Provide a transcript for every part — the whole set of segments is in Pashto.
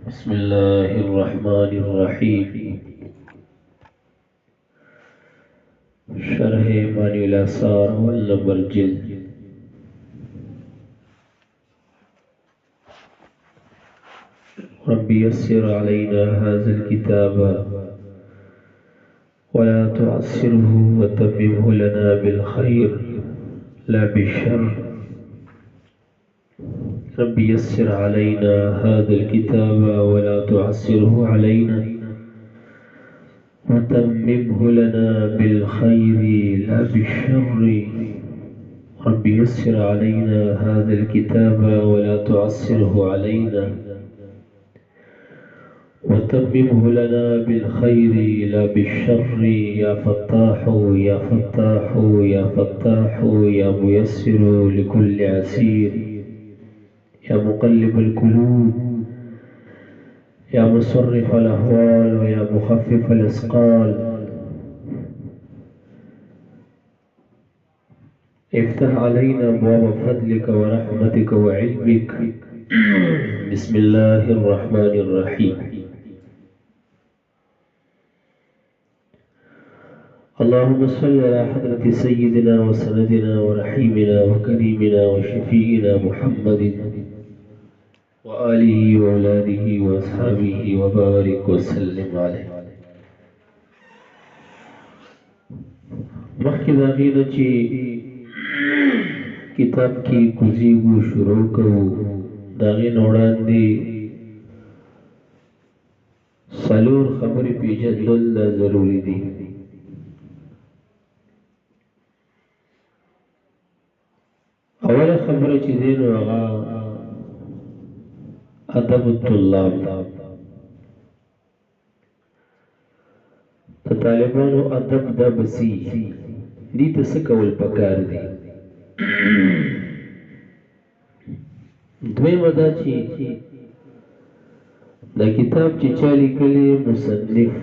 بسم الله الرحمن الرحيم. شرح معنی الآثار والنمبر جلد. رب يسر علينا هذا الكتاب ولا تعسره وتممه لنا بالخير لا بالشر. رب يسر علينا هذا الكتاب ولا تعسره علينا وتممه لنا بالخير لا بالشر. رب يسر علينا هذا الكتاب ولا تعسره علينا وتممه لنا بالخير لا بالشر. يا فتاح يا فتاح يا فتاح يا ميسر لكل عسير يا مقلب القلوب يا مصرف الأحوال ويا مخفف الأثقال افتح علينا أبواب فضلك ورحمتك وعلمك. بسم الله الرحمن الرحيم. اللهم صل على حضرة سيدنا وسندنا ورحيمنا وكريمنا وشفيعنا محمد وآله وأولاده وأصحابه وبارك وسلم عليه. مخکې د هغې نه چې کتاب کې کوزیږو شروع کوو د هغې نه وړاندې څلور خبرې پېژندل دا ضروري دي. اوله خبره چې دی نو هغه ادب الطلاب د طالبانو ادب دا بسی دي ته څه کول پکار دي. دویمه دا چې دا کتاب چې چا لیکلی مصنف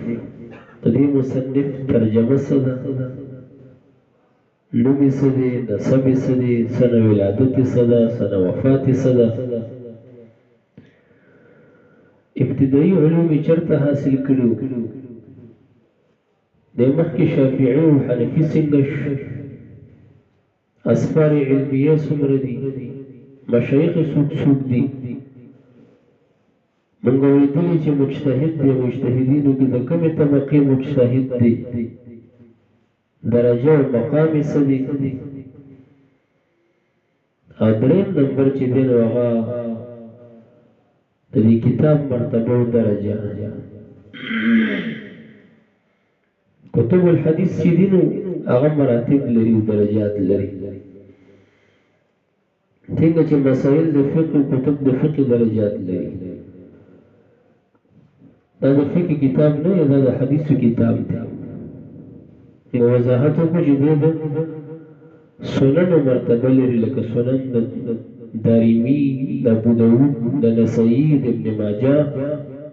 د دې مصنف ترجمه څه ده، نوم یې څه دی، نسب یې څه دی، سنه ولادت یې څه ده، سنه وفات یې څه ده، ابتدایي علوم یې چېرته حاصل کړي، د مخکې شافعي او حنفي څنګه شو، اسفار علمیه څومره دي، مشایخ څوک څوک دي. موږ اورېدلي چې مجتهد دی، مجتهدینو کې د کومې طبقې مجتهد دی، درجه او مقام یې څه دی. او درېیم نمبر چې دی نو هغه د دې کتاب مرتبه او درجه. کتب الحدیث چې دي نو هغه مراتب لري او درجات لري. څنګه چې مسائل د فقه کتب د فقه درجات لري. دا د فقه کتاب نه دا د حدیثو کتاب دی. وضاحت وکړو چې دی د سننو مرتبه لري، لکه سنن د دارمي، د ابو داود، د نسائی، د ابن ماجه،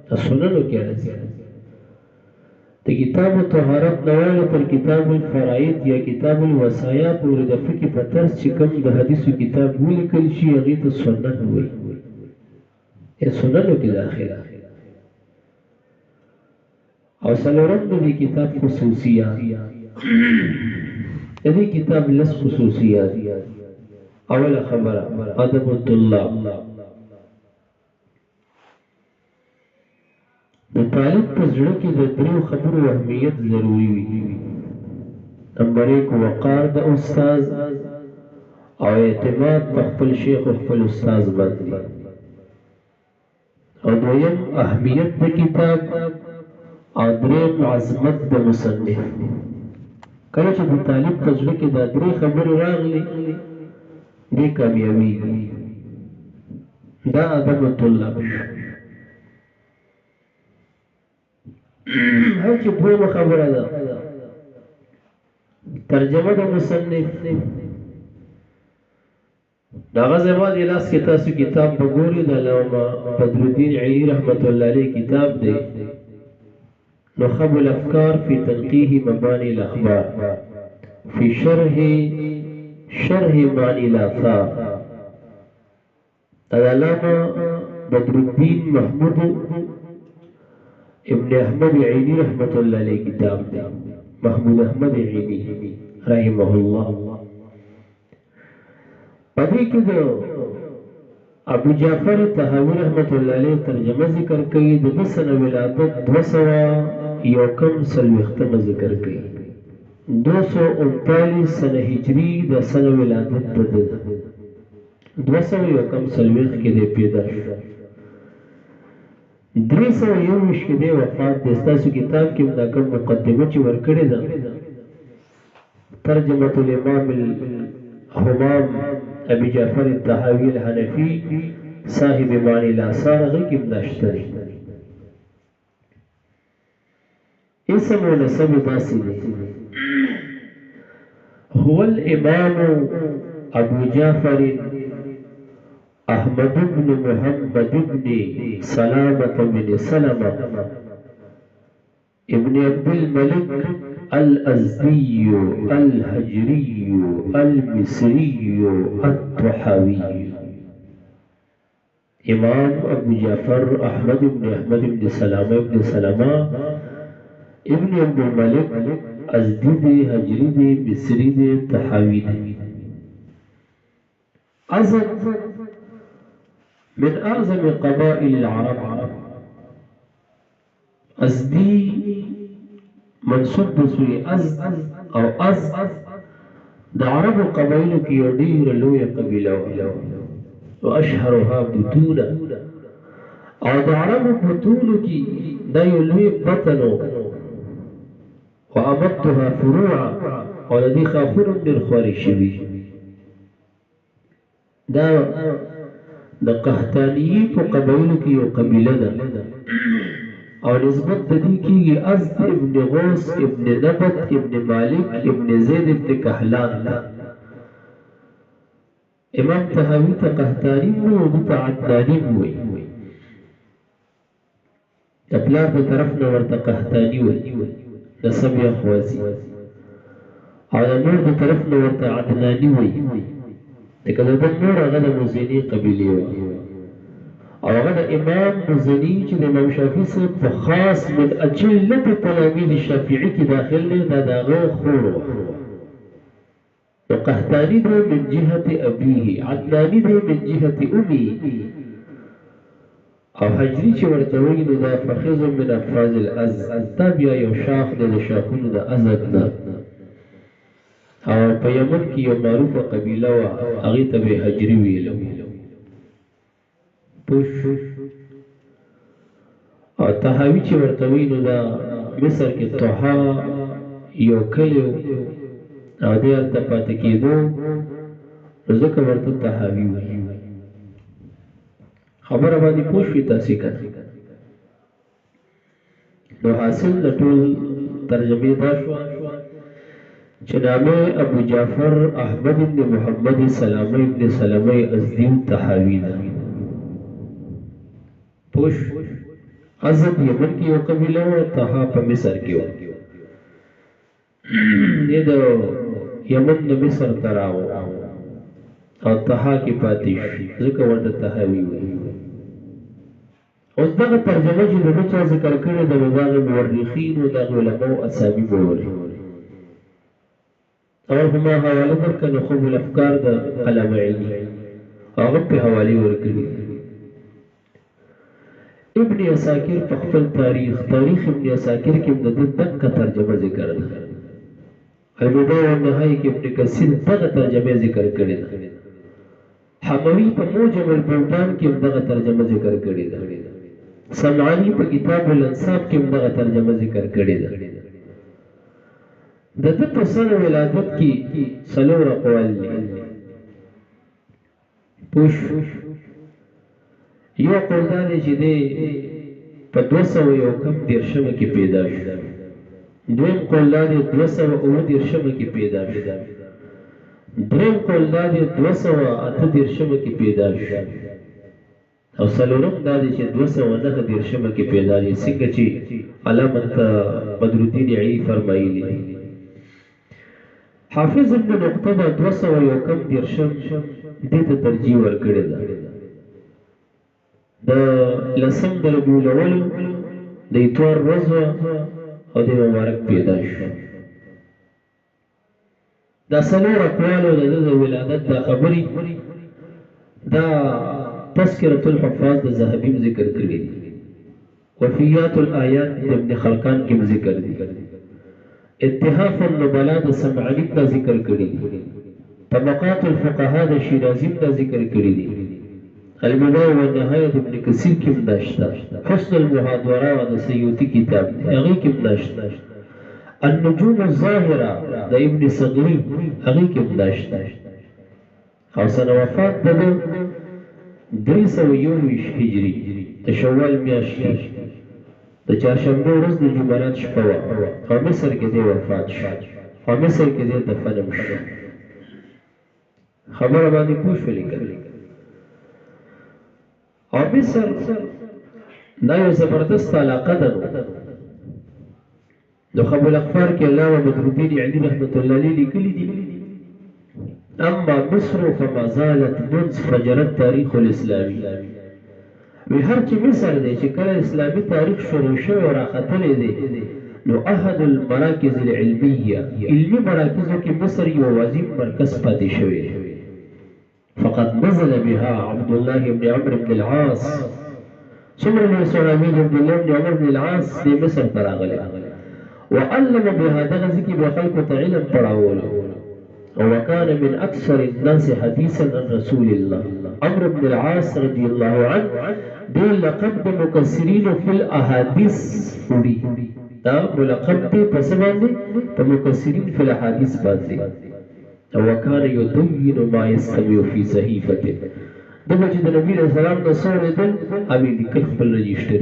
د سننو کې راځي. د کتاب طهارت نه واله تر کتاب الفرائض یا کتاب الوصایا پورې د فقه په طرز چې کوم د حدیثو کتاب ولیکل شي هغې ته سنن وایي. سننو کې داخله. او څلورم د دې کتاب خصوصیات. د دې کتاب لس خصوصیات. اوله خبره ادب الطلاب. د طالب په زړه کې د دریو خبرو اهمیت ضروري وي. نمبر 1 وقار د استاد او اعتماد په خپل شیخ او خپل استاد باندې. او دویم اهمیت د کتاب او درېیم عظمت د مصنف. کله چې د طالب په زړه کې دا درې خبرې راغلي دی کامیابیږي. دا ادب الطلاب شو. هر چې دویمه خبره ده ترجمه د مصنف. د هغه زما د لاس کې تاسو کتاب وګورئ، د علامه بدرالدین علی رحمت الله علیه کتاب دی نخب الافکار فی تنقیح مبانی الاخبار فی شرح معنی الاثار. د علامه بدر الدین محمود ابن احمد عینی رحمت اللہ علیہ کتاب دے محمود احمد عینی رحمہ اللہ پدې کې د ابو جعفر طحاوی رحمت الله علیه ترجمه ذکر کوي د سنه ولادت 201 سلوختمه ذکر کوي 239 سنه هجری د سنه ولادت د 201 سلوخت کې د پیدا شو 321 کې د وفات د ستاسو کتاب کې دا کوم مقدمه چې ورکړې ده ترجمه الامام الحمام ابي جعفر الطحاوي الحنفي صاحب معنی الاثار غیب نشتری اسم و نسب داسی هو الامام ابو جعفر احمد بن محمد بن سلامة بن سلمة ابن عبد الملك الأزدي الهجري المصري الطحاوي امام ابو جعفر احمد بن سلامة ابن سلمة ابن عبد الملك ازدي دي هجري دي مصري دي طحاوي دي ازد من اعظم قبائل العرب ازدي منصوب بسوی از او از د عرب قبائل کی یو ډیر لوی قبیله او اشهرها بطولا او د عرب بطول کی دا یو لوی بطنو وامدتها فروعا او لدی خاخون من خواری شوی دا د قحطانیی په قبائل کی یو قبیله ده اور نسبت ددی کی ازد ابن غوث ابن نبت ابن مالک ابن زید ابن کحلان دا امام طحاوی تا قحطانی ہوئی و تا عدنانی ہوئی اپلار دا طرف نور تا قحطانی ہوئی نصب یا خوازی اور نور دا طرف نور تا عدنانی ہوئی لیکن دا نور اغدا مزینی قبیلی ہوئی اور اگر امام مزنی چې د امام شافعی سے خاص من اجلت تلامید شافعی کی داخل نے دا داغو خور وقحطانی دے من جهت ابیه عدنانی دے من جهت امی او حجری چې ورتوی نو دا فخذ من افراز الاز تابیا یو شاخ دے شاخون دا ازد دا او په یمن کی یو معروف قبیله و اغی تب حجری ویلو پوش او طحاوی چې ورتوی نو دا مصر کې طحا یو کلیو او دی هلته پاتې کېدو نو ځکه ورته طحاوی وایي خبره باندې پوه شوي تاسې که نو حاصل د ټول ترجمې دا شوه چې نامه ابو جعفر احمد بن محمد سلامه ابن سلمه ازدی طحاوی ده پوش ازد یمن کی یو قبیله و طحا په مصر کې و دې د یمن د مصر ته راغو او طحا کې پاتې شو ځکه ورته طحاوی وایي اوس دغه ترجمه چې د چا ذکر کړې د هغه مورخین او د علماو اسامي وګورئ او هما حواله ورکړه خو الافکار د علامه عینی هغه په حواله ورکړي ابن عساکر په خپل تاریخ ابن عساکر کې د دغه ترجمه ذکر ده البدایه والنهایه کې ابن کثیر دغه ترجمه ذکر کړي ده حموی په موجم البلدان کې دغه ترجمه ذکر کړي ده صنعانی په کتاب الانصاب کې دغه ترجمه ذکر کړي ده د دې په سنه ولادت کې څلور اقوال دي پوش یو قول دا دی چې دی په 201 کې پیدا شو دویم قول دا دی 209 کې پیدا شو دریم قول دا دی 208 کې پیدا شو او څلورم دا دی چې 209 کې پیدا دی څنګه چې علامه بدر الدین علی فرمایلی حافظ ابن نقطه 201 دې ته ترجیح ورکړې ده د لسم د ربیع الاول د اتوار ورځ وه او د مبارک پیدا شو. دا څلور اقوالو د ده د ولادت دا خبرې دا تذکرة الحفاظ د ذهبي ذکر کړي دي، وفیات الآیات د ابن خلقان کې ذکر دي، اتحاف النبلاء د سمعانی دا ذکر کړي دي، طبقات الفقهاء د شیرازی دا ذکر کړي دي، البدایه والنهایه د ابن کثیر کې دا شته، حسن المحاضره د سیوطي کتاب هغې کې دا شته، النجوم الظاهره د ابن صغری هغې کې دا شته، او سنه وفات د ده 321 هجري د شوال میاشت د چهارشنبه ورځ د جمعرات شپه وه او مصر کې دی وفات شو او مصر کې دی دفن شو. خبره باندې پوه شولې که او مصر دا یو زبردست علاقه ده. نو خبو الاخبار کې علامه بدرالدین علي رحمة الله علیه لیکلي دي اما مصر فما زالت منذ فجر التاریخ الاسلامي. وی هر چې مصر دی چې کله اسلامي تاریخ شروع شوی او راختلی دی نو احد المراکز العلمیه علمي مراکزو کې مصر یو عظیم مرکز پاتې شوی. فقد نزل بها عبد الله بن عمرو بن العاص. څومره لوی صحابي عبد الله بن عمرو بن العاص د مصر ته راغلی وعلم بها دغه ځای کې به خلکو ته علم پړاولی. وكان من أكثر الناس حديثا عن رسول الله. عمرو بن العاص رضي الله عنه دي لقب مكسرين في الأحاديث فوري. دا ملقب دي پس باندې مكسرين في الأحاديث باندې. وكان يدين ما يستمع في صحيفته. دغه چې د نبی علیه السلام د څو لیدل هغې لیکل خپل رجسټر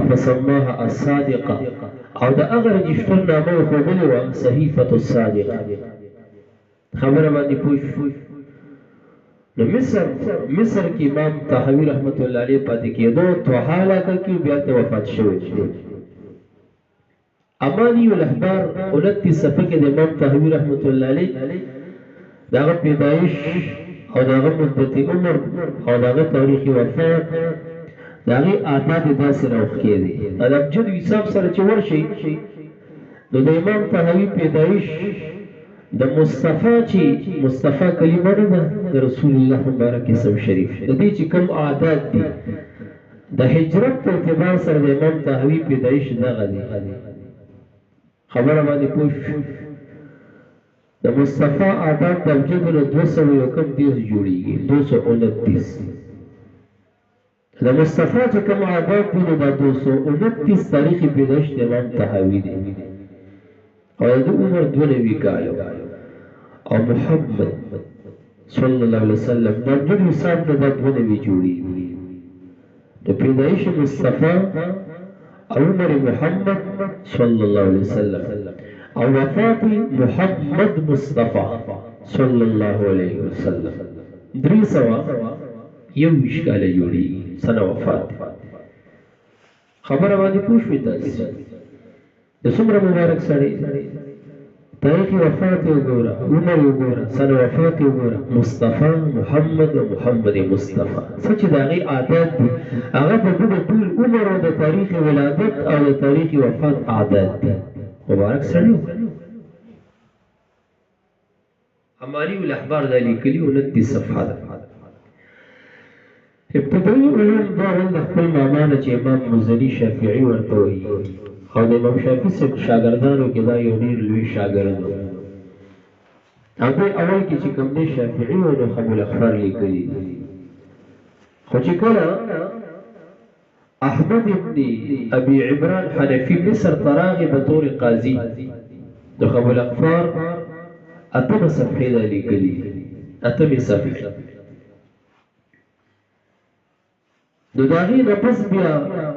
فسماها الصادقه او د هغه رجسټر نامه یې ښودلې وه صحیفة الصادقه. خبره باندې پوه شو. نو مصر کې امام طحاوي رحمت الله علیه پاتې کېدو طحا علاقه کې بیا ته وفات شوی دی. امانی الاحبار 29 صفحه کې د امام طحاوي رحمت الله علیه د هغه پیدایش او د هغه مدت عمر او د هغه تاریخ وفات د هغې اعداد یې داسې راوښکې دي. د ابجد حساب سره چې ورشئ نو د امام طحاوي پیدایش د مصطفی چې مصطفی کلمه نه ده د رسول الله مبارک اسم شریف د دې چې کوم عادات دي د هجرت په اعتبار سره د امام طحاوي پیدایش دغه دی. خبره باندې پوه شو. د مصطفی عادات د ابجدو نه 230 جوړېږي 229. د مصطفی چې کوم عادات دي نو دا 229 تاریخ پیدایش د امام طحاوي دی او د عمر 92 کاله او محمد صلی الله علیه وسلم د ابجد حساب نه دا 92 جوړېږي. د پیدایش مصطفی او عمر محمد صلی الله علیه وسلم او وفات محمد مصطفی صلی الله علیه وسلم 321 کاله جوړېږي سنه وفات. خبره باندې پوه شوې تاسو د څومره مبارک سړی تاریخ وفات یې وګوره عمر یې وګوره سنه وفات یې وګوره مصطفی محمد او محمد مصطفی څه چې د هغې عادات دي هغه د ده د ټول عمر او د تاریخ ولادت او د تاریخ وفات عادات دي. مبارک سړی امانی الاحبار دا لیکلي 29 صفحه ده. ابتدایي علوم دا ول د خپل ماما نه چې امام مزني شافعي ورته وایي او د امام شافعي صاحب شاګردانو کې دا یو ډېر لوی شاګرد و. او دوی اول کې چې کوم دی شافعي و نو خبو الاخبار لیکلي دي. خو چې کله احمد ابن ابي عمران حنفي مصر ته راغی بطور قاضي د خبو الاخبار 8 صفحې دا لیکلي 8 صفحې. نو د هغې نه پس بیا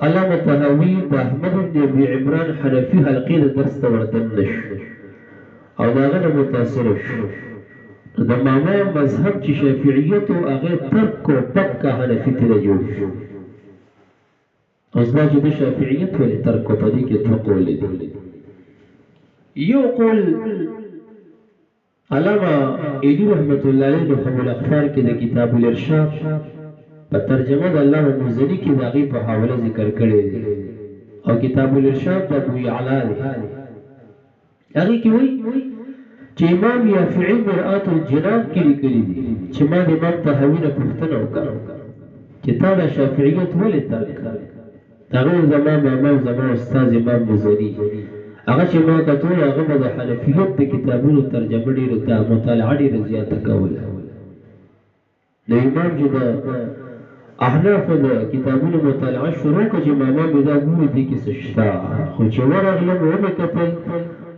علامه طحاوي د احمد بن ابي عمران حنفي حلقې د درس ته ورتننه شو او د هغه نه متاثره شو. د ماما مذهب چې شافعیت و هغې ترک و پکه حنفي ترې جوړ شو. اوس دا چې د شافعیت ولې ترک و په دې کې 2 قول دي. یو قول علامه ایلي رحمت الله علیه د خبو الاخبار کې د کتاب الارشاد په ترجمه د علامه مزني کې د هغې په حواله ذکر کړی دی او کتاب الارشاد د ابو یعلا دی هغې کې وایي چې امام یافعي مرآت الجنان کې لیکلي دي چې ما د امام طحاوي نه پوښتنه وکړه چې تا دا شافعیت ولې ترک کړ هغه زما ماما او زما استاد امام مزني هغه چې ما کتل هغه به د حنفیت د کتابونو ترجمه ډېره مطالعه ډېره زیاته کوله د امام چې د احنافو د کتابونو مطالعه شروع کړه چې ماما مې دا ګوري دې کې څه شته خو چې ورغلم ومې کتل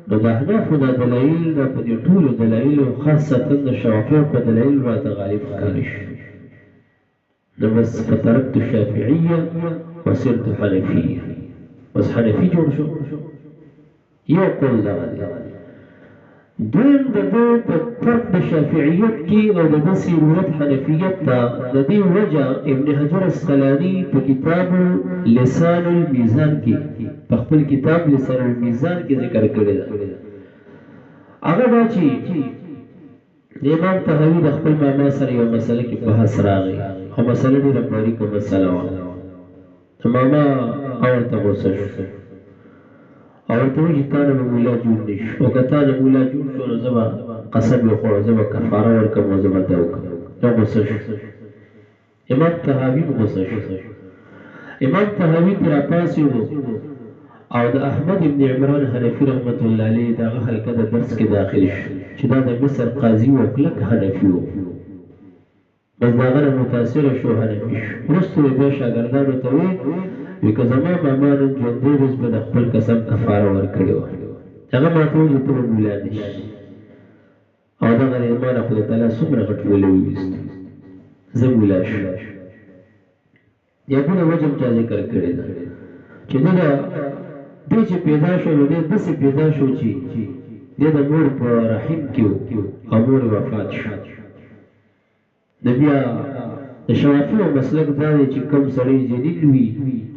نو د احنافو دا دلایل دا په دې ټولو دلایلو خاصتا د شافعي په دلایل راته غالب ښکاري شو نو بس فترکت الشافعیه وصرت حنفیه بس حنفي جوړ شو یو قول دغه دی دویم د ده په ترک د شافعیت کې او د ده سیرورت حنفیت ته د دې وجه ابن حجر اسقلاني په کتاب لسان المیزان کې په خپل کتاب لسان المیزان کې ذکر کړی ده هغه دا چې د امام طحاوي د خپل ماما سره یو مسله کې بحث راغی او مسله ډېره باریکه مسله وه ماما ورته غوسه شو او ورته وایي چې تا نه به مولا جوړ نه شي او که تا نه مولا جوړ شو نو زه به قسم یې وخوړم زه به کفاره ورکړم او زه به دا وکړم دا غوسه شو امام طحاوي غوسه شو امام طحاوي ترې راپاڅېد او د احمد ابن عمران حنفي رحمت الله علیه د هغه حلقه د درس کې داخل شو چې دا د مصر قاضي و کلک حنفي و بس د هغه نه متاثره شو حنفي شو وروسته یې بیا شاګردانو ته ویل وی که زما ماما نن ژوندی روز به د خپل قسم کفاره ورکړې وه هغه ما ته وویل چې ته به مولا نه شي او دغه د ما نه خدای تعالی څومره غټ ویلی وویست زه مولا شم یا بله وجه هم چا ذکر کړې ده چې ده دی چې پیدا شو نو دی داسې پیدا شو چې دی د مور په رحم کې و او مور وفات شو د بیا د شوافیو مسلک دا دی چې کوم سړی جنین وي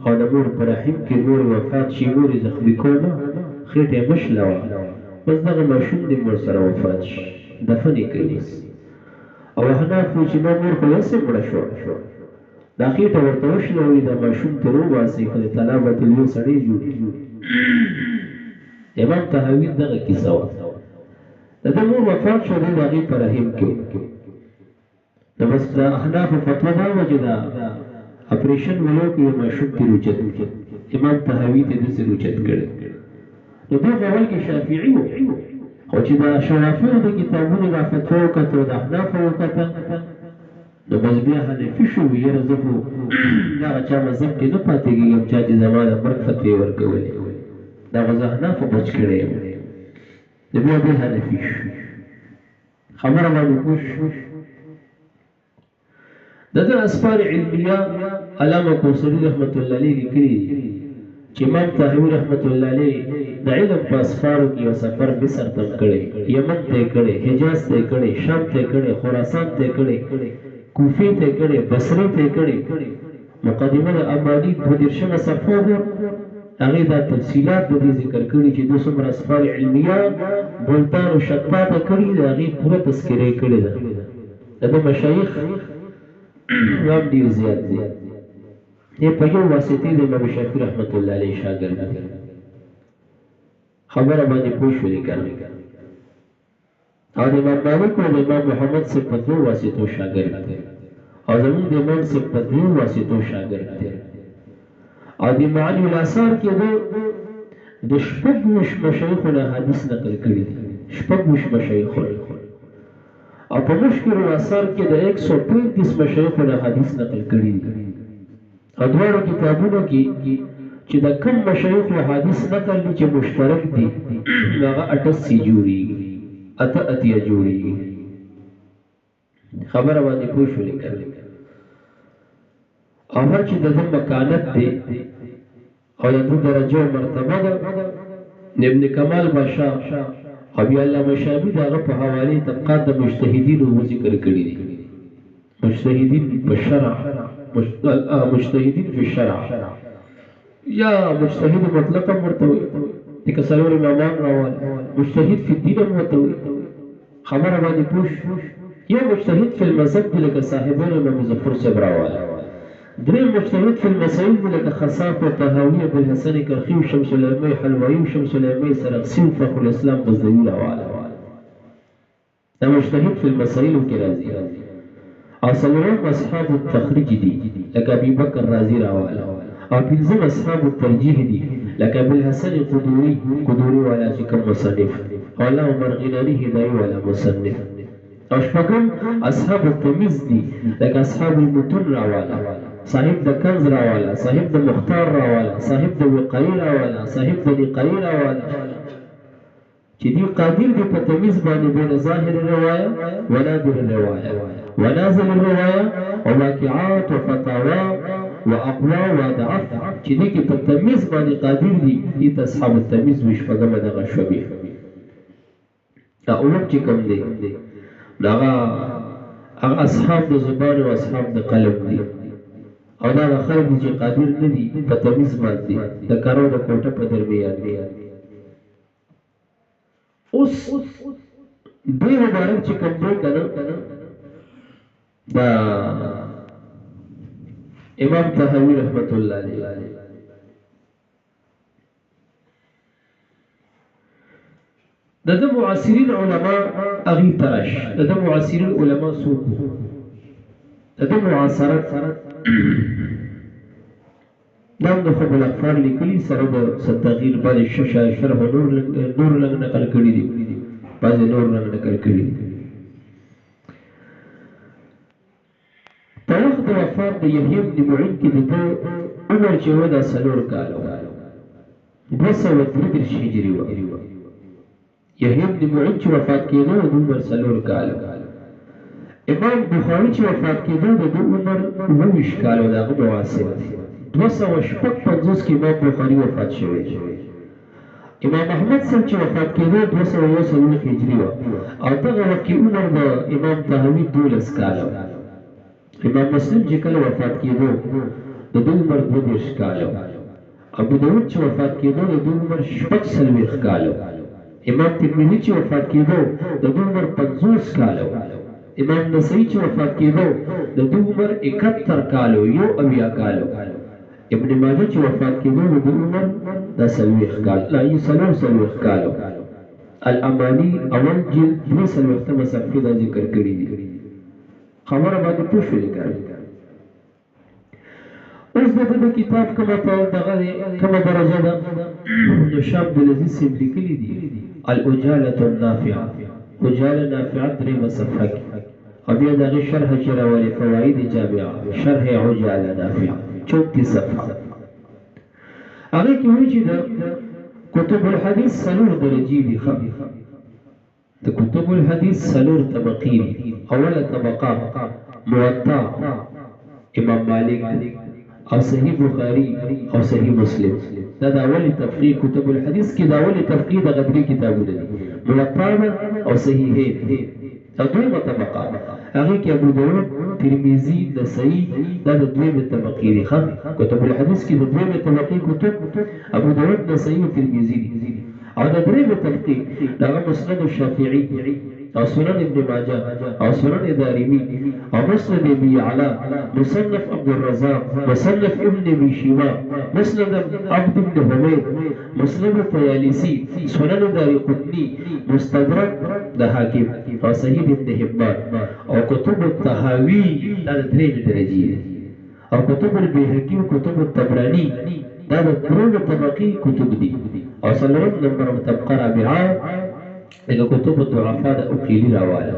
او د مور په رحم کې مور وفات شي مور یې زخمي کوله خېټه یې مشله وه بس دغه ماشوم دې مور سره وفات شي دفن یې کوي او احناف وایي چې ما مور خو هسې مړه شوه دا خېټه ورته وشله وي دا ماشوم ترې وباسئ خدای تعالی به ترې یو سړی جوړ کړي امام طحاوي دغه کیسه وه د ده مور وفات شو دی د هغې په رحم کې نو بس د احنافو فتوا دا وه چې دا اپریشن ولو کې یو ماشوم ترې اوچت امام طحاوي ته داسې اوچت کړی نو دوی خو اول کې شافعي وو خو چې د شوافیو د کتابونو دا فتوا وکته او د احنافو وکته نو بس بیا حنفي شو یاره زه خو دغه چا مذهب کې نه پاتې کېږم چا چې زما د مرګ فتوې ورکولې دا خو زه احنافو بچ کړی یم نو بیا دی حنفي شو خبره باندې پوه شو د ده اسفار علمیه علامه کوثري رحمت الله علیه لیکلي چې امام طحاوي رحمت الله علیه د علم په اسفارو کې یو سفر مصر ته کړی یمن ته یې کړی حجاز ته یې کړی شام ته یې کړی خراسان ته یې کړی کوفې ته یې کړی بصرې ته یې کړی مقدمه د ابادي 22 صفحه وه هغې دا تفصیلات د دې ذکر کړي چې دوی څومره اسفار علمیه بلتان او شتا ته کړي د هغې پوره تذکره یې کړې ده د ده مشایخ هم ډېر زیات دي دی په یو واسطې د امام شافعي رحمت الله علیه شاګرد خبره باندې پوه شولې که نه او د امام مالک او د امام محمد صاحب په دوو واسطو شاګرد دی او زمونږ د امام صاحب په دوو واسطو شاګرد دی او د معانی الاثار کې د شپږ مشایخو نه حدیث نقل کړي دي شپږ مشایخو او په مشکل الاثار کې د 135 مشایخو نه حدیث نقل کړي دي او دواړو کتابونو کې چې د کم مشایخو حدیث نقل دي چې مشترک دي هغه 88 جوړېږي اتیا جوړېږي خبره باندې پوه شولې که او هر چې د ده مکانت دی او د ده درجه او مرتبه ده د ابن کمال بادشاه او بیا علامه شابي د هغه په حوالې طبقات د مجتهدینو ذکر کړي دي مجتهدین په شرع مجتهدین فی الشرع یا مجتهد مطلقا ورته وایي لکه څلور امامان راوال مجتهد فی الدین هم ورته وایي خبره باندې پوه یو مجتهد فی المذهب دی لکه صاحبان امام مظفر صاحب راوال درې مجتهد في المسائل لکه خصاف وطهاوي ابوالحسن کرخي وشمس العلمي حلوائي وشمس العلمي سرخسي وفخر الاسلام غزنوي راواله دا مجتهد في المسائل کې راځي او څلورم اصحاب التخریج دي لکه ابي بکر رازي راواله او پنځم اصحاب الترجیح دي لکه ابوالحسن قدوري والا چې کوم مصنف او الله عمر غناني هدايي والا مصنف او شپږم اصحاب التمیز دي لکه اصحاب المتون راواله صاحب د کنز راواله صاحب د مختار راواله صاحب د وقایي راواله صاحب د نقایي راواله چې دی قادر دی په تمیز باندې بین ظاهر الروايه ونادر الروايه ونازل الروايه وواقعات وفتاوى واقوى وضعف چې دی کې په تمیز باندې قادر دي دي اصحاب التمیز وشپږم دغه شوبې دا اول چې کوم دی دغه اصحاب د زبان او اصحاب د قلم دي او دا خلک چې قادر نه دي په تمیز باندې د کارو د کوټه په درمیان دي اوس دې مبارک چې کوم دی کنه دا امام طحاوی رحمت الله علیه د معاصرین علما اغي ترش د معاصرین علما سوق د معاصرت نام د خپل اخبار لیکلي سره د تغییر باندې شرح نور لنګ نقل کړي دي بعض نور لنګ نقل کړي دي په وخت د وفات د یحیی بن معین کې د عمر چې و د څلور کالو 233 هجري و یحیی بن معین چې وفات کېده د عمر څلور کالو امام بخاری چې وفات کېده د عمر 29 کالو دغه معاصر 255 کې امام بخاری وفات شوی امام احمد سره چې وفات کېده 201 هجري و او دغه وخت کې عمر د امام طحاوی 12 کالو امام مسلم چې کله وفات کېده د عمر 22 کالو ابو داود چې وفات کېده د عمر 40 کالو امام ترمذی چې وفات کېده د عمر 50 کالو امام نسائی چې وفات کېده د عمر 71 کالو یو اویا کالو ابن ماجه چې وفات کېده د عمر 10 کال لا یو کالو الامانی اول جلد 2 صفحه دا ذکر کړی دي خبره باندې پوښتنه وکړئ اوس دغه کتاب کومه په دغه کومه درجه ده نو شاب د لذیذ سیم لیکلي دي الأجالة النافعة أجالة نافعة درې صفحه او بیا دغه شرح چې راولي فواید جامعه شرح عجالة نافعة 34 صفحه هغه کې وایي چې د کتب الحديث سلور درجې دي د کتب الحديث سلور طبقې اوله طبقه موطا امام مالک او صحیح بخاری او صحیح مسلم دا د اولی تفقیه کتب الحديث کې د اولی تفقیه د غدری کتابونه دي موطا او صحیحین او دویمه طبقه هغه کې ابو داود ترمذی نسائی دا د دویمه طبقې دي کتب الحديث کې د دویمه طبقې کتب ابو داود نسائی او ترمذی او د دریمه طبقې دغه مسند الشافعي او سنن ابن ماجه او سنن دارمي او مسند ابي يعلى مصنف عبد الرزاق مصنف ابن ابي شيبه مسند عبد بن حميد مسند الطيالسي سنن دارقطني مستدرك د حاکم او صحیح ابن حبان او کتب الطحاوی دا د دریمه درجې او کتب البيهقي او کتب الطبراني دا د دریمه طبقې کتب دي او څلورم نمبر طبقه رابعه لکه کتب الضعفاء د اقیلی راواله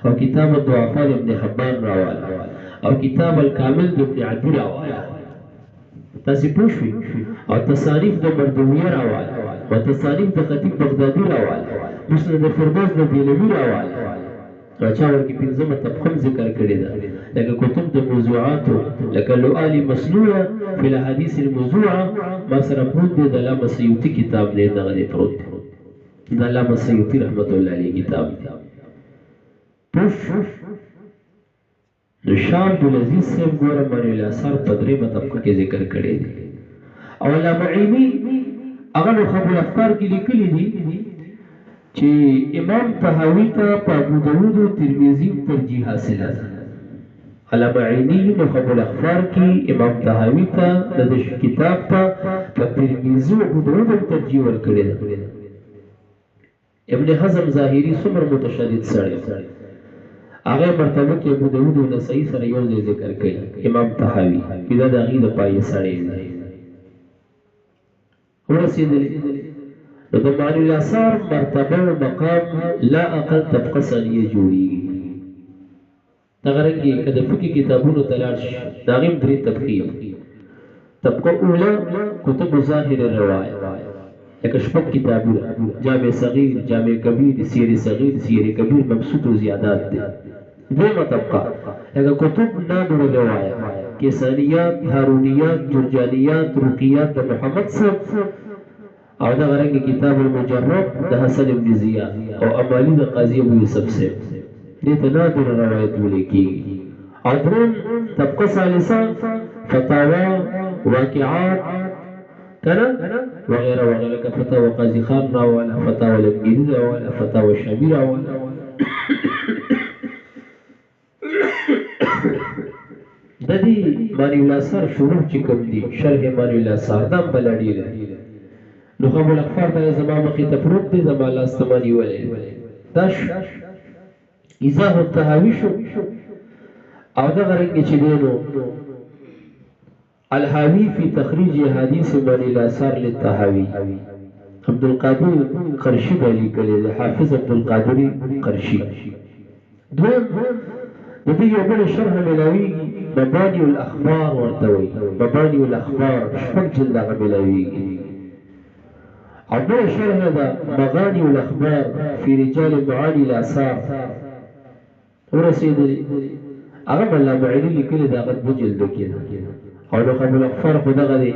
او کتاب الضعفاء ابن حبان راواله او کتاب الکامل د ابن عدی راواله تاسو پوه شئ او تصانیف د مردویه راواله او تصانیف د خطیب بغدادي راواله مسند فردوس د دیلوی راواله راچا ورکی پنځمه طبقه ذکر کړی ده لکه کتب د موضوعات لکه لؤال مسنونه فی الاحاديث الموضوعه ما سره پروت دی د علامه سیوطی کتاب دی دغه پروت د علامه سیوطی رحمت الله علیه کتاب پوف د شام د لذیذ صاحب ګوره باندې الاثار په دریمه طبقه کې ذکر کړی دی او علامه عینی هغه خبر افکار کې لیکلي دي چې امام طحاوی ته په ابو داود او ترمذی ترجیح حاصله ده علامه عینی نخب الاخبار کی امام طحاوی ته د کتاب ته په ترمذی او ابو داود ترجیح ورکړي ابن حزم ظاهری څومره متشدد سړی هغه مرتبه کې ابو داود او نسائی سره یو ځای ذکر کړي امام طحاوی دا د هغې د پایې سړی دی ورسېدلی نو د معنی الاثار مرتبه و مقام لا اقل طبقه ثانیه جوړېږي دغه رنګې که د فقې کتابونو ته لاړ شي د هغې هم درې طبقې دي طبقه اوله کتب ظاهر الروایه لکه شپږ کتابونه جامع صغیر جامع کبیر سیر صغیر سیر کبیر مبسوط و زیادات دي دویمه طبقه لکه کتب نادر الروایه کیسانیات هارونیات جرجانیات رقیات د محمد صاحب او دغه رنګې کتاب المجرب د حسن ابن زیاد او امالی د قاضي ابو یوسف صاحب دې ته نادر روایت ویل کېږي او درېم طبقه ثالثه فتاوا واقعات کنه وغیره وغیره که فتاوا قاضي خان راواله فتاوا لنګیري راواله فتاوا شامي راواله د دې معنی الاثار شروع چې کوم دي شرح معنی الاثار دا هم بله ډېره نو خبر الاخبار دا زما مخې ته پروت دی زما لاس ته مې نیولی دا ایضاح الطحاوي شو او دغه رنګې چې دی نو الحاوی فی تخریج حدیث معنی الاثار للطحاوی عبدالقادر قرشی دا لیکلی دی حافظ عبدالقادر قرشی دویم د دې یو بل شرح ملاویږي مبانی الاخبار ورته وایي مبانی الاخبار شپږ جلد هغه ملاویږي او بل شرح ده مغانی الاخبار فی رجال معانی الاثار ورسېدلی هغه ملا معیني لیکلي دی هغه دوه جلدو کې ده او نخب الاخبار خو دغه دی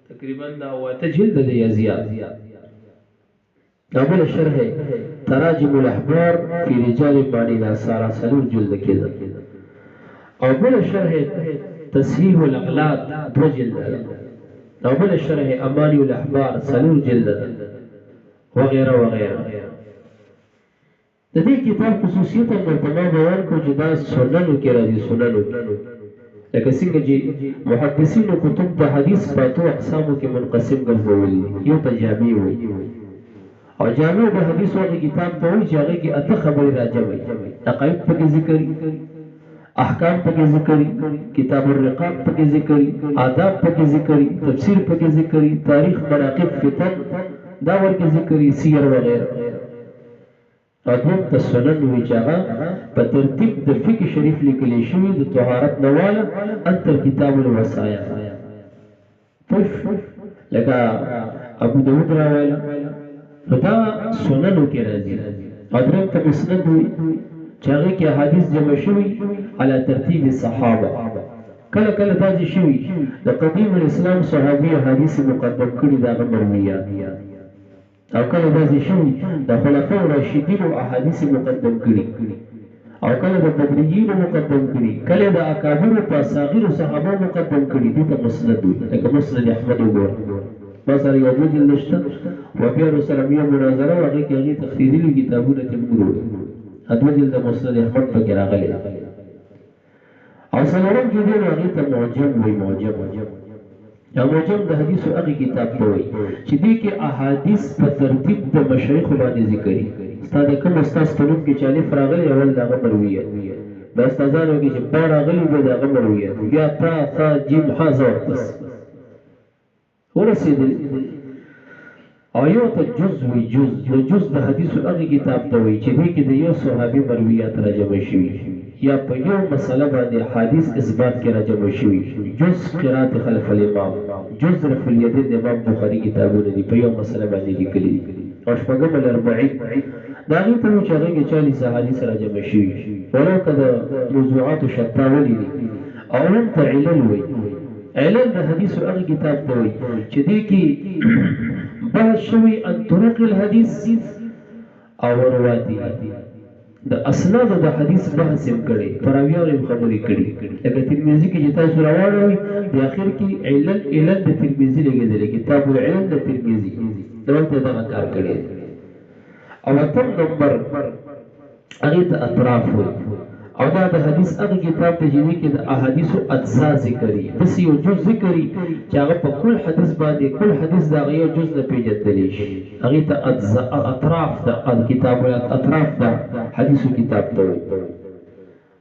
تقریبا دا اوته جلد دی یا زیات اول شرح تراجم الاحبار فی رجال معنی الاثار څلور جلد کې ده او بل شرح تصحیح الاغلاط دو جلد ده او بل شرح امانی الاحبار څلور جلد ده وغیره وغیره د دې کتاب خصوصیت مرتبه بیان کو چې دا سننو کې راځي سننو لکه څنګه چې محدثینو کتب د حدیث په اتو اقسامو کې منقسم ګرځولي یو ته جامع وي او جامع د حدیث هغه کتاب ته وایي چې هغه کې اته خبرې راجمعي عقاید پکې ذکر احکام پکې ذکر کتاب الرقاق پکې ذکر آداب پکې ذکر تفسیر پکې ذکر تاریخ مناقب فتن دا ورکې ذکر سیر وغیره دوم ته سنن وی چې هغه په ترتیب د فقه شریف لیکلی شوي د طهارت نه واله انتر کتاب الوصایا لکه ابو داود راواله دا سننو کې راځي او درېم ته مسند وي چې هغې کې احادیث جمع شوي علی ترتیب الصحابه کله کله داسې شوي د قدیم الاسلام صحابي احادیث مقدم کړي د هغه مرویات او کله داسې شوي د خلفاء راشدینو احادیث مقدم کړي او کله د بدریینو مقدم کړي کله د اکابرو په اصاغرو صحابه مقدم کړي دې ته مسند وي لکه مسند احمد وګوره ما سره یو دوه جلد شته وبیا سره بیا مناظره او هغې کې هغې تفصیلي کتابونه ته موږ وړو دوه جلد مسند احمد پکې راغلی او څلورم چې دی نو هغې ته معجم وایي معجم یا معجم د حدیثو هغې کتاب ته وایي چې دې کې احادیث په ترتیب د مشایخو باندې ذکري ستا د کوم استاذ په نوم کې چې الف راغلی اول د هغه مرویت د استاذانو کې چې با راغلي بیا د هغه مرویت بیا تا ثا جیم ح ز ورپس ورسېدل او یو ته جز وي جز نو جز د حدیثو هغې کتاب ته وایي چې دې کې د یو صحابي مرویات راجمع شوي یا په یو مسله باندې حدیث اثبات کې راجمع شوي جز قرات خلف الامام جز رفع الیدین د امام بخاري کتابونه دي په یو مسله باندې لیکلي او شپږم الاربعین د هغې ته وایي چې هغې کې 40 احادیث راجمع شوي ولو که د موضوعاتو شتا ولي دي او هم ته علل وایي علل د حدیثو هغې کتاب ته وایي چې دې کې بحث شوي عن طرق الحدیث او رواته د اسناد د حدیث بحث هم کړی پراویانو هم خبرې کړي لکه ترمذي کې چې تاسو راواړوئ د اخر کې علل د ترمذي لګېدلی کتاب العلل د ترمذي دلته دغه کار کړی او اتم نمبر هغې ته اطراف وایي او دا د حدیث هغه کتاب ته چې کې د احادیثو اجزا ذکري داسې یو جز ذکري چې هغه په کل حدیث باندې کل حدیث د هغه یو جز نه پېژندلی شي هغې ته اجزا اطراف د کتاب اطراف د حدیثو کتاب ته وایي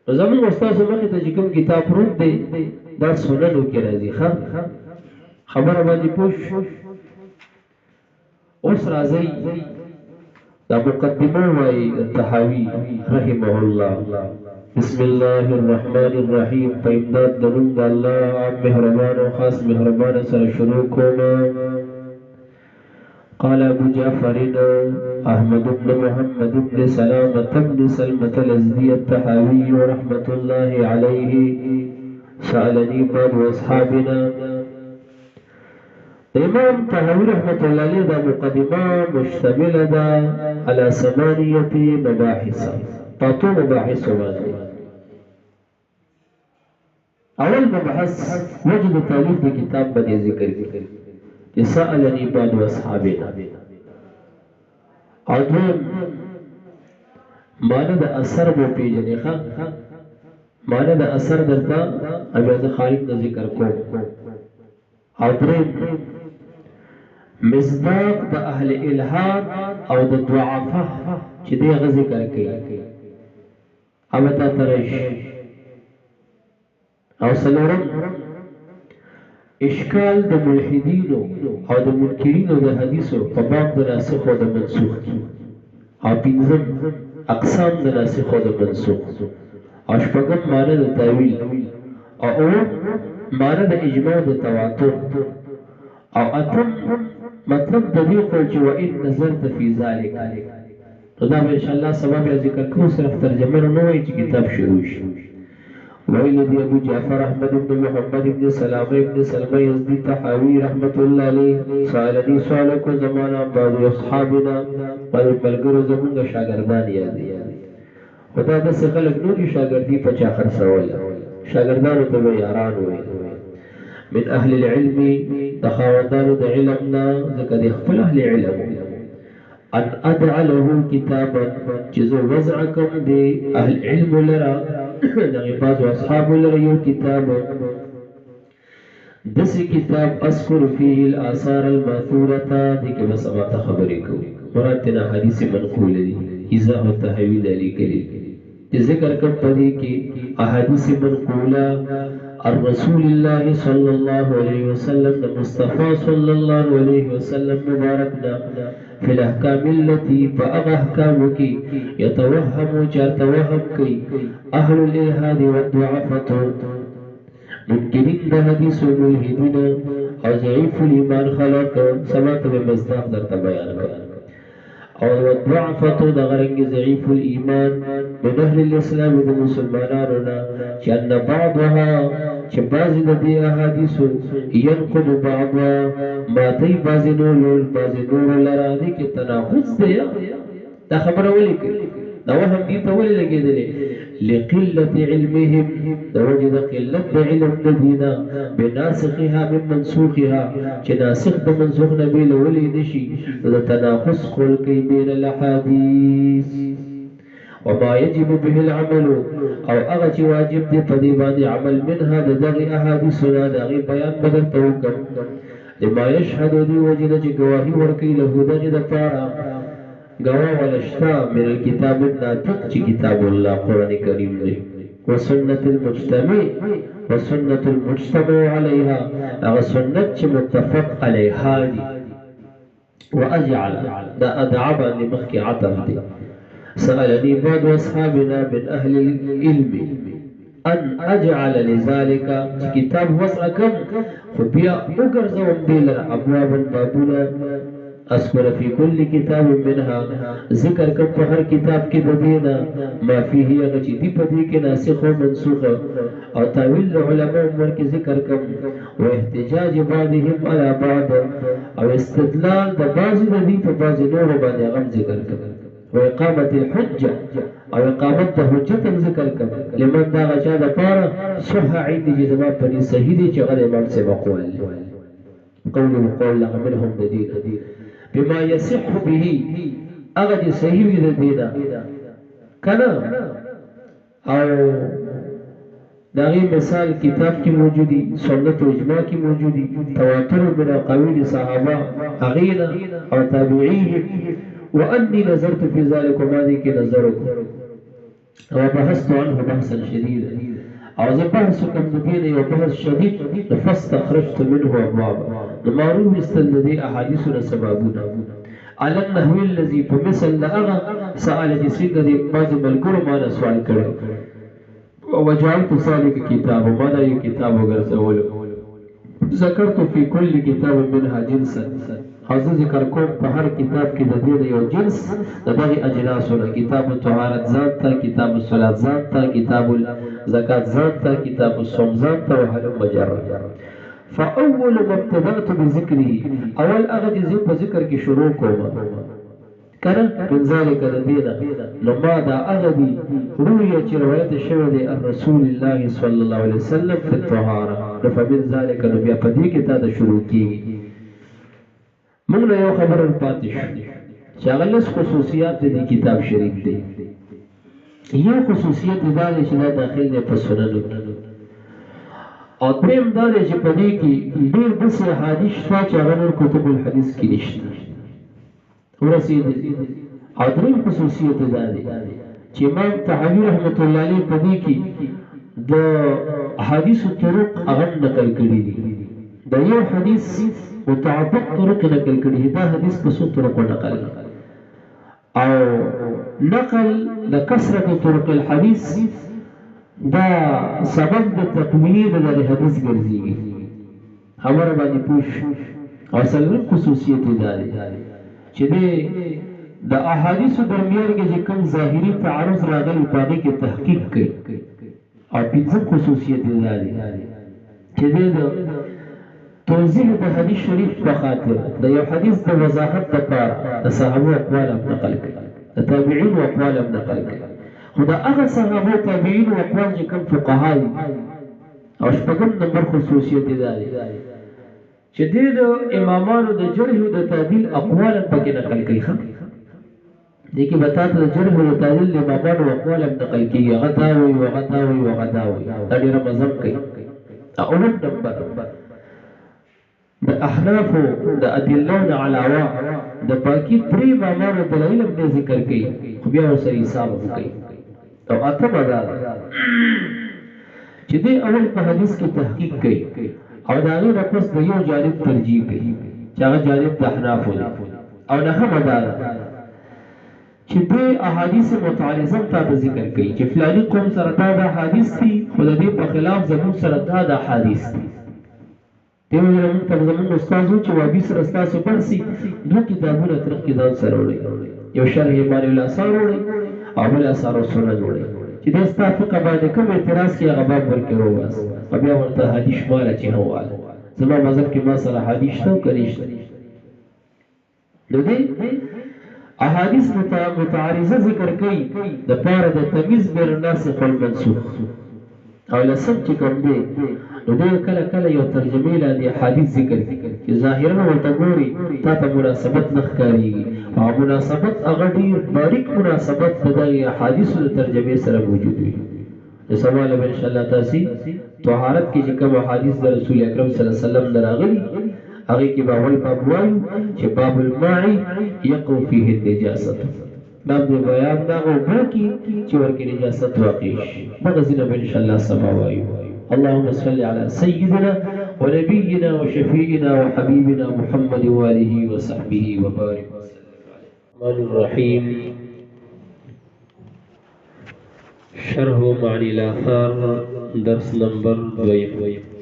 نو زموږ استاسو مخې ته چې کوم کتاب پروت دی دا سننو کې راځي خبره باندې پوه شو اوس راځئ دا مقدمه وایي طحاوي رحمه الله بسم الله الرحمن الرحیم په امداد د نوم د الله عام مهربان او خاص مهربان سره شروع کوم قال ابو جعفر احمد بن محمد بن سلامة بن سلمة الازدي الطحاوي رحمة الله عليه سألني بعض اصحابنا امام طحاوي رحمة الله عليه دا مقدمه مشتمله ده على 8 مباحث پاتو مباحث باندې اول مبحث وجد تالیف د کتاب باندې ذکر کړي سألني بعض اصحابنا او دویم معنی د اثر مو پیژنې ښه معنی د اثر درته بیا د خالق د ذکر کوم او دریم مصداق د اهل الهام او د ضعفاء چې دی هغه ذکر کوي او تا ترش او څلورم اشکال د ملحدینو او د منکرینو د حدیثو په باب د ناسخ او د منسوخ او پنځم اقسام د ناسخ او د منسوخ او شپږم معنی د تاویل او اوم معنی د اجماع د تواتر او اتم مطلب د دې خو چې وان نظرت فی ذلک نو دا به ان شاء الله سبب ذکر کوو صرف ترجمه نه وایي چې کتاب شروع شي ویل دی ابو جعفر احمد بن محمد بن سلامه بن سلمه یزدی طحاوی رحمت الله علیه سالنی سوال کو زمانہ بعض اصحابنا پر بلګرو زمونږ شاګردان یاد خدا د څه خلک نوري شاګردي په چا خرڅول شاګردانو ته یاران وي من اهل العلم تخاوندانو د علمنا ذکر خپل اهل علم ان ادعى له كتابا جزو وضعكم دي اهل علم لرا دغه بعض اصحاب لرا یو کتاب دسی کتاب اذكر فيه الاثار الماثوره دي کې بس ما ته خبرې کوم مراتنا حدیث منقول دي اذا هو تحویل علی کلی ذکر کوم پدې کې احادیث منقوله الرسول الله صلى الله عليه وسلم المصطفى صلى الله عليه وسلم مباركنا في الاحكام التي فاحكام کی يتوهم توهم کی اهل الالحاد والضعفاء منکرین د حدیث ملحدین او ضعیف الايمان خلق سمات بمصداق در بیان کړ او الضعفاء د غرنګ ضعیف الايمان من اهل الاسلام د مسلمانانو چې ان بعضها چې بعضی د دې احادیثو ينقض بعضها ماتي بعضی نور لرا دي کې تناقض دی دا خبره ولیکي دا وهم دي ته ولې لګېدلې لقله علمهم د وجد قلت علم الذين بناسخها من منسوخها چې ناسخ د منسوخ نه به لولې نشي د تناقض خل کوي بین الاحاديث وما يجب به العمل او هغه چې واجب دی په دې باندې عمل منها د دغه احادیث نه دغه بیان بدل توکم لما يشهد دی وجد چې گواهی ورکړي له دغه د پاره گواه ولشتا من الكتاب الناطق چې کتاب الله قران کریم دی وسنت المجتمع وسنت المجتمع عليها هغه سنت چې متفق علیها دي واجعل دا ادعب لمخک عطف دي سألني بعض أصحابنا من أهل العلم أن أجعل لذلك كتاب وضعكم فبيا أقرزهم بلا أبواب بابنا أذكر في كل كتاب منها ذكر كم هر كتاب کی بدینا ما فيه غچ دی پدی کې ناسخ او منسوخ او تاویل علماء عمر کی ذکر کم و احتجاج بعضهم على بعض او استدلال د بعض د دې په بعض نور باندې غم ذکر کم وإقامة الحجة أو إقامة حجة ذكر كم لمن دا غچا دا پارا صح عندي جزما پنی صحیح دی چغل امام سے مقول قول لغا منهم ددين بما يصح به اغد صحیح دی دینا کنا او داغی مثال کتاب کی موجودی، سنت و اجماع کی موجودی، تواتر من اقاویل صحابہ اغینا او تابعیهم وانی نظرت فی ذلك وما دی کی نظرکو وبحثت عنه بحثا شديدا او زه بحث کوم د دې یو بحث شدید فاستخرجت منه ابوابا معروف استلذي احاديث سببونه على النحو الذي بمثل لغا سأل جسد دي بعض ملګرو ما سوال کړو وجعلت ذلك كتاب ما دا یو کتاب وګرځول ذکرت في كل كتاب منها جنسا حاضر ذکر کوم په هر کتاب کې د دې یو جنس د دغه اجناسونه کتاب الطهارت ذات ته کتاب الصلات ذات ته کتاب الزکات ذات ته کتاب الصوم ذات ته وهلم مجرى فاول ما ابتدأت بذكره اول هغه چې په ذکر کې شروع کوم کړه من ذلك الذين لما دا هغه دي رویه چې روایت شوی دی رسول الله صلی الله علیه وسلم په طهاره فمن ذلك نو بیا په دې کې تا د شروع کیږي موږ له یو خبر پاتې شو چې هغه لس خصوصیات د کتاب شریف دي یو خصوصیت دا چې دا داخل دی په سننو او دریم دا چې په دې کې ډېر داسې احادیث شته چې هغه نور کتب الحدیث کې نشته ورسېدل او دریم خصوصیت دا دی چې امام طحاوي رحمت الله علیه په دې کې د احادیثو طرق هغه نقل کړي دي د یو حدیث متعدد طرق نقل کړي دا حدیث په څو طرقو نقل او نقل د کثرت طرق الحديث دا سبب د تقویه د حدیث ګرځي خبر باندې پوښ او څلور خصوصیت لري چې د احادیث درمیان کې چې کوم ظاهري تعارض راغلی په دې کې تحقیق کوي او پنځه خصوصیت لري چې د توضیح د حدیث شریف په خاطر د یو حدیث د وضاحت لپاره د صحابه اقوال نقل کړي د تابعین اقوال نقل کړي خدا هغه صحابه تابعین اقوال چې کوم فقها او شپږم نمبر خصوصیت لري چې د امامانو د جرح او د تعدیل اقوال پکې نقل کړي دي کې بتاته د جرح او تعدیل امامانو اقوال نقل کړي غداوي وغداوي دا ډېر مزم کوي اول نمبر د احناف د ادلون علاوه د باقي درې امامانو دلایل هم ذکر کړي خو بیا سره حساب وکړي او اته بدل چې دې اول په حدیث کې تحقیق کوي او دا غي رپس د یو جانب ترجیح کوي چې هغه جانب د احناف او نه هم دا چې دې احادیث متعارضه ته ذکر کوي چې فلاني قوم سره دا احادیث دي خو د دې په خلاف زموږ سره دا احادیث دي دیو موږ ته زموږ استاد چې وابي سره تاسو برسي دوه کتابونه تر کې ځان سره وړي یو شرح معنی الاثار وړي او بل اثار سنن وړي چې د استفقه باندې کوم اعتراض کې هغه باب ورکړو واس بیا ورته حدیث مال چې هواله زما مذهب کې ما سره حدیث ته کړیش نو دې احادیث متعارضه ذکر کوي د پاره د تمیز بین الناسخ والمنسوخ او لسم چې کوم دی نو دې کله کله یو ترجمه لاندې حدیث ذکر چې ظاهرا ورته ګوري تا ته مناسبت نه ښکاريږي او مناسبت هغه ډیر باریک مناسبت د دغه حدیثو د ترجمه سره موجود وي سوال به ان شاء الله تاسو طهارت کې چې کوم حدیث د رسول اکرم صلی الله علیه وسلم دراغلي هغه کې باول باب وایي چې باب الماء يقع فيه النجاسه باب د بیان دا وګړي چې ورکه نجاست واقع شي هغه ځینې به ان شاء الله سما وایي اللهم صل على سيدنا ونبينا وشفيعنا وحبيبنا محمد وآله وصحبه وبارك الرحمن الرحيم شرح معنی الآثار درس نمبر 2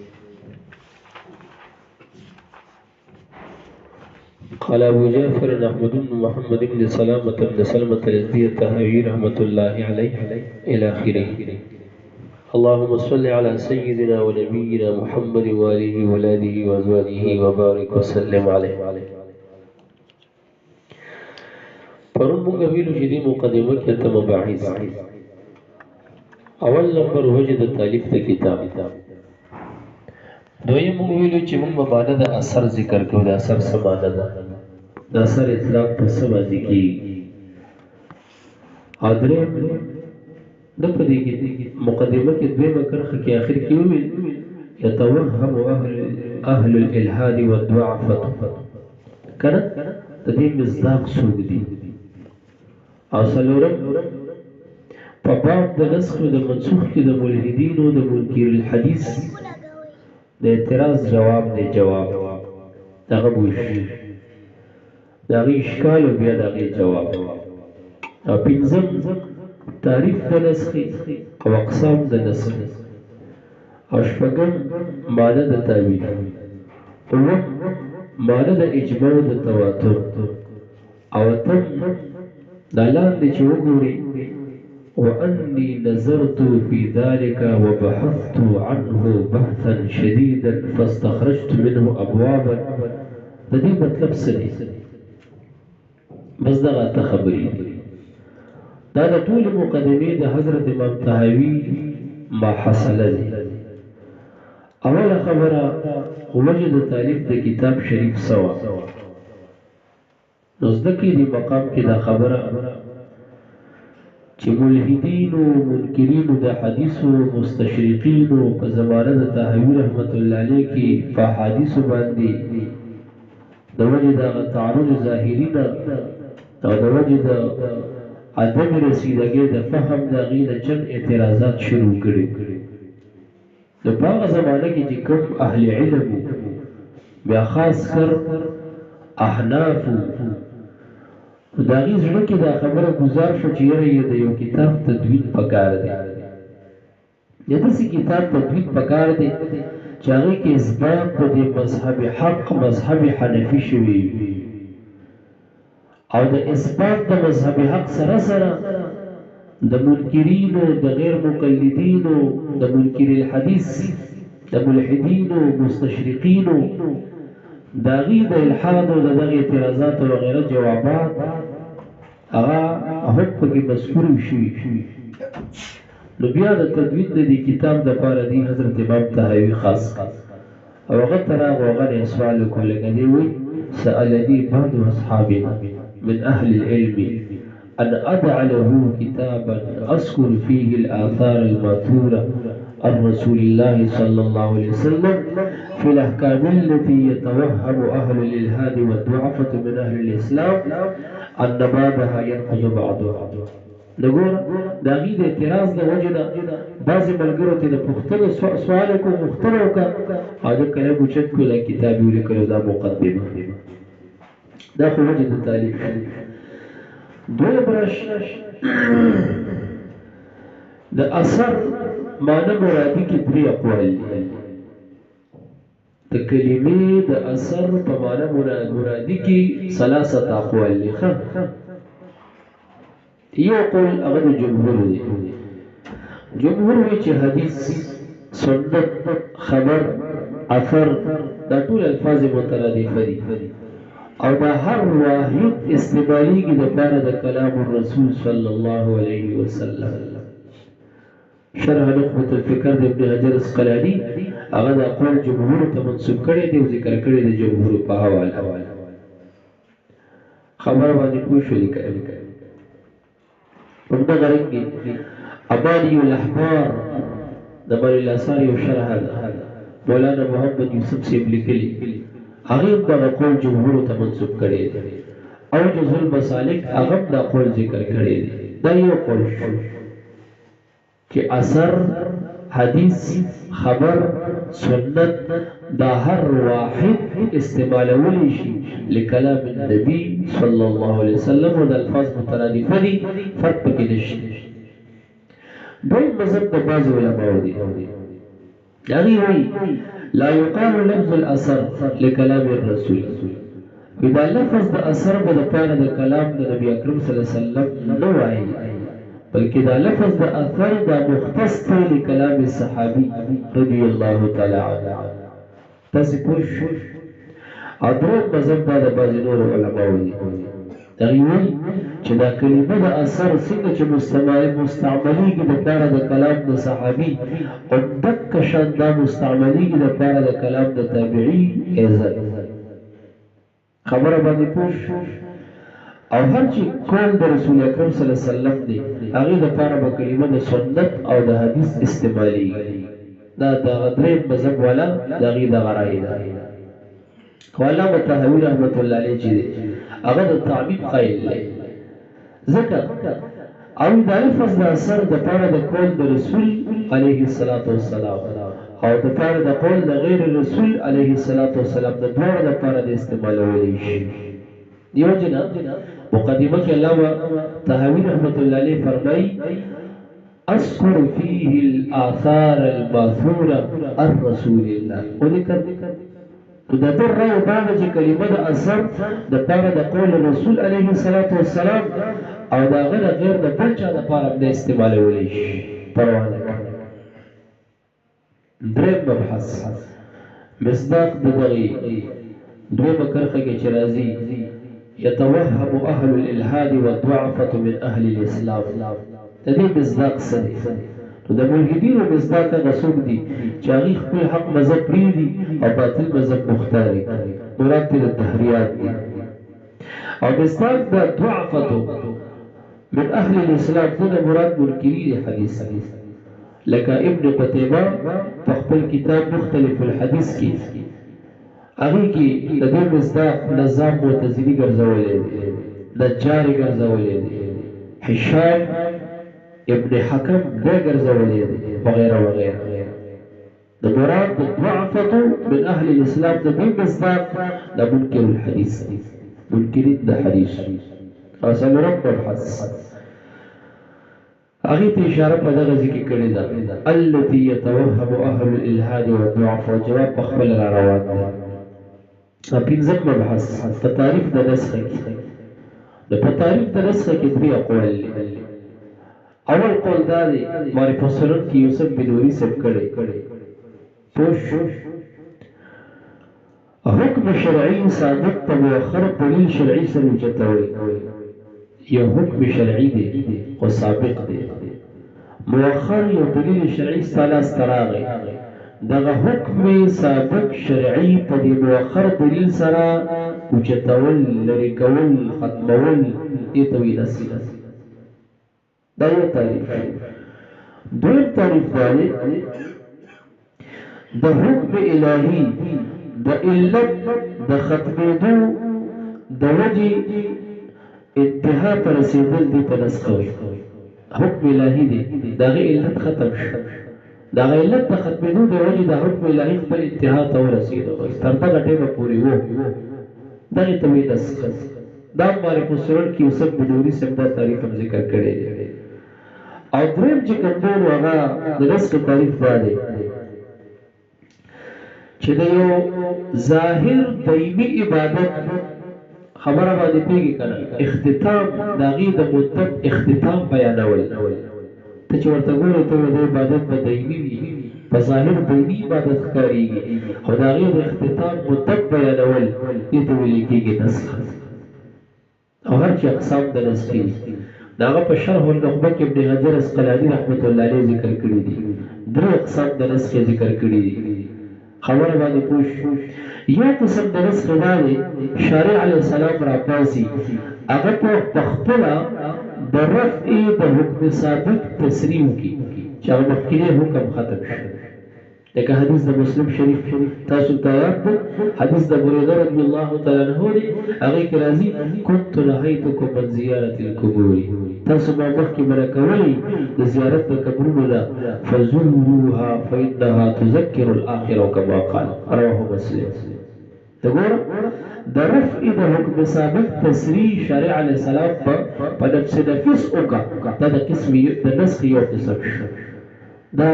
قال ابو جعفر احمد بن محمد بن سلامة بن سلمة الازدي الطحاوي رحمة الله عليه الى اخره اللهم صل على سيدنا ونبينا محمد وآله ولاده وازواجه وبارك وسلم عليه پرون موږ ویلو چې د مقدمه کې ته مباحث اول نمبر وجه د تالیف د کتاب دویم موږ ویلو چې موږ مباحث د اثر ذکر کوو د اثر سمانه ده د اثر اطلاق په څه باندې کېږي ادریم ده په دې کې مقدمه کې دویمه کرښه کې آخر کې وویل يتوهم أهل الإلحاد والضعفة کنه د دې مصداق څوک دي او څلورم په باب د نسخ او د منسوخ کې د ملحدینو د منکر الحدیث د اعتراض جواب دی جواب دغه بوش دغه اشکال او بیا دغه جواب او پنځم تعریف د نسخ او اقسام د نسخ او شپږم معنی د تعویل اوم معنی د اجماع د تواتر او اتم دا لاندې چې وګوري وأني نظرت في ذلك وبحثت عنه بحثا شديدا فاستخرجت منه أبوابا د دې مطلب څه دی بس دغه تخبري دا د ټول مقدمې د حضرت امام طحاوي ما حصل دي اوله خبره وجه د تالیف د کتاب شریف سوا نو ځکه دې مقام کې دا خبره چې ملحدین او منکرین د حدیث او مستشرقین په زمانه د طحاوي رحمت الله علیه کې په حدیث باندې د وجه د تعارض ظاهری نه او د وجه د عدم رسیدګۍ د فهم د غیر چن اعتراضات شروع کړي د هغه زمانه کې چې کوم اهل علم بیا خاص کر احناف دا غي زړه کې دا خبره گزار شو چې یې د یو کتاب تدوین پکار دی د دې کتاب تدوین پکار دی چې هغه کې اثبات د مذهب حق مذهب حنفي شوی او د اثبات د مذهب حق سره سره د منکرین او د غیر مقلدین او د منکر الحديث د ملحدین او مستشرقین دا غي د الحاد او د اعتراضات او غیره جوابات هغه هم په مذکور شي نو بیا د تدوین د کتاب د لپاره دی حضرت امام طحاوي خاص او هغه تر هغه سوال کوله کوي وي سألني بعض اصحابنا من اهل العلم ان ادع له كتابا اذكر فيه الاثار الماثوره عن رسول الله صلى الله عليه وسلم في الأحكام التي يتوهم أهل الإلحاد والضعفة من أهل الإسلام أن بعضها ينقض بعضها نقول دا غي د اعتراض د وجنه بعض ملګرو ته د پوښتنې سوال کو مختلف کا هغه کله بوچت کو د کتاب ولیکلو دا مقدمه دا خو وجه د تالیف دوه برش د اثر معنی مرادی کی درې اقوال دي د کلمې د اثر په معنی مرادی کی ثلاثه اقوال دي یو قول هغه جمهور دي جمهور وی چې حدیث سنت خبر اثر دا ټول الفاظ مترادف دي او دا هر واحد استعمالي کې د لپاره د کلام الرسول صلی الله علیه وسلم شرح نخبة الفکر د ابن حجر اسقلانی هغه د اقوال جمهور ته منسوب کړي دي او ذکر کړي د جمهور په حواله خبر باندې پوښتنه لیکل په دغه رنګ ابادی الاحبار د بل الاثار یو شرح مولانا محمد یوسف سیب لیکلی هغه د اقوال جمهور ته منسوب کړي دي او جزء المسالک هغه د اقوال ذکر کړي دي دا یو قول کہ اثر حدیث خبر سنت دا هر واحد استعمال ولیشی لکلام النبی صلی اللہ علیہ وسلم و دا الفاظ مترادفه دی فرق پکی نشتی دوی مذہب دا بعض علماء دی یعنی وی لا يقال لفظ الاثر لکلام الرسول اذا لفظ دا اثر با دا پانا دا کلام دا نبی اکرم صلی اللہ علیہ وسلم نو آئی بلکہ دا لفظ دا اثر دا مختص تے لکلام الصحابی رضی اللہ تعالی عنہ تاسی پوش ادرون مذہب دا بازی نور علماء دی تغیوی چه دا کلمه دا اثر سنگا چه مستعملی کی دا پارا دا کلام دا صحابی اندک کشان دا مستعملی کی دا پارا دا کلام دا تابعی ایزد خبر بانی پوش او هر چې کول د رسول اکرم صلی الله علیه وسلم دی هغه د پاره به کلمه د سنت او د حدیث استعمالي دا د غدرې مذهب والا دغه د غرای ده قوالا متحوی رحمت الله علیه چې هغه د تعبید قائل دی ذکر او د لفظ د اثر د پاره د کول د رسول علیه الصلاۃ والسلام او د پاره د قول د غیر رسول علیه الصلاۃ والسلام د دوه د پاره د استعمالولې شي دیو جنا مقدمه کې علامه طحاوی رحمت الله علیه فرمایي اذكر فيه الاثار الماثوره الرسول الله وذكر د در راو باندې چې کلمه د اثر د پاره د قول رسول علیه الصلاۃ والسلام او دا غیر د بل چا د پاره د استعمالولې شي پروا نه دریم مبحث مصداق دغی دویم کرخه کې چې راځي يتوهم اهل الالحاد والضعفة من اهل الاسلام تدې مصداق سره نو د ملحدینو مصداق هغه څوک دي چې هغه خپل حق مذهب پرېږدي او باطل مذهب مختاري مراد دې تحریات دي او مصداق د ضعفة من اهل الاسلام څخه مراد منکرین حدیث لکه ابن قتیبه په خپل کتاب مختلف الحدیث کې هغه کې د دې مصداق نظام معتزلی ګرځولې دي نجاری ګرځولې دي هشام ابن حکم به ګرځولې دي وغيرها وغيرها د مراد د ضعفة من اهل الاسلام د دې مصداق د منکر الحديث منکرین د حدیث اصل رب مبحث هغه ته اشاره په دغه ځکه کړی ده التي يتوهم اهل الالحاد والضعفاء جواب خپل را روان ده پنځم مبحث په تعریف د نسخ کې په تعریف د نسخ کې درې اقوال دي اول قول دا دی معرفت سرن کې یوسف بدوري سب کړي پوش حکم شرعي ثابت په مؤخر دلیل شرعي سره چتوي یو حکم شرعي دی او سابق دی مؤخر یو دلیل شرعي ثلاث تراغي دغه حکم سابق شرعي په دې مؤخر دلیل سره اوچتول لري کول ختمول ایتوي نسل دا یو تعریف دویم تعریف دی د حکم الهي د علت د ختمېدو د وجه انتها پر رسیدل دي په نسخوي حکم الهي دی دغه علت ختم شو دغه علت د ختمېدو د وجه د حکم الهي خپل انتها ته ورسېدو تر دغه ټیمه پورې وو دغه ته وایي نسخ دا معرفت سرن کې یوسف بدوري سم دا تعریف هم ذکر کړی دی او دریم چې کوم هغه د نسخ تعریف دا دی چې د یو ظاهر دایمي عبادت خبره باندې پیږي کنه اختتام داغي د مدت اختتام بیانول ته چې ورته ګورې ته د عبادت په دایمي وي په ظاهر دایمي عبادت ښکارېږي خو داغي د اختتام مدت بیانول دې ته ویل کېږي نسخ او هر چې اقسام د نسخ داغه په شرح النخبه کې ابن حجر اسقلاني رحمت الله علیه ذکر کړی دي درې اقسام د نسخ ذکر کړی دي خبر باندې پوښ یا قسم د نسخ دی شارع علیه السلام را پاسي هغه په خپل د رفع د حکم ثابت تسریع کی چې هغه مخکې حکم ختم شي لکه حدیث د مسلم شریف تاسو ته یاد ده حدیث د ابو هريره رضی الله تعالی عنہ دی هغه کې راځي كنت نهيتكم من زياره القبور تاسو ما مخکې منع کوئ د زیارت د قبرونو نه فزوروها فانها تذكر الاخره كما قال رواه مسلم دغه د رفع د حکم ثابت تسریع شارع علیه السلام په نفس نفس اوکا دا د قسم د نسخ یو قسم دا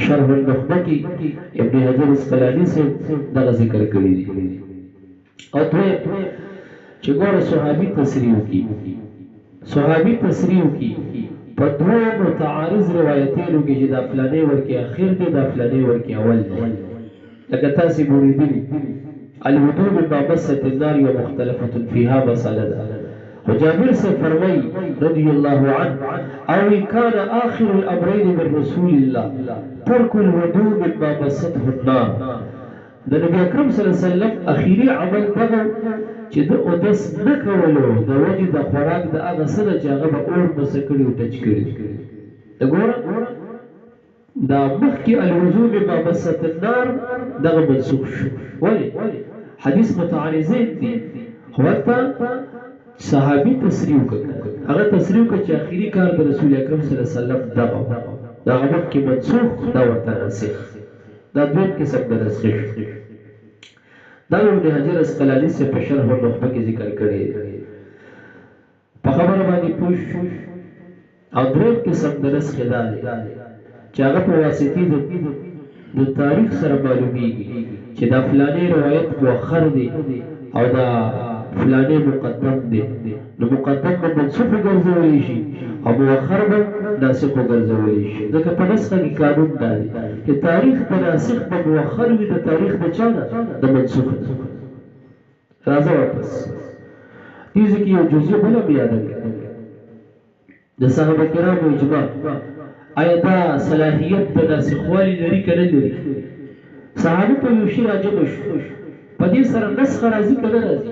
شرح النخبه کې ابن حجر اسقلاني سے دا ذکر کړی دی او ته چې ګوره صحابي تسریع کی صحابي تسریع کی په دوه متعارض روایتونو کې چې د فلانه ورکه اخر دی د فلانه ورکه اول دی لکه تاسو موریدلی الوضوء من مابسة النار ومختلفة فيها مسألة وجابر سے فرمائی رضی اللہ عنہ او كان آخر الامرين من رسول الله ترك الوضوء من مابسته النار د نبی اکرم صلی الله علیه وسلم اخیری عمل دغه چې د اودس نه کولو د وجې د خوراک د هغه څه نه چې هغه به اور مسه کړي او ټچ کړي د ګوره دا مخکې الوضوء بما مست النار دغه منسوخ شو ولې حدیث متعارضین دي خو ورته صحابي تصریح وکړه هغه تصریح وکړه چې اخیری کار د رسول اکرم صلی الله علیه وسلم دغه مخکې منسوخ دا ورته ناسخ دا دویم قسم د نسخ شو دا ابن حجر اسقلانی سے په شرح النخبه کې ذکر کړی په خبره باندې پوښ او دریم قسم د نسخ دا دی چې هغه په واسطه د تاریخ سره معلومیږي چې دا فلاني روایت مؤخر دی او دا فلاني مقدم دی نو مقدم به منسوخ ګرځولی شي او مؤخر به ناسخ ګرځولی شي ځکه په نسخه کې قانون دا دی چې تاریخ د ناسخ به مؤخر وي د تاریخ د چا نه د منسوخ راځه واپس دې ځکه یو جزئیه بله مې یاده کړه د صحابه کرامو اجماع آیا دا صلاحیت د ناسخوالي لري که نه لري صحابه په یو شي راجمع شو په دې سره نسخ راځي که نه راځي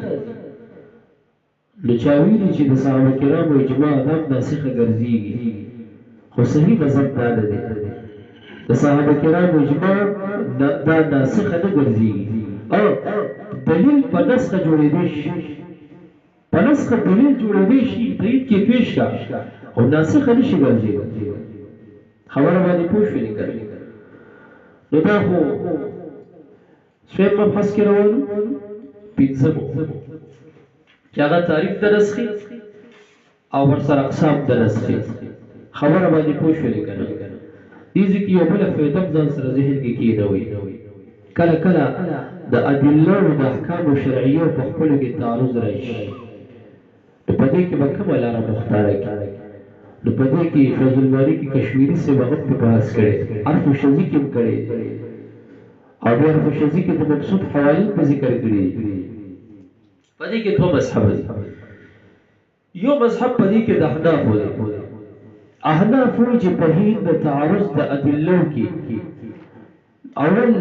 نو چا ویلي چې د صحابه کرامو اجماع دا هم ناسخه ګرځېږي خو صحیح مذهب دا نه دی د صحابه کرامو اجماع دا ناسخه نه ګرځېږي او دلیل په نسخه جوړېدی شي په نسخه دلیل جوړېدی شي دلیل کې پیش کا او ناسخه نشي ګرځېدی خبره باندې پوه شولې که نو دا خو سویم مبحث کې روانو پنځمو چې هغه تعریف د نسخې او ورسره اقسام د نسخې خبره باندې پوه شولې که نه دې ځکه یو بله فایده هم ځان سره ذهن کې کېنوئ کله کله د ادله او د احکامو شرعیو په خپلو کې تعارض راشي نو په دې کې به کومه لاره مختاره کړي نو په دې کې فیض الباري کې کشمیري صاحب هغه په بحث کړی عرف شذي کې هم کړی او بیا عرف شذي کې د مقصود حوالې په ذکر کړي په دې کې دوه مذهب دي یو مذهب په دې کې د احنافو دی احنافو چې په هند د تعارض د ادلو کې اول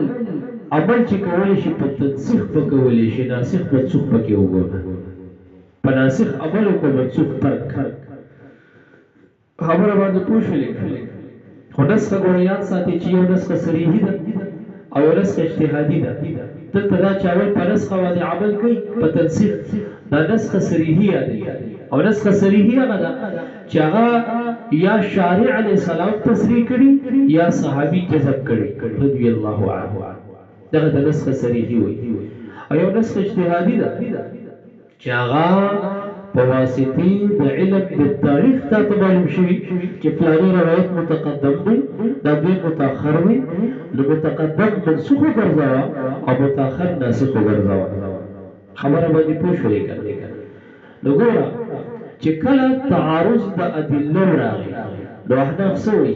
عمل چې کولی شي په تنسیخ به کولی شي ناسخ منسوخ پکې وګوره په ناسخ عمل وکړو منسوخ ترک خبره باندې پوه شولې خو نسخه ګوره یاد ساتي چې یو نسخه صریحي ده او یو نسخه اجتهادي ده دلته دا چې اول په نسخه باندې عمل کوي په تنسیخ دا نسخه صریحي یادوي او نسخه صریحي هغه ده چې هغه یا شارع علیه السلام تصریح کړي یا صحابي جذب کړي رضی الله عنه دغه د نسخه صریحي وایي او یو نسخه اجتهادي ده چې هغه په واسطې د علم د تاریخ ته معلوم شوي چې فلاني روایت متقدم دی دا دوی متأخر وي نو متقدم منسوخ وګرځوه او متأخر ناسخ وګرځوه خبره باندې پوه شولې که نو ګوره چې کله تعارض د ادلو راغی نو احناف څه وایي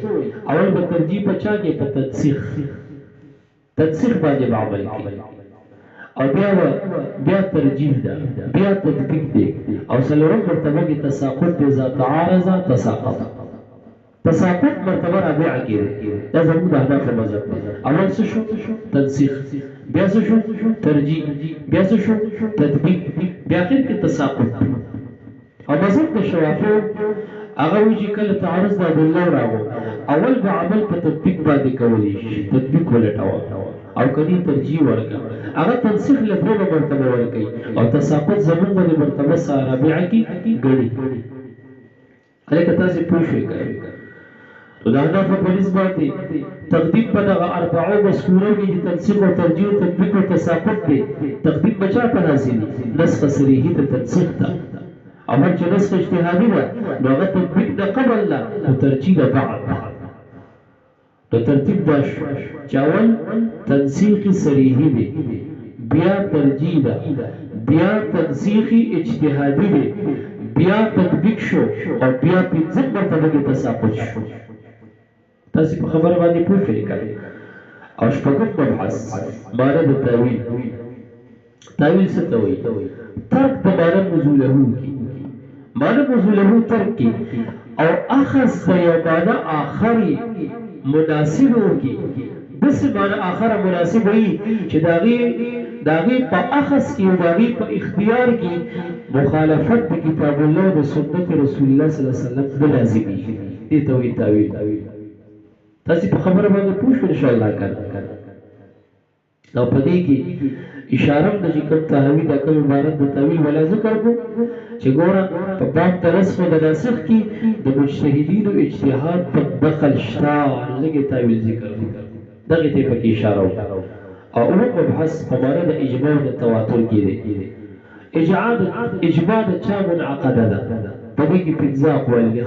اول به ترجیح په چا کې په تنسیخ باندې به عمل کوي او بیا ترجیح ده بیا تطبیق دی او څلورم مرتبه کې تساقط دی اذا تعارض تساقط مرتبه رابعه کې دا زموږ د احناف مذهب دی اول څه شو تنسیخ بیا څه شو ترجیح بیا څه شو تطبیق بیا اخر کې تساقط او مذهب د شوافیو هغه وایي چې کله تعارض د ادلو راغو اول به عمل په تطبیق باندې کولی شي تطبیق ولټوه او کدی ترجیح ورکړه هغه تنسیخ له دوه مرتبه ورکړي او تساقط زموږ د مرتبه رابعه کې ګڼي هلکه تاسې پوه شئ که نو د احنافو په نسبت تقدیم په دغه اربعو مذکورو کې چې تنسیخ او ترجیح او تطبیق او تساقط دی تقدیم به چا ته حاصلي نسخه صریحي د تنسیخ ته اول چې نسخه اجتهادي ده نو هغه تطبیق د قبل ده او ترجیح د بعد نو ترتیب دا شو چې اول تنسیخي صریحي دی بیا ترجیح ده بیا تنسیخي اجتهادي دی بیا تطبیق شو او بیا پنځم مرتبه کې تساقط شو تاسې په خبره باندې پوه شئ که او شپږم مبحث معنی د تاویل څه ته وایي ترک د معنی نزوله کې معنی نزوله ترک کې او اخذ د یو معنی آخري مناسبو کې داسې معنی آخره مناسب وي چې د هغې په اخذ کې او د هغې په اختیار کې مخالفت د کتاب الله او د سنت رسول الله صلی الله علیه وسلم نه لازمېږي. دې ته وایي تاویل. تاسې په خبره باندې پوه شو انشاءالله کنه. او په دې کې اشاره هم ده چې کوم تحویل دا کوم عبارت د تاویل ولا ذکر کو چې ګوره په باب د رسخ او د ناسخ کې د مجتهدینو اجتهاد په دخل شته، ځکه تاویل ذکر دغه ته پکې اشاره وکړه. او مبحث په معنی د اجماع او د تواتر کې دی. اجماع د چا منعقده ده؟ په دې کې پنځه اقوال دي.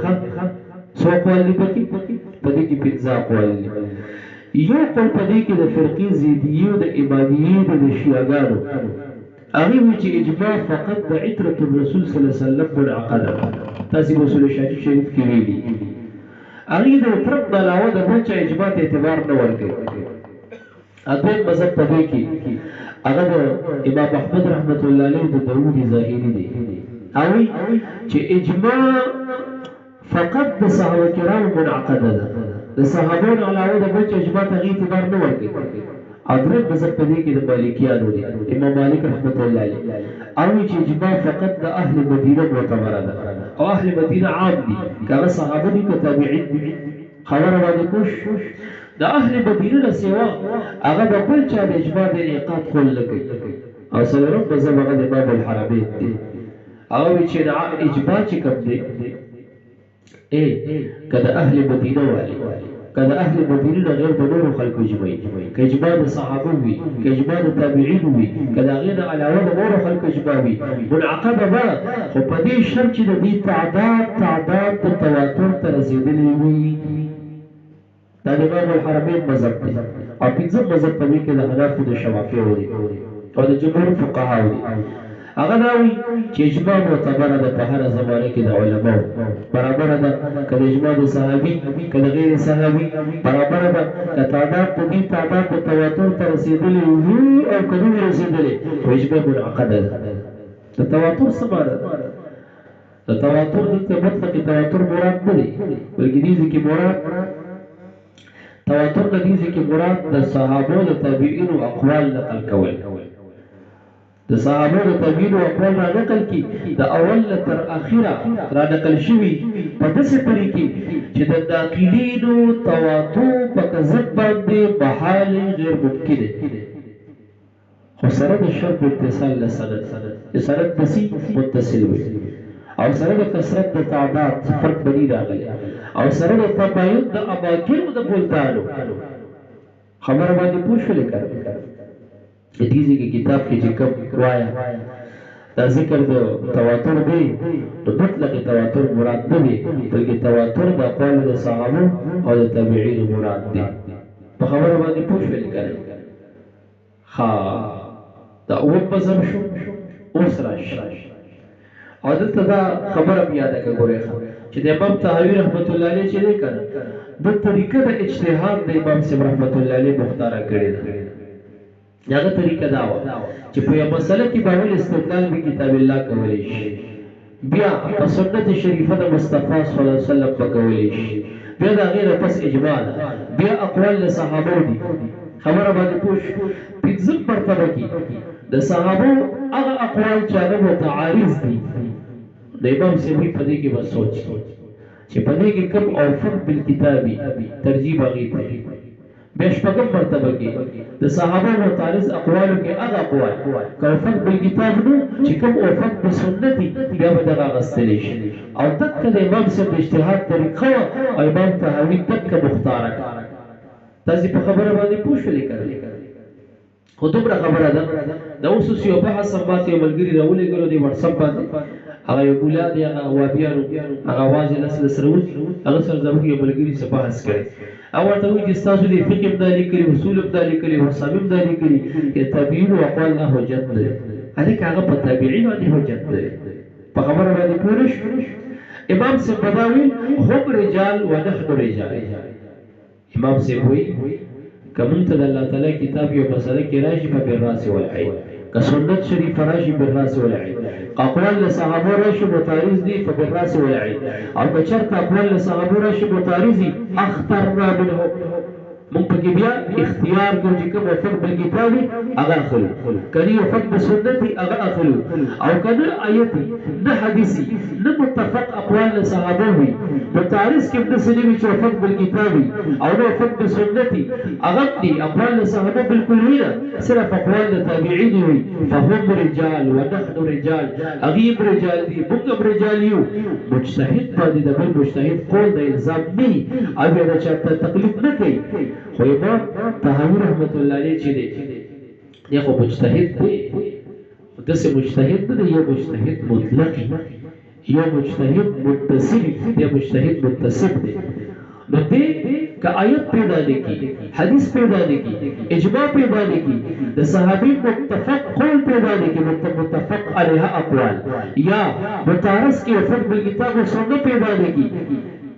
څو اقوال دي پکې؟ په دې کې پنځه اقوال دي. یو قول په دې کې د فرقې زیدیو د امامیې د شیعاګانو هغې وایي چې اجماع فقط د عترة الرسول صلی الله علیه وسلم منعقده ده. تاسې به اصول شاهي شریف کې ویلي. هغې د عترت نه علاوه د بل چا اجماع ته اعتبار نه ورکوي. دویم مذهب په دې کې هغه د امام احمد رحمت الله علیه د داود ظاهري دی. هغوی چې اجماع فقط د صحابه کرامو منعقده ده، د صحابانو علاوه د بل چا اجماع ته هغې اعتبار نه ورکوي. او دریم مذهب په دې کې د مالکیانو دی، امام مالک رحمت الله علیه هغوی چې اجماع فقط د اهل مدینه معتبره ده او اهل مدینه عام دي، که هغه صحابه دي که تابعین دي. خبره باندې پوه شو؟ د اهل مدینه نه سوا هغه د بل چا د اجماع د انعقاد قول نه کوي. او څلورم مذهب هغه د امام الحرمین دی. هغه وایي چې اجماع چې کوم دی که د اهل مدینه والی، که د اهل مدینه نه غیر د نورو خلکو اجماع، که اجماع د صحابه وي، که اجماع د تابعین وي، که د هغې نه علاوه د نورو خلکو اجماع وي، منعقده به، خو په دې شرط چې د دې تعداد د تواتر ته رسېدلی وي. دا د امام الحرمین مذهب دی. او پنځم مذهب په دې کې د حنفو د شوافیو دی او د جمهور فقهاو دی. هغه دا وایي چې اجماع معتبره ده په هره زمانه کې د علماو، برابره ده که د اجماع د صحابي که د غیر صحابي، برابره ده که تعداد په دې تعداد د تواتر ته رسېدلی وي او که نه وي رسېدلی، خو اجماع منعقده ده. د تواتر څه معنی ده؟ د تواتر دلته مطلقي تواتر مراد نه دی، بلکې دې ځای کې مراد تواتر د دې ځای کې مراد د صحابو د تابعینو اقوال نقل کول. د صحابو د تابعینو اقوال را نقل کی د اول تر اخره را نقل شوي په داسې طریقې چې د ناقلینو تواتر په کذب باندې محال غیر ممکن دی، خو سره د شرط اتصال له سند چې سند داسې متصل وي، او سره د کثرت د تعداد فرق بني راغلی، او سره د تباین د اماکنو د بلدانو. خبره باندې پوه شولې کنه؟ د دې ځای کې کتاب کې چې کوم وایه دا ذکر د تواتر دی، نو مطلق تواتر مراد نه دی، بلکې تواتر د اقوالو د صحابو او د تابعینو مراد دی. په خبره باندې پوه شولې کنه؟ ها دا اووم مذهب شو. اوس راشه او دلته دا خبره بیا ده که ګورئ چې د امام طحاوي رحمت الله علیه چې دی کنه د طریقه د اجتهاد د امام صاحب رحمت الله علیه مختاره کړې ده. هغه طریقه دا وه چې په یوه مسله کې به اول استدلال بکتاب الله کولی شي، بیا په سنت شریفه د مصطفی صلی الله علیه وسلم به کولی شي، بیا د هغې نه پس اجماع ده، بیا اقوال د صحابو دي. خبره باندې پوه شو؟ پنځم مرتبه کې د صحابو هغه اقوال چې هغه متعارض دي، د امام صاحب په دې کې به سوچ چې په دې کې کوم اوفق بالکتابي ترجیح هغې ته. بیا شپږم مرتبه کې د صحابه متعارض اقوالو کې هغه اقوال که اوفق بالکتاب نو چې کوم اوفق بسنت دي بیا به دغه اخیستلی شي. او دقه د امام صاحب د اجتهاد طریقه وه او امام طحاوي دقه مختاره کړه. تاسې په خبره باندې پوه شولې که نه؟ خو دومره خبره ده د اوس یو بحث هم ماته یو ملګري راولېږلو دی وټساپ باندې، هغه یو ګولا دی، هغه وابیانو هغه اواز یې داسې سره وځي، هغه سره زموږ یو ملګري څه بحث کړی. او ورته وایي چې ستاسو د فقه هم دا لیکلي، اصول هم دا لیکلي، حسام هم دا لیکلي چې تابعینو اقوال نه حجت نه دی. هلکه هغه په تابعینو باندې حجت نه دی. په خبره باندې پوه نه شو؟ امام صاحب به دا وایي هم رجال و نحن رجال. امام صاحب وایي که مونږ ته د الله تعالی کتاب یو مسله کې راشي په بالراس والعین، که سنت شریفه راشي بالراس والعین، اقوال له صحابو راشي متعارض دي په بالراس والعین، او که چېرته اقوال له صحابو راشي متعارض دي اخترنا منهم، ممكن بیا اختیار کو چې کوم وفق بالکتاب هغه اخلو کله وفق بسنت هغه اخلو او کله آیت نه حدیثي نه متفق اقوال صحابه وي متعارض کې د سنوي چې وفق بالکتاب او نه وفق بسنت هغه دي اقوال صحابه بالکل وینا صرف اقوال تابعین وي فهم رجال ونحن رجال اغيب رجال دي موږ رجال یو مجتهد باندې د بل مجتهد قول د الزام نه او دا چې تقلید نه کوي خو امام طحاوی رحمت الله علیه چې دی خو مجتهد دی داسې مجتهد نه دی یو مجتهد مطلق یو مجتهد متصل یا مجتهد متصل دی نو دی که آیت پیدا نه کی حدیث پیدا نه کی اجماع پیدا نه کی د صحابي متفق قول پیدا نه کی متفق علیها اقوال یا متعارض کی وفق بالکتاب و سنت پیدا نه کی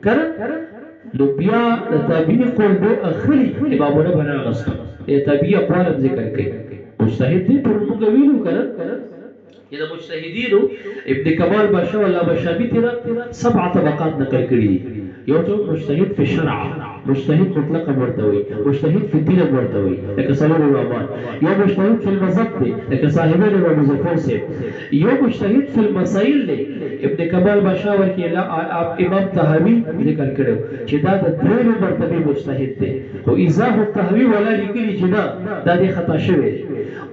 کړه نو بیا د تابعین قول به اخلي امامونه بنا غسل تابعی اقوال ذکر کوي مجتهد دي پر موږ ویلو کړه یا مجتهدین ابن کمال باشا الله بشابی تیرا 7 طبقات نقل کړي یو څو مجتهد فی الشرع مجتهد مطلق مرتوی مجتهد فی الدین مرتوی لکه سلام الرحمن یو مجتهد فی المذهب دی لکه صاحبین ابو مظفر سے یو مجتهد فی المسائل دی ابن کمال باشا ورکی امام طحاوی ذکر کړو چې دا د درې مرتبه مجتهد دی خو ایزاح الطحاوی ولا لیکلی چې دا د خطا شوی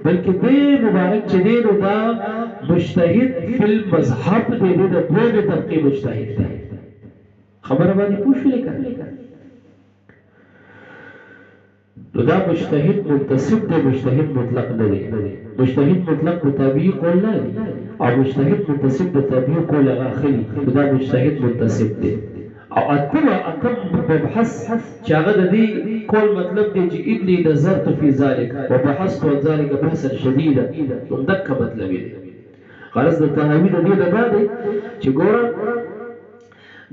بلکې دې مبارک چې دی نو دا مجتهد فی المذهب دی د دوه طبقه مجتهد دی خبر باندې پوښتنه کړل نو دا مجتهد منتسب دی مجتهد مطلق نه دی مجتهد مطلق مطابق قول نه دی او مجتهد منتسب مطابق قول هغه اخلي دا مجتهد منتسب دی او اتم مبحث چې هغه د دې قول مطلب دی چې ابن نظرت فی ذلک وبحثت عن ذلك بحثا شديدا دغه مطلب دی غرض د طحاوی د دې نه دی چې ګوره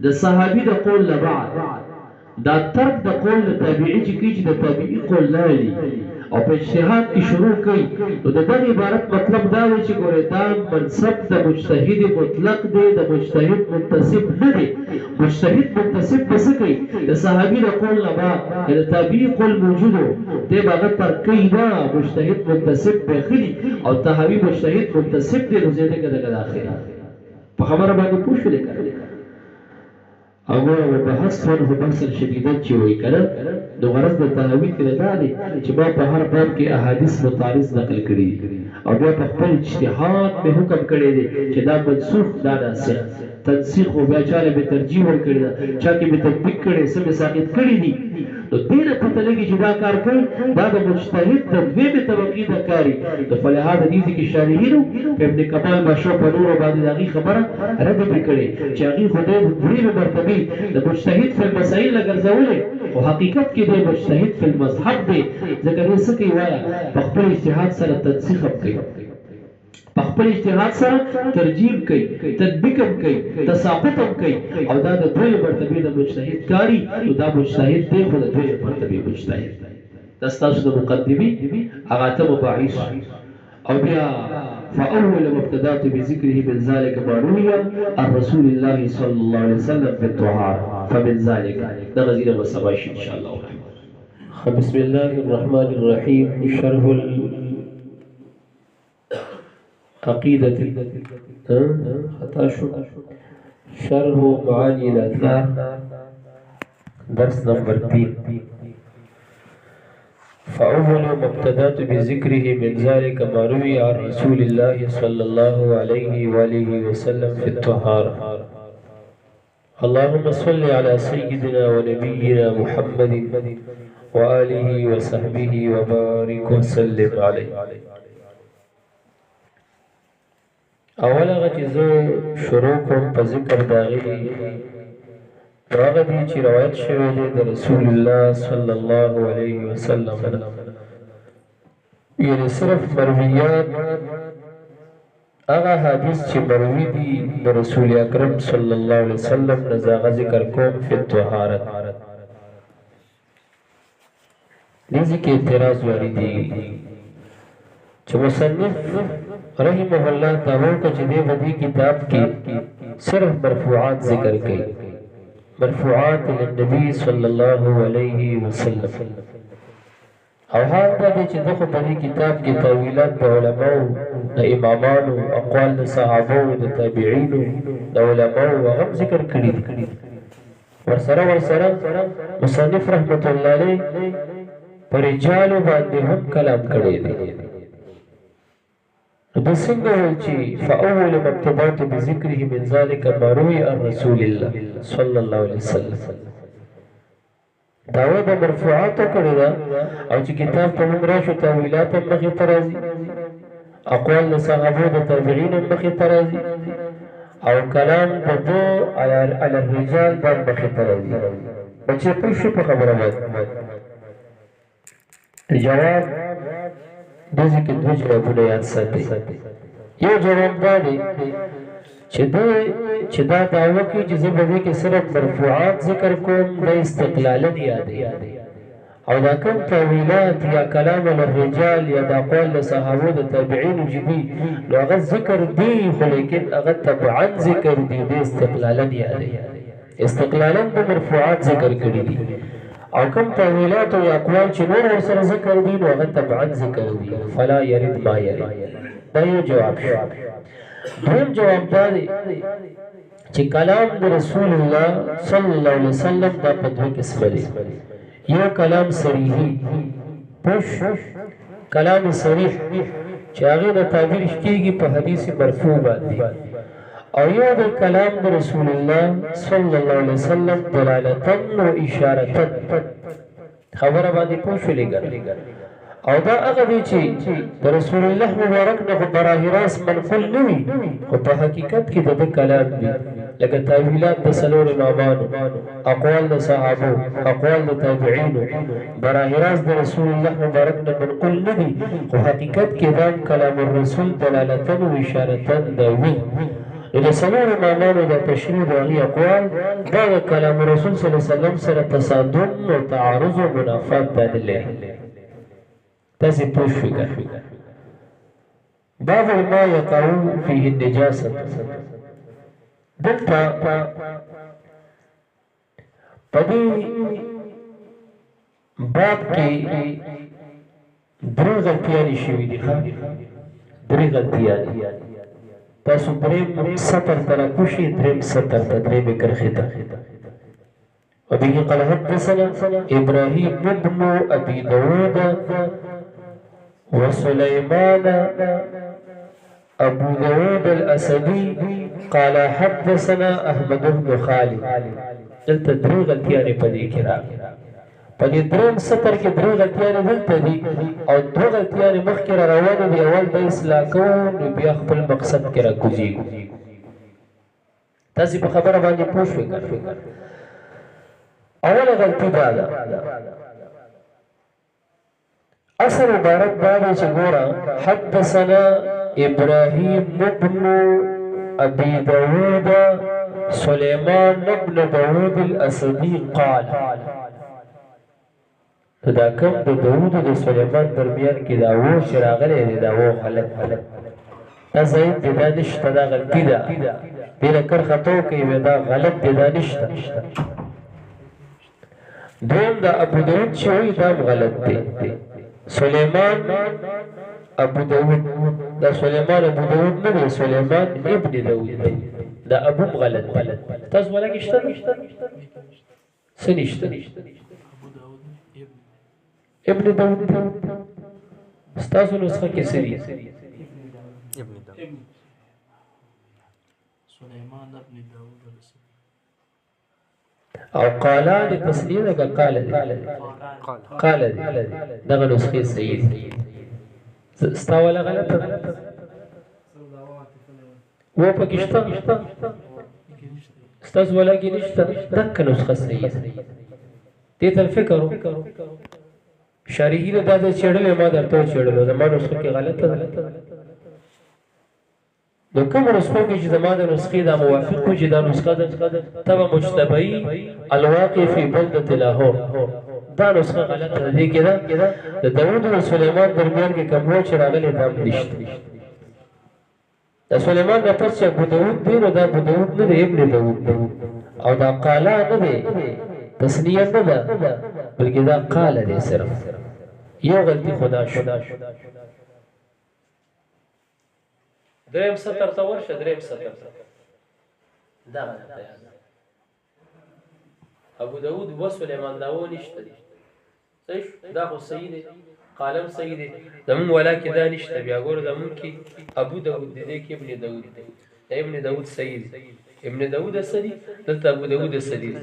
د صحابي د قول نه بعد دا ترک د قول د تابعی چې کیږي د تابعی قول نه لري او په اجتهاد کې شروع کوي نو د دغه عبارت مطلب دا دی چې ګوره دا منصب د مجتهد مطلق دی د مجتهد منتسب نه دی مجتهد منتسب بس کوي د صحابي د قول نه بعد د تابعی قول موجود دی هغه ترک کوي نه مجتهد منتسب بخلي او طحاوی مجتهد منتسب دی نو زیاده کده داخلي په خبره باندې پوښتنه کوي او بحث عنه بحثا شديدا چې وایي کړه د غرض د طحاوی کې دا دی چې ما په هر باب کې احادیث متعارض نقل کړي او بیا په خپل اجتهاد به حکم کړی دی چې دا منسوخ دا ناسخ تنسیخ او بیا چاله به ترجیح ورکړي دا چا کې به تطبیق کړي سم ساقط کړي دي نو دې نه پته لګي چې دا کار کوي دا د مجتهد د دویمه طبقې د کاری د فلحاد دي کې شارحینو ابن کمال باشا په نور باندې دغه خبره رد کړي چې هغه خدای د دویمه مرتبه د مجتهد په مسائل لګرځولې او حقیقت کې د مجتهد په مذهب دی ځکه یې څه کوي وایا په خپل اجتهاد سره تنسیخ کوي په خپل اجتهاد سره ترجیح کوي تطبیق کوي تساقط کوي او دا د دوی مرتبه د مجتهد کاری او دا مجتهد دی خو د دوی مرتبه مجتهد دا ستاسو د مقدمي هغه ته مباحث او بیا فاول مبتدات بذكره من ذلك ما روي عن رسول الله صلى الله عليه وسلم في الطهارة فمن ذلك ده غزير وسباش ان شاء الله. بسم الله الرحمن الرحيم. شرح عقيدة شرح معاني الأثار درس نمبر 3. فأول مبتدات بذكره من ذلك ما روي عن رسول الله صلى الله عليه وآله وسلم في الطهارة. اللهم صل على سيدنا ونبينا محمد وآله وصحبه وبارك وسلم عليه. اولا غجزو شروع کوم په ذکر داغي راغ دي چې روایت شوی دی د رسول الله صلی الله علیه وسلم یعنی صرف مرویات هغه حدیث چې مروی دي د رسول اکرم صلی الله علیه وسلم نزاغه ذکر کوم په طهارت دې کې اعتراض واري دي چې مصنف رحمه الله تعالی کو چې دې بدی کتاب کې صرف مرفوعات ذکر کړي مرفوعات للنبي صلى الله عليه وسلم. او حال دا دی چې دغه په دې کتاب کې تاویلات د علماو د امامانو اقوال د صحابو د تابعینو د علماو هغه ذکر کړي دي. ورسره مصنف رحمت الله علیه پر رجالو باندې هم کلام کړی دی. د څنګه وایي چې فاول مبتدات بذکره من ذلك ما روي عن رسول الله صلی الله علیه وسلم. داوی د مرفوعاتو کړی ده او چې کتاب ته موږ راشو تاویلات هم مخې ته راځي، اقوال د صحابو د تابعین هم مخې ته راځي او کلام د دو علی الرجال هم مخې ته راځي. بچې پوه شو په خبره باندې. جواب دغه کې دوه جوابونه یاد ساتئ. یو جواب دا دی چې دا دعوه کوي چې زه به دې کې صرف مرفوعات ذکر کوم د استقلالا یادوي او دا کوم تاویلات یا کلام الرجال یا د اقوال د صحابو د تابعینو چې دي نو هغه ذکر دي خو لیکن هغه تبعا ذکر دي د استقلالا یادوي. استقلالا د مرفوعات ذکر کړي دي او کوم تاویلات او اقوال چې نور ورسره ذکر دي نو هغه تبعا ذکر دي. فلا يرد ما يرد. دا یو جواب شو. دویم جواب دا دی چې کلام د رسول الله صلی الله علیه وسلم دا په دوه قسمه دی. یو کلام صریحي پوش کلام صریح چې هغه د تعبیر کېږي په حدیث مرفوع باندې، او یو د کلام د رسول الله صلی الله علیه وسلم دلالتا و اشارتا خبره باندې پوه شولې ګر او دا هغه دی چې د رسول الله مبارک نه خو براه راست منقول نه وي خو په حقیقت کې د ده کلام دی، لکه تاویلات د څلور امامانو، اقوال د صحابو، اقوال د تابعینو براه راست د رسول الله مبارک نه منقول نه دي خو حقیقت کې دا کلام الرسول دلالتا و اشارتا دا وي. د څلور امامانو د تشریح د هغې اقوال دا د کلام رسول صلی الله علیه وسلم سره تصادم او تعارض او منافات دا نه لري. تاسې پوه شوئ که باب ما یقع فیه النجاسة. دلته په دې باب کې درې غلطیانې شوي دي. درې غلطیانې تاسو دریم سطر ته راکوشئ، دریم سطر ته، درېمې کرښې ته. وبه قال حدثنا ابراهيم بن ابي داود وسليمان ابو داود الاسدي قال حدثنا احمد بن خالد. دلته درې غلطیانې په دې کې راغلي. په دې درېم سطر کې درې غلطیانې دلته دي او دوه غلطیانې مخکې را روانې دي. اول به اصلاح کوو نو بیا خپل مقصد کې راکوزېږو. تاسې په خبره باندې پوه شوئ که اوله غلطي دا ده اصل عبارت دا دی چې ګوره حدثنا ابراهيم بن ابي داود سليمان بن داود الاسدي قال. دا کوم د داود او د سليمان درمیان کې دا و چې راغلی دی دا و غلط دا ضعیف دی، دا نشته، دا غلطي ده. دې نه کرښه تو کوي دا غلط دی، دا نشته. دویم دا ابو داود چې وایي دا هم غلط دی. سليمان ابو داود دا سليمان ابو داود نه دی، سليمان ابن داود دی. دا ابو غلط. تاسو ولا کې شته څه نشته؟ ابن داود ستاسو نسخه کې څه دي؟ ابن داود سليمان ابن داود او قالا د تسنیه ده که قال دی؟ قال دی. دغه نسخې صحیح دي. ستا والا غلطه ده؟ و پکې شته؟ ستاسو والا کې نشته؟ دغه نسخه صحیح ده. دې ته فکر وکړو. شارحي نه دا چېړلې ما درته وچېړلو زما نسخه کې غلطه ده. نو کوم نسخو کې چې زما د نسخې دا موافق و چې دا نسخه ده تبع مجتبی الواقع فی بلدة لاهور دا نسخه غلطه ده. دې کې ده د داود او سلیمان درمیان کې کوم و چې راغلی دا هم نشته. دا سلیمان نه پس چې ابو داود دی نو دا ابو داود نه دی ابن داود دی او دا قالا نه دی تسنیه نه ده بلکې دا قاله دی صرف یو غلطي خدا شو دریم سطر ته ورشه دریم سطر دا ابو داود و سلیمان داو نشته دي صحیح دا خو صحیح دی قالم صحیح دی زمون ولا کې دا نشته بیا ګور زمون کې ابو داود دی کې ابن داود دی ابن داود صحیح دی ابن داود صحیح دلته ابو داود صحیح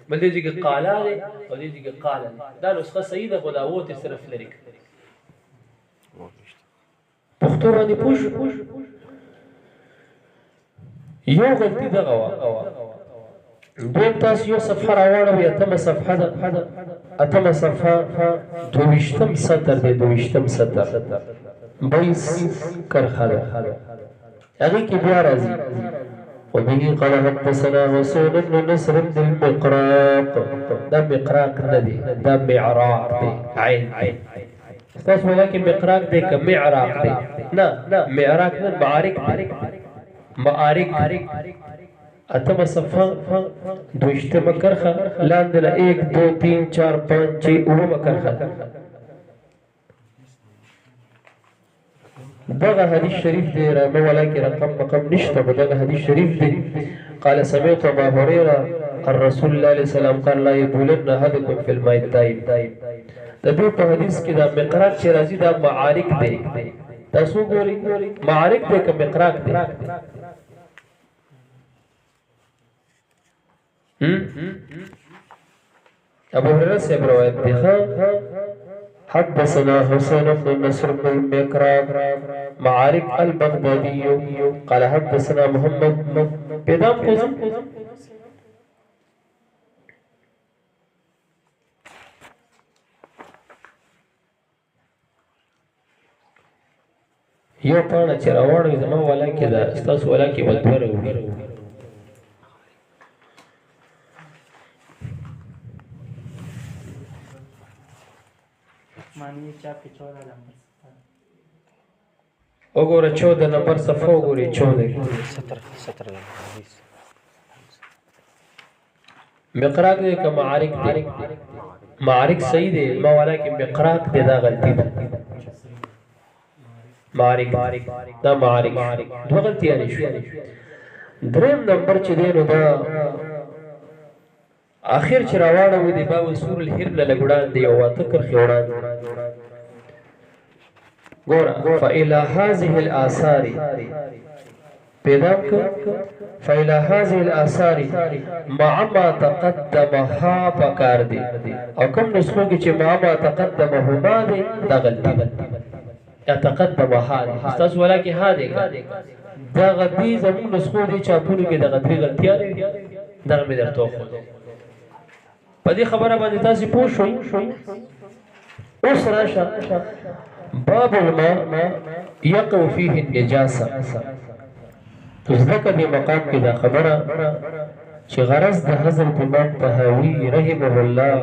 بل دې کې قالا دی او دې کې قالا دا نسخه صحیح ده خدا وته صرف لري پښتو باندې پوښ یو غلطی دغه وا دویم تاسو یو صفحه راوړو یا اتمه صفحه ده اتمه صفحه دویشتم سطر دی دویشتم سطر بیس کرخله هغه کې بیا راځي وبه قال حدثنا وسول بن نصر بن المقراق دا مقراق نه دی دا معراق دی عین تاسو ولکه مقراق دی که معراق دی نه معراق نه معارک دی معارک اتم صفحه دوشتم کرخه لاندې 1 2 3 4 5 6 اوم کرخه دغه حدیث شریف دی رحمه الله کې رقم نشته دغه حدیث شریف دی قال سمعت ابا هريره الرسول الله عليه السلام قال لا يبولن احدكم في الماء الدائم د دې په حدیث کې دا مقراق چې راځي دا معارک دی تاسو ګورئ معارک دی که مقراق دی ابو هريره سے روایت دی حدثنا حسين بن نصر بن المقراق معارك البغدادي قال حدثنا محمد پیدام کوزم یو پاڼه چې راوړی زما والا کې دا ستاسو والا کې بدوره وړي मानिए चाप के 14 नंबर وګوره 14 نمبر صفحه وګورئ 17 مقراق دې که معارک دې معارک صحیح دی ما والا کې مقراق دې دا غلطی ده معارک دا معارک دو غلطیانې شو دریم نمبر چې دی نو دا آخر چې راوړه و دی باب سور الهر لګوډان دی او واته کرخي وړان ګورا فإلى هذه الآثار پیدا فإلى هذه الآثار مع ما تقدمها پکار دی او کوم نسخو کې چې مع ما تقدمهما دی دا غلطی ده یا تقدمها دی تاسو ولا کې ها دی دا غدي زموږ نسخو دي چاپونو کې د غدري غلطیا دی دا مې درته خو په دې خبره باندې تاسو پوه شئ اوس راشه باب الماء يقع فيه النجاسه ذکر دې مقام کې دا خبره چې غرض د حضرت امام طحاوی رحمه الله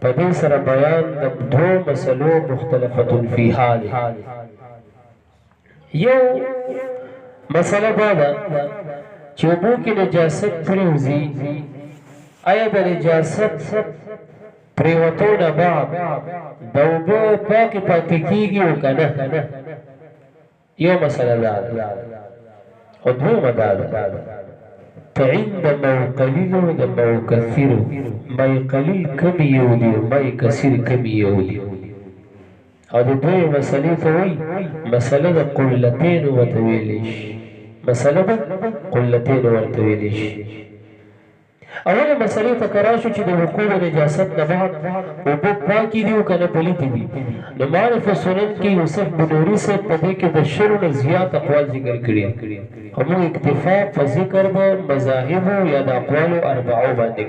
په دې سره بیان د دوه مسلو مختلفه فی حال یو مسله دا ده چې وبو کې نجاست پریوزي آیا د نجاست پریوتونه بعد د اوبو پاکې پاتې کېږي او که نه یو مسله دا ده او دویمه دا ده فعند موقلیلو د موکثرو مای قلیل کم یو دی مای کثیر کم یو دی او د دوی مسلې ته وایي مسله د قلتین ورته ویلی شي مسله د قلتین ورته ویلی شي اوله مسلې ته کرا شو چې د وقوع نجاست نه بعد اوبه پاکې دي او که نه پلیتې دي نو معرف سنن کې یوسف بنوري صاحب په دې کې د شلو نه زیات اقوال ذکر کړي همون اکتفا په ذکر د مذاهبو یا د اقوالو اربعو باندې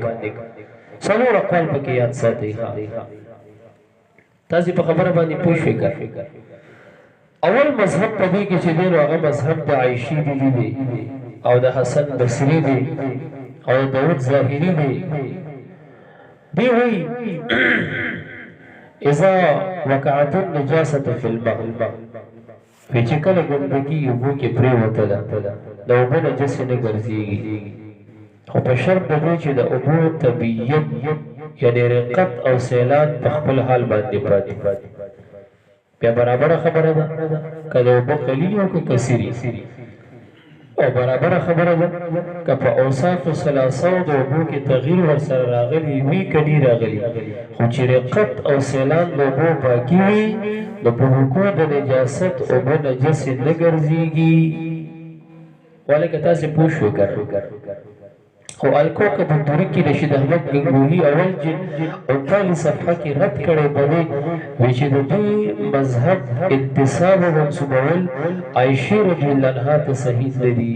څلور اقوال پکې یاد ساتئ تاسې په خبره باندې پوه شئ اول مذهب په دې کې چې دی نو هغه مذهب د عایشې بیبي دی او د حسن بصري دی او داود ظاهری دی وی اذا وقعت النجاسه في الماء چې کله ګندګي اوبو کې پرېوتله د اوبه نجسې نه ګرځېږي خو په شرط د دې چې د اوبو طبیعت یعنې رقت او سیلان په خپل حال باندې پاتې بیا برابره خبره ده که د اوبه قلیل او که کثیري او برابره خبره ده که په اوصافو ثلاثو د اوبو کې تغییر ورسره راغلی وي که نه راغلی خو چې رقت او سیلان د اوبو باقي وي نو په وقوع د نجاست اوبه نجسې نه ګرځېږي ولې که تاسې پوه شوئ خو الکوکب الدوري کې رشید احمد گنگوهی اول جلد 39 صفحه کې رد کړی دی وی چې د دې مذهب انتساب او منسوبول عائشې رضی الله عنها ته صحیح نه دي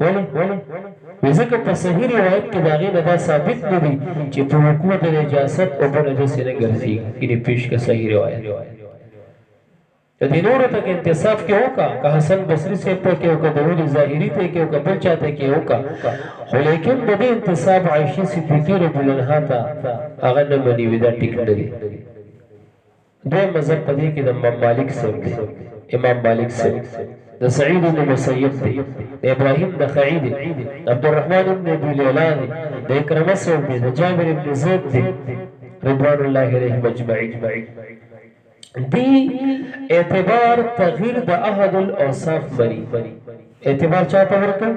ولې ځکه په صحیح روایت کې د هغې نه دا ثابت نه دي چې په وقوع د نجاست اوبه نجسې نه ګرځېږي یعنې پیش که صحیح روایت د دې نورو ته انتصاف کې وکړه که حسن بصري صاحب ته کې وکړه داود ظاهري ته کې وکړه بل چا ته کې وکړه خو لیکن د دې انتصاب عایشې صدیقې رضی الله عنها ته هغه نه مني وي دا ټیک نه دي دویم مذهب په دې کې د امام مالک صاحب دی امام مالک صاحب د سعید بن مسیب دی د ابراهیم نخعي دی د عبدالرحمن بن ابي لیلا دی د اکرمه صاحب دی د جابر بن زید دی رضوان الله علیهم اجمعین دی اعتبار تغییر د احد الاوصاف بری اعتبار چاته ورکړ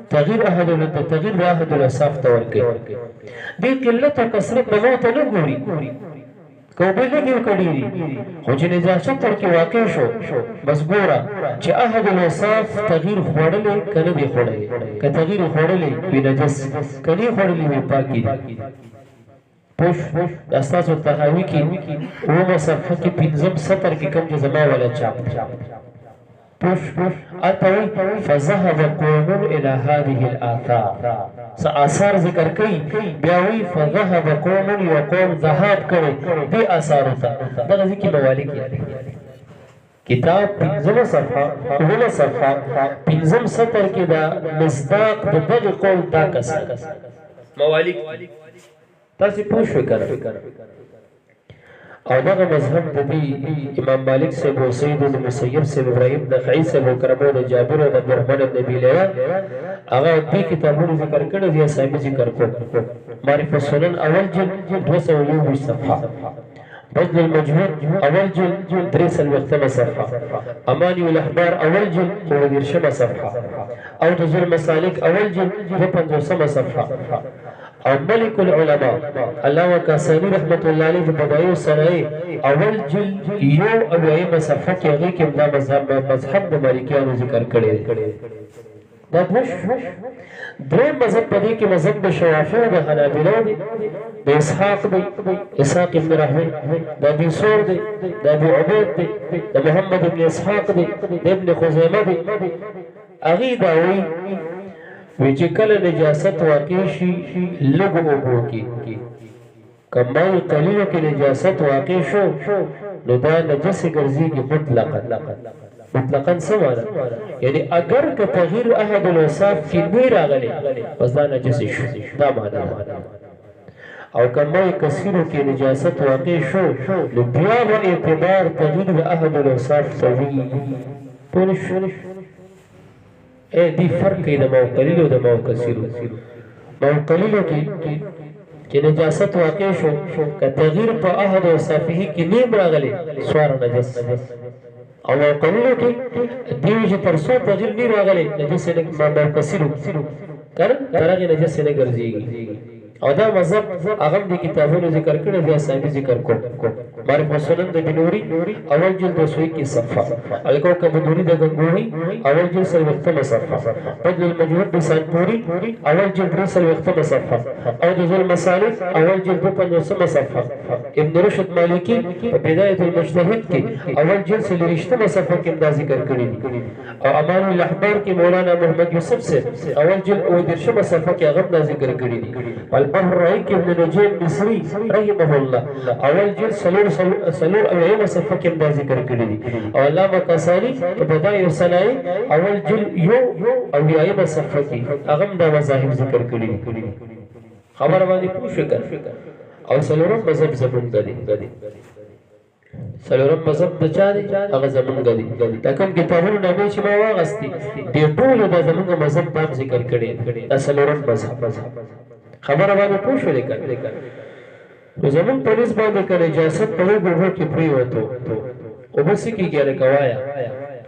تغییر د احد الاوصاف ته ورکړ دی قلت او کثرت د موت نه ګوري کوبه لګي کړي خو چې نجاست ورکې واقع شو بس ګوره چې احد الاوصاف تغییر خوړلې کنه دی خوړلې که تغییر خوړلې وي نجس کني خوړلې وي پاکي پوش د استاسو تحاوی کې اومه صفحه کې پنځم سطر کې کوم چې زما ولا چاپ پوش اتوي فذهب قوم الى هذه الاثار آثار ذکر کوي بیا وی فذهب قوم یقوم ذهاب کړي دې آثار ته دغه ذکر موالی کې کتاب پنځم صفحه اوله صفحه پنځم سطر کې دا مصداق د دغه قول دا کس موالی تاسې پوه شوئ که نه او دغه مذهب د دې امام مالک صاحب او سید بن مسیب صاحب ابراهیم نخعي صاحب او کرمو د جابر او د عبدالرحمن بن ابي لیلا هغه دې کتابونو ذکر کړی دی صاحب ذکر کو معرفت السنن اول جلد 221 صفحه بذل المجهود اول جلد 3 صفحه اماني الاحبار اول جلد 2 صفحه او تزور المسالك اول جلد 2 صفحه او ملك العلماء علامه کاسانی رحمت الله علیه په بدایع الصنایع اول جلد یو اویایمه صفحه کې هغې کې دا مذهب د مالکیانو ذکر کړی دا دریم مذهب په دې کې مذهب د شوافیو د حنابلو دی د اسحاق دی اسحاق ابن راهوی د ابي ثور دی د ابو عبید دی د محمد ابن اسحاق دی د ابن خزیمه دی هغې دا وایي وی چې کله نجاست واقع شي لږ اوبو کې کمای قلیلو کې نجاست واقع شو نو دا نجسې ګرځېږي مطلقا څه معنی یعنی اگر که تغییر احد الاوصاف کې نه راغلی بس دا نجسې شو دا معنی او کمای کثیرو کې نجاست واقع شو نو بیا به اعتبار تغییر احد الاوصاف ته وي پوه نه شو دی فرق کوي د موقلیل او د موکثیرو موقلیلو کې چې نجاست واقع شو که تغییر په احد اوصافه کې نیم راغلی سوار نجس او موقلیلو کې دی چې تر څو تغییر نه راغلی نجس نه موکثیرو کنه تر هغې نجس نه ګرځېږي او دا مذهب هغه د کتابونو ذکر کړی دی صاحب ذکر کو معرفت السنن د بنوري اول جلد 221 صفحه الکوکب الدوري د گنگوهی اول جلد 3 صفحه بدل المجهود د سانپوري اول جلد 3 صفحه او د ذل مسالک اول جلد 15 صفحه ابن رشد مالکی په بدايه المجتهد کې اول جلد 3 صفحه کې دا ذکر کړی دی او امان الاحبار کې مولانا محمد یوسف سے اول جلد 19 صفحه کې هغه ذکر کړی دی البحر رائق ابن نجيب مصري رحمه الله اول جلد سلور اویایمه صفحه کې دا ذکر کړی دی او علامه کاسانی په بدایع الصنایع اول جلد یو اویایمه صفحه کې هغه دا مذاهب ذکر کړی دی خبره باندې پوه شو او سلورم مذهب زمونږ دی څلورم مذهب د چا دی هغه زمونږ دی دا کوم کتابونو نامې چې ما واغستې دې ټولو دا زمونږ مذهب دا ذکر کړی دا څلورم مذهب خبره باندې پوه شولې که نو زمونږ په نس باندې که نجاست په لږ اوبو کې پرېوتو اوبه څه کېږي هلکه وایه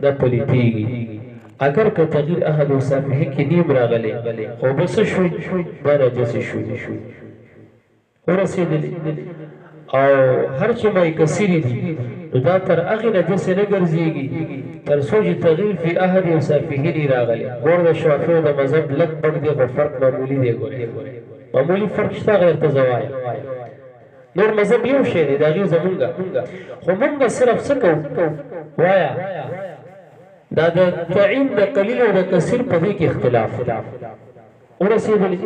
دا پلیتېږي اگر که تغییر احد و صافحه کې نیم راغلی اوبه څه شوي دا نجسې شوي ورسېدلې او هر چې مای کثیرې دي نو دا تر هغې نجسې نه ګرځېږي تر څو چې تغییر فی احد و صافحه نی راغلی ګور د شافعیو د مذهب لږ پټ دی خو فرق معمولي دی ګورې معمولي فرق شته هغه درته زه وایم نور مذهب یو شی دی د هغې زمونږ خو مونږ صرف څه کوو وایه دا د تعین د قلیل او د کثیر په دې کې اختلاف ورسېدلې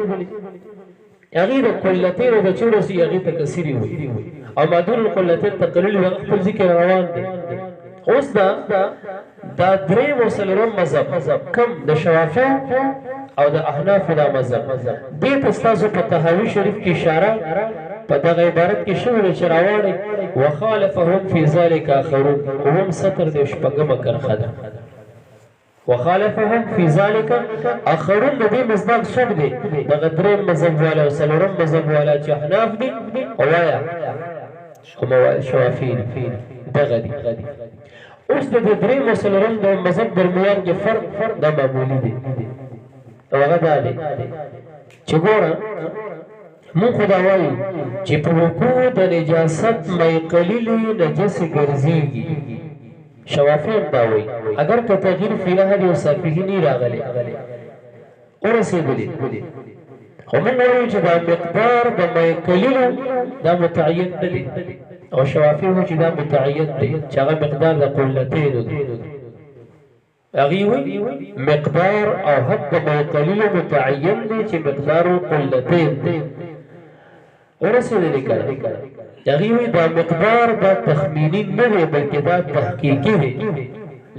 هغې د قلتین او د چې ورسېږي هغې ته کثیرې وایي او معدول القلتین ته قلیل وي هغه خپل ذکر روان دی اوس دا درېیم او څلورم مذهب کم د شوافیو او د احنافو دا مذهب دې ته ستاسو په طحاوي شریف کې اشاره په دغه عبارت کې شوې ده چې راواړئ وخالفهم فی ذلک آخرون اووم سطر دی شپږمه کرښه ده وخالفهم فی ذلک آخرون د دې مصداق څوک دی دغه درېیم مذهب والا او څلورم مذهب والا چې احناف دي او وایه شوافي دغه دي اوس د دې درېیم او څلورم د مذهب درمیان کې فرق دا معمولي دی او هغه دا دی چې ګوره مونږ خو دا وایو چې په وقوع د نجاست مای قلیلې نجسې ګرځېږي شوافی هم دا وایي اگر که تغییر فی احد و صافحه نی راغلی ورسېدلې خو مونږ وایو چې دا مقدار د مای قلیلو دا متعین نه دی او شوافی وایي چې دا متعین دی چې هغه مقدار د قلتینو دی هغې وایي مقدار او حد د مای قلیلو متعین دی چې مقدار قلتین دی ورسېدلې که هغې وایي دا مقدار دا تخمیني نه دی بلکې دا تحقیقي دی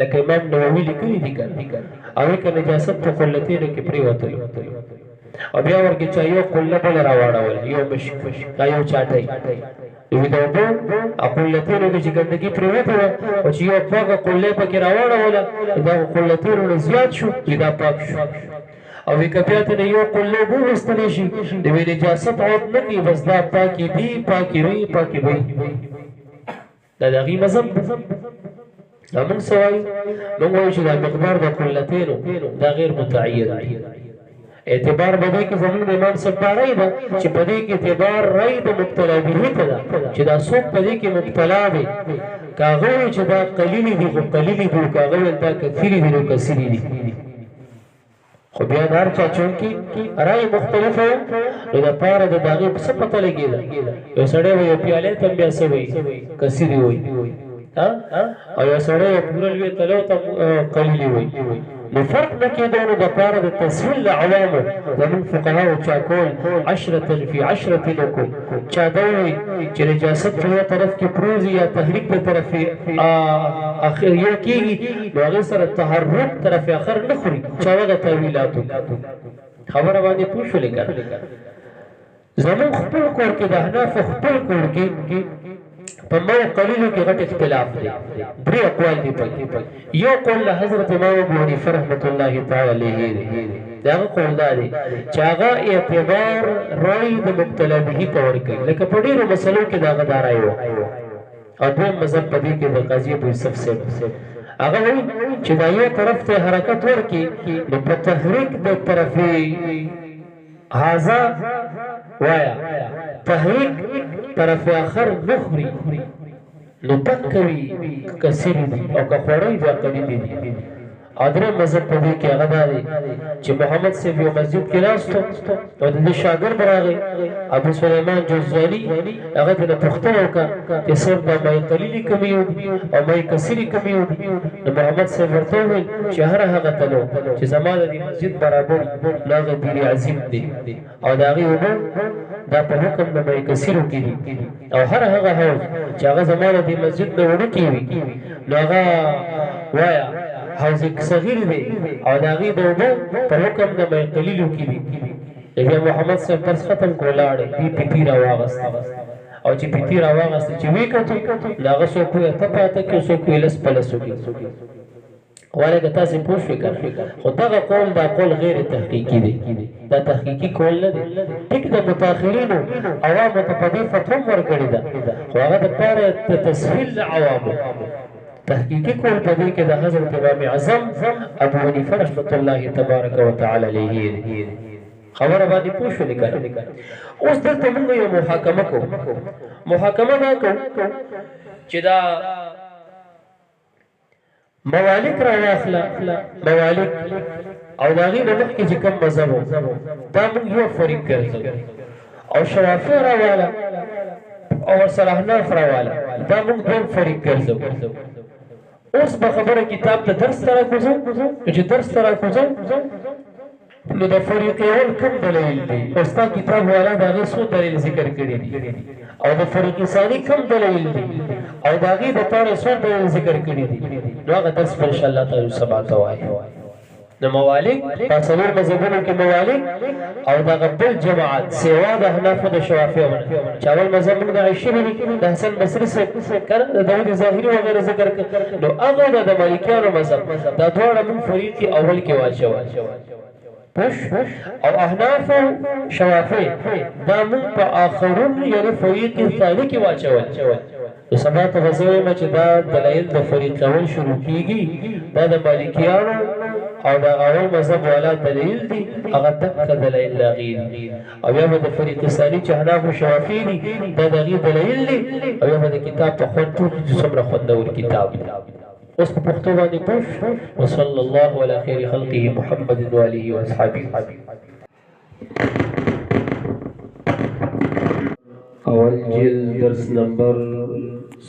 لکه امام نووي لیکلي دي که هغې که نجاست په قلتینو کې پرېوتلو او بیا ورکې چا یو قله بله راواړول یو مشک دا یو چاټۍ وي د اوبو قلتینو کې چې ګندګي پرېوته وه او چې یو پاکه قله یې پکې راواړوله دغه قلتینو نه زیات شو وي دا پاک شو او وی که بیا ته نه یو قله اوبه ویستلی شي د وی نجاست عود نه کوي بس دا پاکې دي پاکې وي پاکې وي دا د هغې مذهب دا مونږ څه وایو مونږ وایو چې دا مقدار د قلتینو دا غیر متعین دی اعتبار په دې کې زموږ د امام صاحب دا رایه ده چې په دې کې اعتبار رایه د مبتلا به ته ده چې دا څوک په دې کې مبتلا دی که هغه وایي چې دا قلیلې دي خو قلیلې دي که هغه ویل دا کثیرې دي نو کثیرې دي خو بیا د هر چا چونکې رایه مختلفه وه نو دپاره د هغې څه پته لګېده یو سړی به یو پیالې ته هم بیا څه وایي کثیرې وایي او یو سړی یو پوره لوی تلو ته قلیلې وایي نو فرق نه کېدو نو دپاره د تسهیل د عوامو زموږ فقهاو چا کول عشرة فی عشرة لکم چا دا وایي چې نجاست په یو طرف کې پروزي یا تحریک د طرف اخر یو کېږي نو هغې سره تحرک طرف اخر نه خوري چا هغه تاویلاتو خبره باندې پوه شولې که زموږ خپل کور کې د احنافو خپل کور کې په مو قلیلو کې غټ اختلاف دی درې اقوال دي پکې یو قول له حضرت امام ابو حنیفه رحمت الله تعالی علیه دی دا هغه قول دا دی چې هغه اعتبار رای د مبتلا به ته ورکوي لکه په ډېرو مسلو کې د هغه دا رای وه او دویم مذهب په دې کې د قاضي ابو یوسف صاحب هغه وایي چې دا یو طرف ته حرکت ورکړي نو په تحریک د طرف هذا وایه تحریک طرف آخر نخوري نو پک کوي کثیرې دي او که خوړی بیا قلیلې دي او درېیم مذهب په دې کې هغه دا دی چې محمد صاحب یو مسجد کې ناست و او د ده شاګرد راغی ابو سلیمان جوزجاني هغه ترې نه پوښتنه وکړه چې صاحب دا مای قلیلې کمې ودي او مای کثیرې کمې ودي نو محمد صاحب ورته وویل چې هر هغه تلو چې زما د دې مسجد برابر نو هغه دیر عظیم دی او د هغې اوبه دا په حکم د مای کثیرو کې دي او هر هغه حوض چې هغه زما د دې مسجد نه وړوکې وي نو هغه وایه حوض صغیر دی او د هغې د اوبه په حکم د مای قلیلو کې دي بیا محمد صاحب درس ختم کړو لاړې دې پیپي راواغسته او چې پیتی راواغسته چې وی کتو هغه څوک وي ته پاته کې څوک وي لس پلس وکړي ولکه تاسې پوه شوئ که خو دغه قول دا قول غیر تحقیقي دی دا تحقیقي قول نه دی ټیک د متاخرینو عوامو ته په دې فتوا هم ورکړې ده خو هغه دپاره د تسهیل د عوامو تحقیقی قول په دې کې د حضرت امام اعظم ابو حنیفه رحمت الله تبارک وتعالى علیه خبره باندې پوه شولې کنه اوس دلته موږ یو محاکمه کوو محاکمه دا کوو چې دا موالک را واخله موالک او د هغې نه مخکې چې کوم مذهب دا موږ یو فریق ګرځو او شوافع راواله او ورسره احناف راواله دا موږ دویم فریق ګرځو اوس به خبره کتاب ته درس ته راکوځو چې درس ته راکوځو نو د فریق اول کوم دلیل دی او ستا کتاب والا د هغې څو دلیل ذکر کړي دي او د فریق ثاني کوم دلیل دی او د هغې دپاره څو دلیل ذکر کړي دي نو هغه درس به انشاءالله تعالی سبا ته وایو د موالک په څلور مذهبونو کې موالک او دغه بل جماعت سوا د احنافو د شوافیو نه چې اول مذهب موږ دغه شوي دي د حسن بصري صاحب کنه د داود ظاهري وغیره ذکر کړ نو هغه د مالکیانو مذهب دا دواړه موږ فریق اول کې واچول او احناف شوافی دا موږ په آخرون یعنې فریق ثاني کې واچول نو سبا ته به زه وایم چې دا دلایل د فریق اول شروع کېږي دا د مالکیانو او د اول مذهب والا دلیل دي هغه دقه دلایل د هغې دي او یا به د فریق ثاني چې احناف و شوافي دي دا د هغې دلایل دي او یا به د کتاب په خوند ټول چې څومره خوندور کتاب دی اوس په پښتو باندې پوه وصلی الله علی خیر خلقه محمد وآله واصحابه اول جلد درس نمبر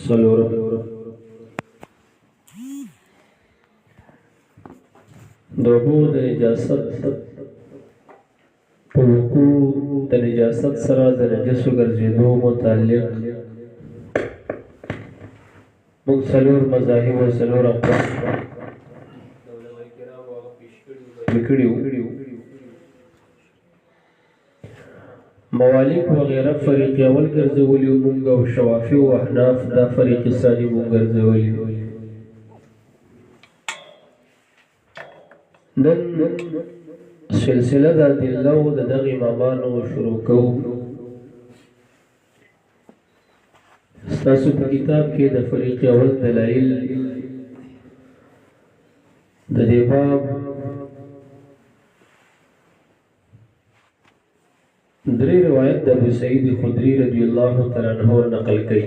4 د اوبو د نجاست په وقوع د نجاست سره د نجسو ګرځېدو متعلق موږ څلور مذاهب او څلور اقوال کړي وو موالک وغیره فریق اول ګرځولي موږ او شوافی او احناف دا فریق ثاني موږ ګرځولي نن سلسله د ادله او د دغه امامانو شروع کوو ستاسو په کتاب کې د فریق اول دلایل د دې باب درې روایت د ابو سعید خدری رضی الله تعالی عنہ نقل کړي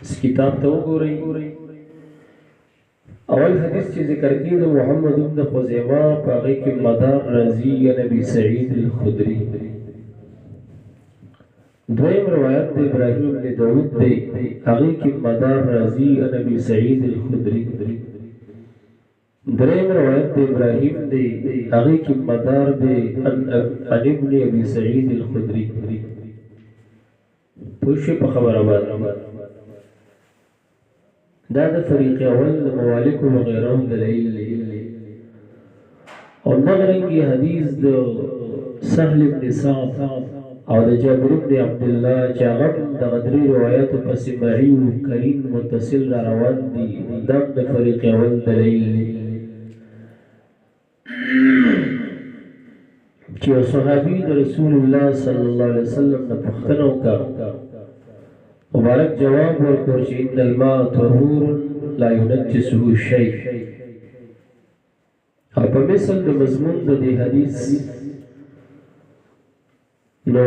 اس کتاب ته وګورئ اول حدیث چې ذکر کړي د محمد بن خزیمه په هغه کې مدار رضی نبی سعید الخدری دویم روایت د ابراهیم بن داود دی هغه کې مدار رضی نبی سعید الخدری دریم روایت د ابراهیم دی هغه کې مدار دی ان ابن ابي سعید الخدری پوښ په خبره باندې دا د فریق اول د موالک او غیره دلایل او نغرنګي حدیث د سهل بن سعد او د جابر بن عبد الله چې هغه د غدری روایت په سماعي او کریم متصل روان دي د فریق اول دلایل چې صحابي د رسول الله صلی الله علیه وسلم د پښتنو کا مبارک جواب ورکړ چې ان الماء طهور لا ينجسه شيء او په مثل د مضمون د دې حدیث نو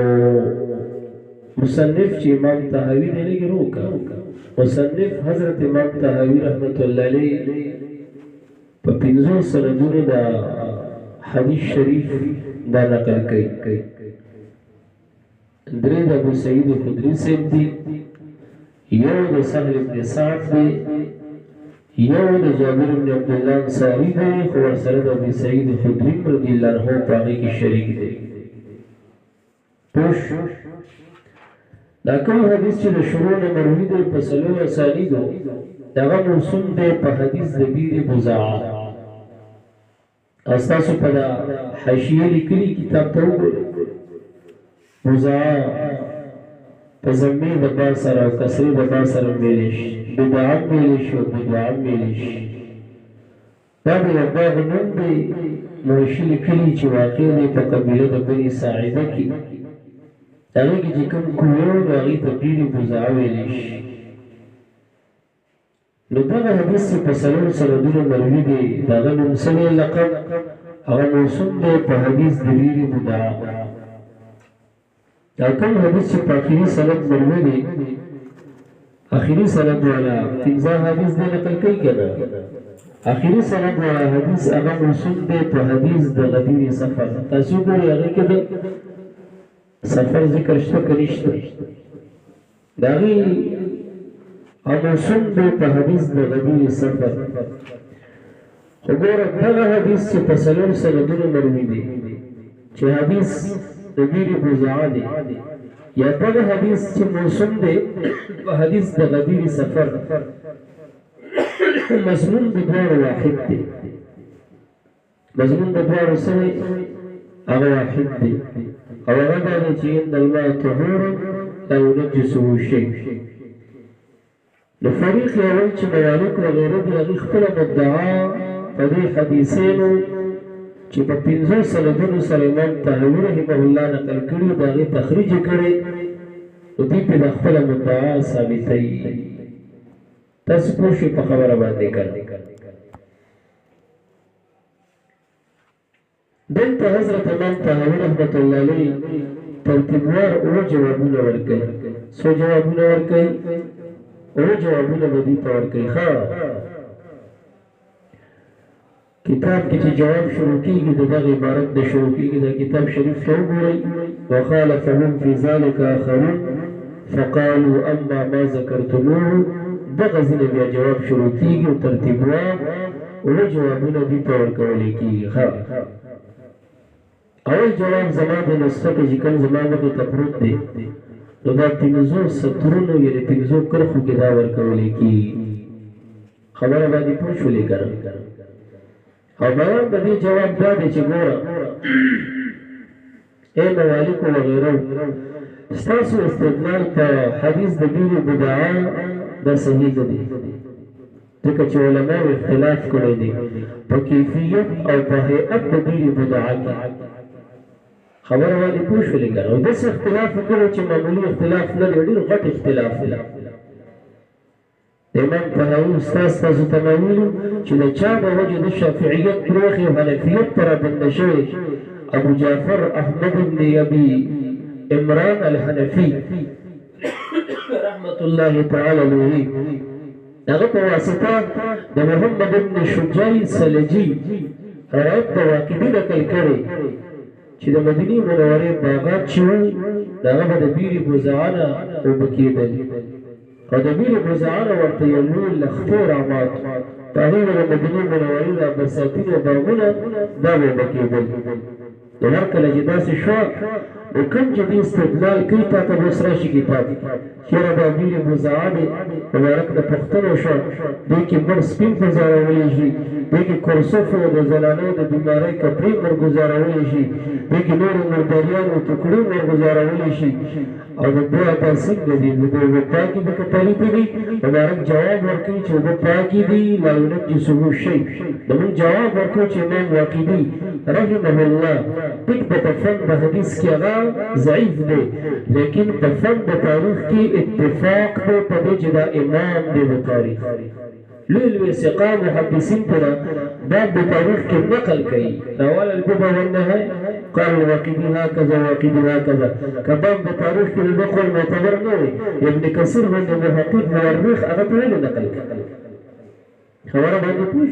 مصنف چې امام طحاوی دی لګي روکا مصنف حضرت امام طحاوی رحمت الله علیه په 500 سندونو د حدیث شریف دا نقل کوي درې د ابو سعید خدری صاحب دی یو د سهل بن سعد دی یو د جابر بن عبد الله انصاری دی خو سره د ابو سعید خدری رضی الله عنه په هغه کې شریک دی پوش دا کوم حدیث چې د شروع نه مروي دی په سلو اسانید دغه موسوم دی په حدیث د بیر بزاعه استاسو په حاشیه لیکلي کتاب ته وګورئ بزاعه په ضمې د با سره او کسرې د با سره ویلی شي بدعم ویلی شي او بدعم ویلی شي دا د یو باغ نوم دی موشي لیکلي چې واقع دی په قبیله د بني ساعده کې هغې کې چې کوم کوی و نو هغې ته ډېرې بزعه ویلی شي نو دغه حدیث چې په څلور سندونو مروي دی د هغه نوم څه دی لقب هغه موسوم دی په حدیث د ډېرې بدعه او کوم حدیث چې په آخري سند مروي دی آخري سند والا پنځه حدیث دی نقل کوي که نه آخري سند والا حدیث هغه موسوم دی په حدیث د غدیر سفر تاسو ګورئ هغې کې د سفر ذکر شته که نشته د هغې موسوم دی په حدیث د غدیر سفر خو ګوره دغه حدیث چې په څلور سندونو مروي دی چې حدیث د ډېرې بزعه دی یا دغه حدیث چې موسوم دی په حدیث د غدیر سفر مضمون د دواړو واحد دی مضمون د دواړو څه دی هغه واحد دی او هغه دا دی چې ان الماء طهور لا ينجسه شیء نو فریق اول چې موالک وغیره دي هغې خپله مدعا په دې حدیثینو چې په پنځو سندونو سره امام طحاوي رحمه الله نقل کړي د هغې تخریج یې کړی نو دوی پرې د خپله مدعا ثابتوي تاسو پوه شئ په خبره باندې کوي دلته حضرت امام طحاوي رحمة الله علیه ترتیبوار اووه جوابونه ورکوي څو جوابونه ورکوي اووه جوابونه به دوی ته ورکوي ښه کتاب کې چې جواب شروع کېږي د دغه عبارت د شروع کېږي د کتاب شریف ته وګورئ وخالفهم فی ذلک آخرون فقالوا اما ما ذکرتموه دغه ځینې بیا جواب شروع کېږي او ترتیبوار اووه جوابونه دوی ته ورکولی کېږي ښه اول جواب زما د نسخه کې چې کوم زما مخې ته پروت دی نو دا پنځو سطرونو یعنې پنځو کرښو کې دا ورکولی کېږي خبره باندې پوه شولې که نه او بیان د دې جواب دا دی چې ګوره ای موالکو وغیره ستاسو استدلال په حدیث د ډېرې بدعه دا صحیح نه دی ځکه چې علماو اختلاف کړی دی په کیفیت او په هیئت د ډېرې بدعه کې خبره باندې پوه شولې که نه او داسې اختلاف وکړی چې معمولي اختلاف نه دی ډېر غټ اختلاف دی امام طحاوي استاذ تاسو ته ما ویلو چې د چا په وجه د شافعیت پرېښې او حنفیت ته رابنده شوی ابو جعفر احمد بن ابي عمران الحنفي رحمة الله تعالی علیه هغه په واسطه د محمد بن شجاع سلجي روایت د واقدي نقل کړی چې د مدینې منورې باغات چې وو د هغه به د بیرې بزعه نه اوبه کېدل او د بیرې بزعه نه ورته یو لوی لښتې رامات په هغې به د مدینې منورې دا بساتین او باغونه دا به اوبه کېدل نو هر کله چې داسې شوه نو کوم چې دې استدلال کوي تا ته به اوس راشي کتاب چېرې دا بیرې بزعه دی مبارک د پوښتنو شوه دې کې مړ سپین ګزارولی شي دې کې کرسف او د زنانو د بیمارۍ کپړې ورګزارولی شي دې کې نورو مرداریانو ټوکړې ورګزارولی شي او د دوه دا څنګه دي د اوبه پاکې دې که پلیتې دي مبارک جواب ورکوي چې اوبه پاکې دي لا ينجسه شی نو موږ جواب ورکوو چې امام واقدي رحمه الله ټیک د فن د حدیث کې هغه ضعیف دی لیکن په فن د تاریخ کې اتفاق دی په دې چې دا امام دی د تاریخ لوی لوی ثقه محدثین پره باب د تاریخ کې نقل کوي اول البدع والنهي قال الواقدي هكذا واقدي هكذا کباب د تاریخ کې د قول معتبر نه وي ابن کثیر باندې محقق مورخ هغه ته ویلي نقل کوي خبره باندې پوه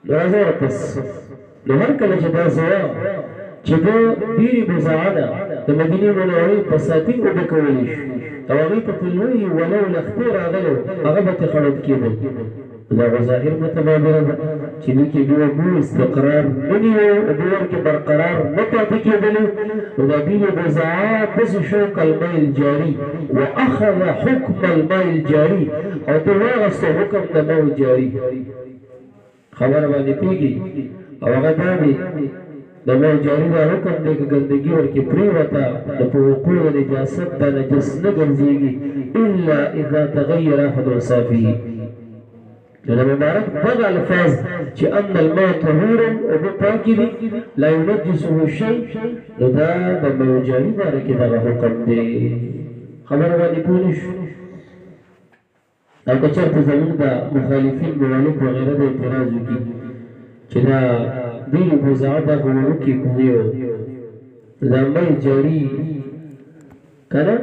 راځه پس نو هر کله چې دا زوا چې د ډېرې بزعه ده د مدینې منورې بساتین اوبه کولی شي او هغې ته لوی ولو لښتې راغلی هغه به ترې خړوب کېدل دا به ظاهر متبادره ده چې دې کې بیا اوبو استقرار نه نیو اوبو کې برقرار نه پاتې کېدلې نو دا ډېرې بزعه داسې شو کالماء الجاري واخذ حکم الماء الجاري او ترې واخیسته حکم د ماء الجاري خبره باندې پوهېږي او هغه دا دی د د مو جاری دا حکم دی که ګندګي ورکې پرېوته د په وقوع د نجاست دا نجس نه ګرځېږي الا اذا تغیر احد اوصافه نو د مبارک دغه الفاظ چې ان الماء طهور اوبه پاکې دي لا ينجسه شیء نو دا د مو جاري باره کې دغه حکم دی خبره باندې پوه نه شو او که چېرته زموږ د مخالفین موالف وغیره د اعتراض وکړي چې دا بیر بزاعه دا غوړوکې کوي دا مې جاري که نه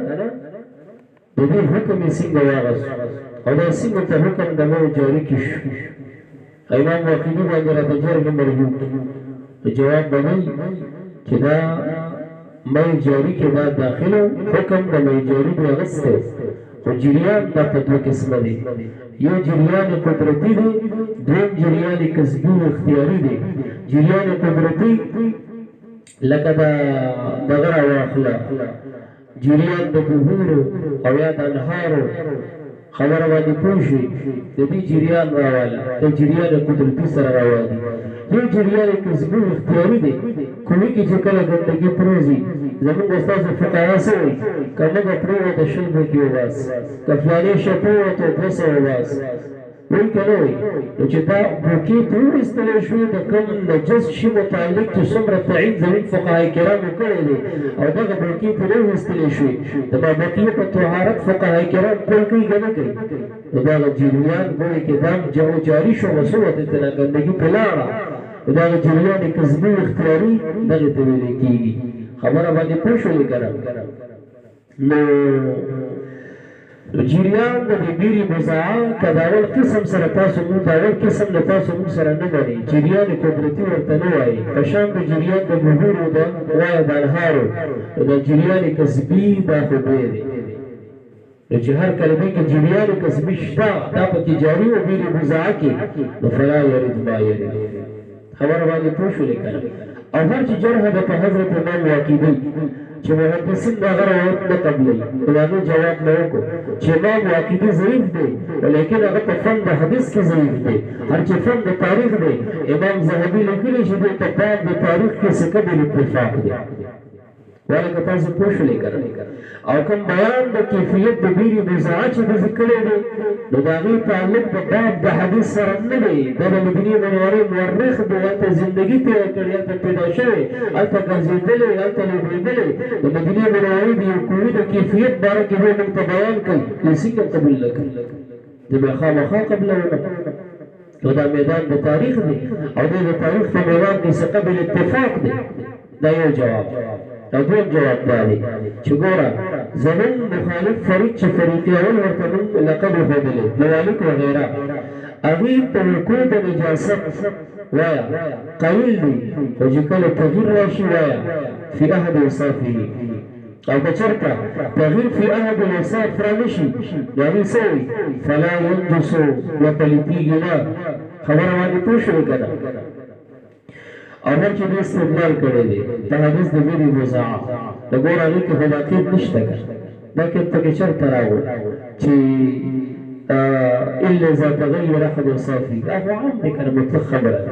د دې حکم یې څنګه واغست او دا څنګه ته حکم د مې جاري کې شو امام واقعي باندې راته جرګ مرجوع په جواب باندې چې دا مې جاري کې دا داخله حکم د مې جاري دی اغسته خو جریان دا په دوه قسمه دی یو جریان قدرتي دی دویم جریان کسبي او اختیاري دی جریان قدرتي لکه دا دغه راواخله جریان د بهورو او یا د انهارو خبره باندې پوه شي د دې جریان راواله د جریان قدرتي سره راوالي یو جریان کسبي او اختیاري دی کومې کې چې کله ګندګي پروزي زموږ استاد فقها څه وایي که موږ پرېوته شل بوکي وباس که فلانې شی پرېوته 200 وباس وایي که نه وایي نو چې دا بوکي پرېویستلی شوې د کوم نجس شي متعلق چې څومره تعین زموږ فقهای کرامو کړی دی او دغه بوکي پرېویستلی شوې د بابکیې په طهارت فقهای کرام قول کوي که نه کوي نو دغه جریان ګورې کې دا جاري شو وسوته تنه ګندګي په لاره دا جریان کسبي اختیاري دغه ته ویل کېږي خبره باندې پوه شولې که نه نو جریان د دې بیرې بزاعه که د اول قسم سره تاسو مونږ د اول قسم نه تاسو مونږ سره نه منئ جریان قدرتي ورته نه وایي په شان د جریان د بهورو د وایه د انهارو د جریان کسبي دا خو دی نو چې هر کلمې کې جریان کسبي شته دا پکې جاري و بیرې بزاعه کې نو فلا یرد ما یرد خبره باندې پوه شولې که نه او هر چې جرح د په حضرت امام واقعي چې محدثین د هغه روایت نه قبلوي نو د هغې جواب نه وکړو چې امام واقعي ضعیف دی ولیکن هغه په فن د حدیث کې ضعیف دی هر چې فن د تاریخ دی امام ذهبي لیکلی چې دوی ته باب د تاریخ کې څه قبل اتفاق دی ولې که تاسو پوه شولې که نه او کوم بیان د کیفیت د بیرې بزاعه چې ده کړی دی نو د هغې تعلق په باب د حدیث سره نه دی دا د مدینې منورې مورخ دی هلته زندګي تېره کړې هلته پیدا شوی هلته ګرځېدلی هلته لوبېدلی د مدینې منورې د یو کوي د کیفیت باره کې دوی موږ ته بیان کوي نو څنګه قبول نه کوي د بیا خامخا قبلونه نو دا میدان د تاریخ دی او دی د تاریخ په میدان کې څه قبل اتفاق دی دا یو جواب او دویم جواب دا دی چې ګوره زموږ مخالف فریق چې فریق اول ورته موږ لقب وښودلی موالک وغیره هغوی په وقوع د نجاست وایه قیل دی خو چې کله تغییر راشي وایه فی احد اوصافه او که چېرته تغییر فی احد الاوصاف رانشي نو هغوی څه وایي فلا ینجسو یا پلیتېږي نه خبره باندې پوه شوې که نه او هر چې دوی استدلال کړی دی د حدیث د بیرې بزاعه د ګوره هغې کې خو دا قید نشته که دا قید پکې چېرته راغی چې الا اذا تغیر احد اوصافه دا خو عام دی که نه مطلق خبره ده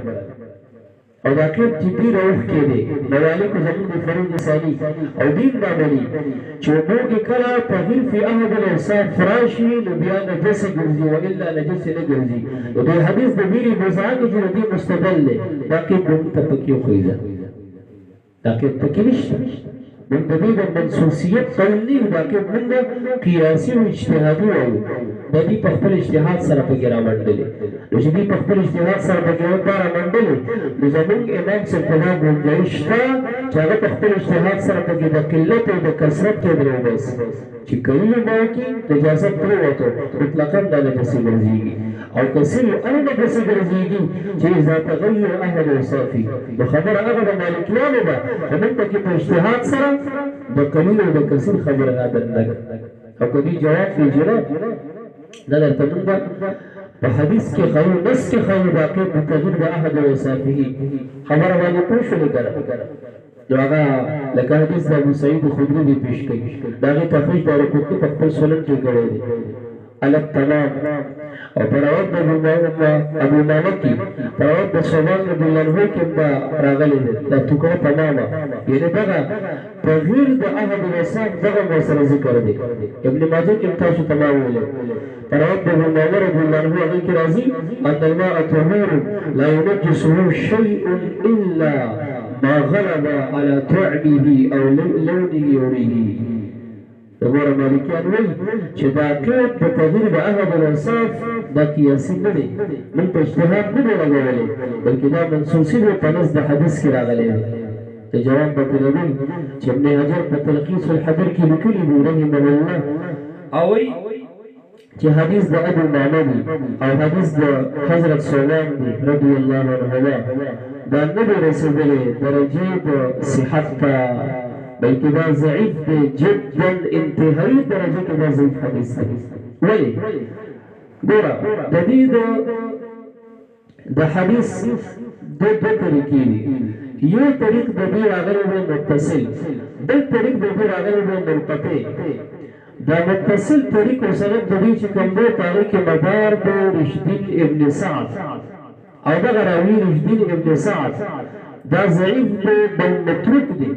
او دا قید چې ډېره اوښکې دی موالکو زموږ د فروض ثاني او دین دا مني چې اوبو کې کله تغیر فی احد الاوصاف راشي نو بیا نجسې ګرځي والا نجسې نه ګرځي نو د حدیث د بیرې بزاعه کې چې د دې مستدل دی دا قید به موږ ته پکې وښویده دا قید پکې نشته موږ د دې د منسوسیت قول نه یو دا قید موږ قیاسي او اجتهادي وایو د دې په خپل اجتهاد سره پکې رامنډلې نو چې دوی په خپل اجتهاد سره پکې رامنډلې نو زموږ امام صاحب ته دا ګنجایش شته چې هغه په خپل اجتهاد سره پکې د قلت او د کثرت کې دروباسي چې کلونه به وکړي نجاست پرېوتو مطلقا دا نجسې ګرځېږي او کثیر هغه نجسې ګرځېږي چې اذا تغیر احد اوصافه نو خبره هغه د مالکیانو ده خو موږ پکې په اجتهاد سره د قلیل او د کثیر خبره رادننه او که دوی جواب کېږي دا درته موږ په حدیث کې ښایو نص کې ښایو دا قید د تغیر د احد اوصافه خبره باندې پوه شولې که نه نو هغه لکه حدیث د ابو سعید خدري دی پیش کوي د هغې تخریج دارقطني په خپل سنن کې کړی دی على التمام. او پروت ابو مالکی پروت صوبان رضی اللہ عنہ کې با راغلی دا ټکو تماما یعنی دغه تغییر د احد الوصاف دغه مسله ذکر دی. ابن ماجه کې تاسو تمام ویل پروت ابو عمر رضی اللہ عنہ هغه کې راځي ان الماء طهور لا ينجسه شيء الا ما غلب على طعمه او لونه وريحه. دغه مالکیان وایي چې دا ټول په تغییر د احد الوصاف دا قیاسي نه دی، موږ په اجتهاد نه دی لګولی بلکې دا منصوصي دی په نص د حدیث کې راغلی دی. ته جواب به ترې وایي چې ابن حجر په تلخیص الحبر کې لیکلي دي رحمه الله او وایي چې حدیث د ابو معمر دی او حدیث د حضرت سلمان دی رضی الله عنهما دا نه دی رسېدلی درجې د صحت ته بلکې دا ضعیف دی جدا انتهایی درجه کې دا ضعیف حدیث دی. ولې ګوره د دې د حدیث دوه طریقې دي. یو طریق د دې راغلی دی متصل، بل طریق د دې راغلی دی منقطع. دا متصل طریق او سند د دې چې کوم دی په هغې کې مدار د رشدین ابن سعد او دغه راوي رشدین ابن سعد دا ضعیف دی بل متروک دی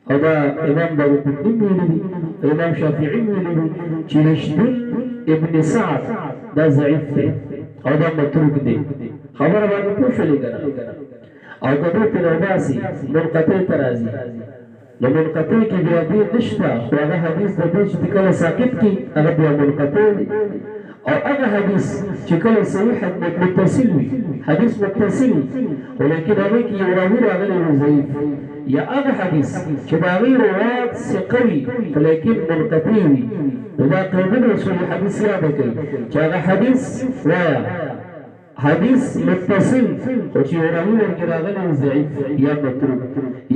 او دا امام داروقطني ویلي دي امام شافعي ویلي دي چې رشدین ابن سعد دا ضعیف دی او دا متروک دی. خبره باندې پوه شولې که نه؟ او که دوی ترې وباسي منقطع ته راځي نو منقطع کې بیا دې نشته خو هغه حدیث د دې چې کله ساقط کړي هغه بیا منقطع دی او هغه حدیث چې کله صحیح متصل وي حدیث متصل وي خو لیکن هغې کې یو راوي راغلی وي ضعیف یا هغه حدیث چې د هغې روایت ثقه وي خو لیکن منقطع وي نو دا قاعده اصول حدیث یاده کوي چې هغه حدیث وایه حدیث متصل خو چې یو راوي ورکې راغلی وي ضعیف یا متروک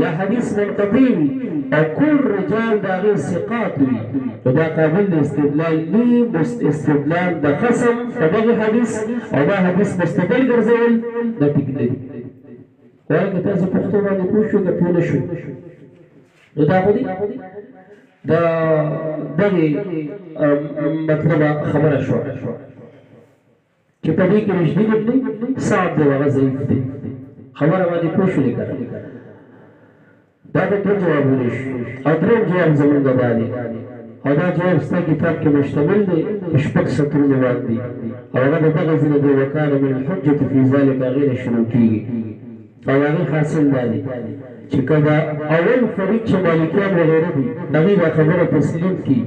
یا حدیث منقطع وي او کل رجال د هغې ثقات وي نو دا قابل د استدلال نه استدلال د قسم په دغه حدیث او دا حدیث مستدل ګرځول دا ټیک نه دي. وایي که تاسو پښتو باندې پوه شو که پوه نه شو نو دا خو دي د دغې مطلبه خبره شوه چې په دې کې رشدین ابن سعد دی هغه ضعیف دی. خبره باندې پوه شولې که نه؟ دا د دوه جوابونه شو او درېیم جواب زمونږ دا دی او دا جواب ستا کتاب کې مشتمل دی په شپږ سطرونو باندې او هغه د دغه ځینې دی وکانه من الحجة فی ذلک هغې نه شروع کېږي او هغې حاصل دا دی چې که دا اول فریق چې مالکیان وغیره دي هغې دا خبره تسلیم کړي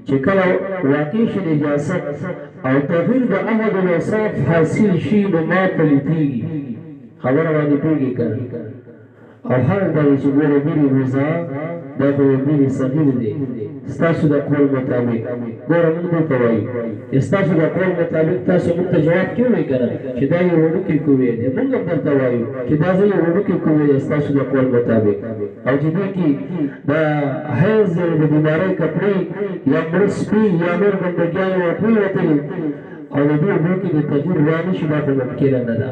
چې کله واقع شي نجاست او تغییر د احد الوصاف حاصل شي نو ما پلیتېږي. خبره باندې پوهېږي که نه؟ او حال دا دی چې ګوره بیر رضا دا خو یو بیر صغیر دی ستاسو د قول مطابق ګوره موږ دې ته وایو ستاسو د قول مطابق تاسو موږ ته جواب کوئ که نه چې دا یو وړوکی کوی دی موږ هم درته وایو چې دا زه یو وړوکی کوی دی ستاسو د قول مطابق او چې دې کې د حیض د بیمارۍ کپړې یا مړه سپي یا نور ګندګیانې ورټولې وتلې او د دې اوبو کې د تغییر رانه شي دا خو ممکنه نه ده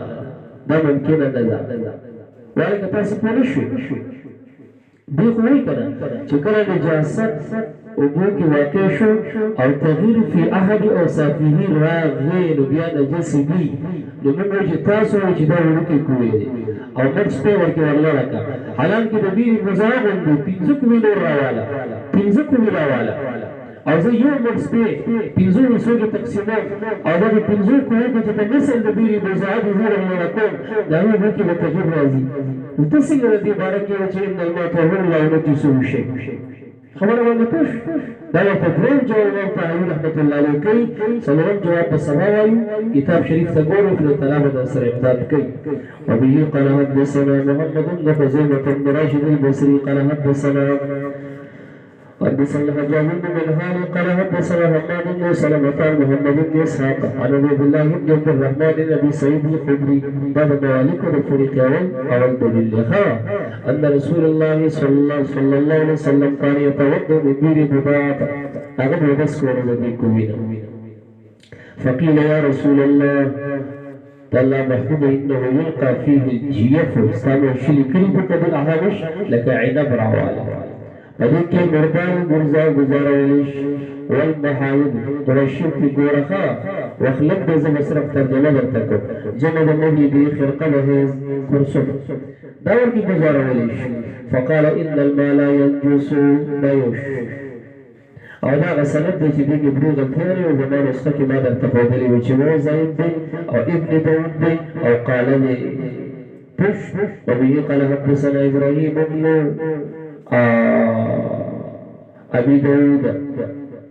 دا ممکنه نه ده. وایي که تاسو پوه نه شوئ دې خو وایي که نه چې کله نجاست اوبو کې واقع شو او تغییر فی احد اوصافه راغی نو بیا نجس دي نو موږ وایو چې تاسو وایئ چې دا وړوکی کوی دی او مړ سپی ورکې ورلره کړه حالانکې د بیر مزا غوندې پنځه کومې نور راواله پنځه کومې راواله او زه یو مړ سپی پنځو حصو کې تقسیموم او دغه پنځو کومو کې چې په مثل د بیر مزا د زه ورلره کوم د هغې اوبو کې به تغییر راځي نو ته څنګه د دې باره کې وایې چې ان الماء طهور لا ينجسه شیء؟ خبره باندې پوه شو؟ دا ورته درېیم جواب امام طحاوي رحمت الله علیه کوي څلورم جواب په سبا وایو کتاب شریف ته ګورو خدای تعالی به درسره امداد کوي. وبه قال حدثنا محمد بن خزيمة بن راشد البصري قال حدثنا حدثنا حجاج بن منهال قال حدثنا حماد بن سلمة عن محمد بن اسحاق عن عبد الله بن عبد الرحمن بن ابي سعيد الخدري باب مواليك الفريق اول دليل ان رسول الله صلى الله عليه وسلم كان يتوضا من بئر بضاعة هذا هو بس فقيل يا رسول الله تعالى محمود انه يلقى فيه الجيف استعمل شيء كلمه بالأهامش لك عنب رواله هذيك مردان گزارولش والمحايد قرشيب في قورخا واخلق بيزا مصرف ترجمة درتكو جمع النبي دي خرقة وهيز كرسف دور کی گزارولش فقال إن المال ينجس لا يوش او دا غسلت دی چې دیگه بروغ التیاری و زمان اسخه ما در تقودلی و چه مو زید دی او ابن داود دی او قال دی پش و بیه قال حدثنا ابراهیم ابن ابي داود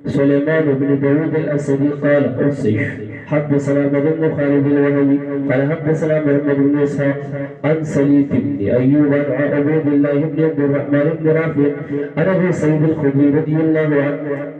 سليمان بن داود الاسدي قال حسيش حدثنا محمد بن خالد الوهبي قال حدثنا محمد بن اسحاق عن سليط بن ايوب عن عبيد الله بن عبد الرحمن بن رافع عن ابي سعيد الخدري رضي الله عنه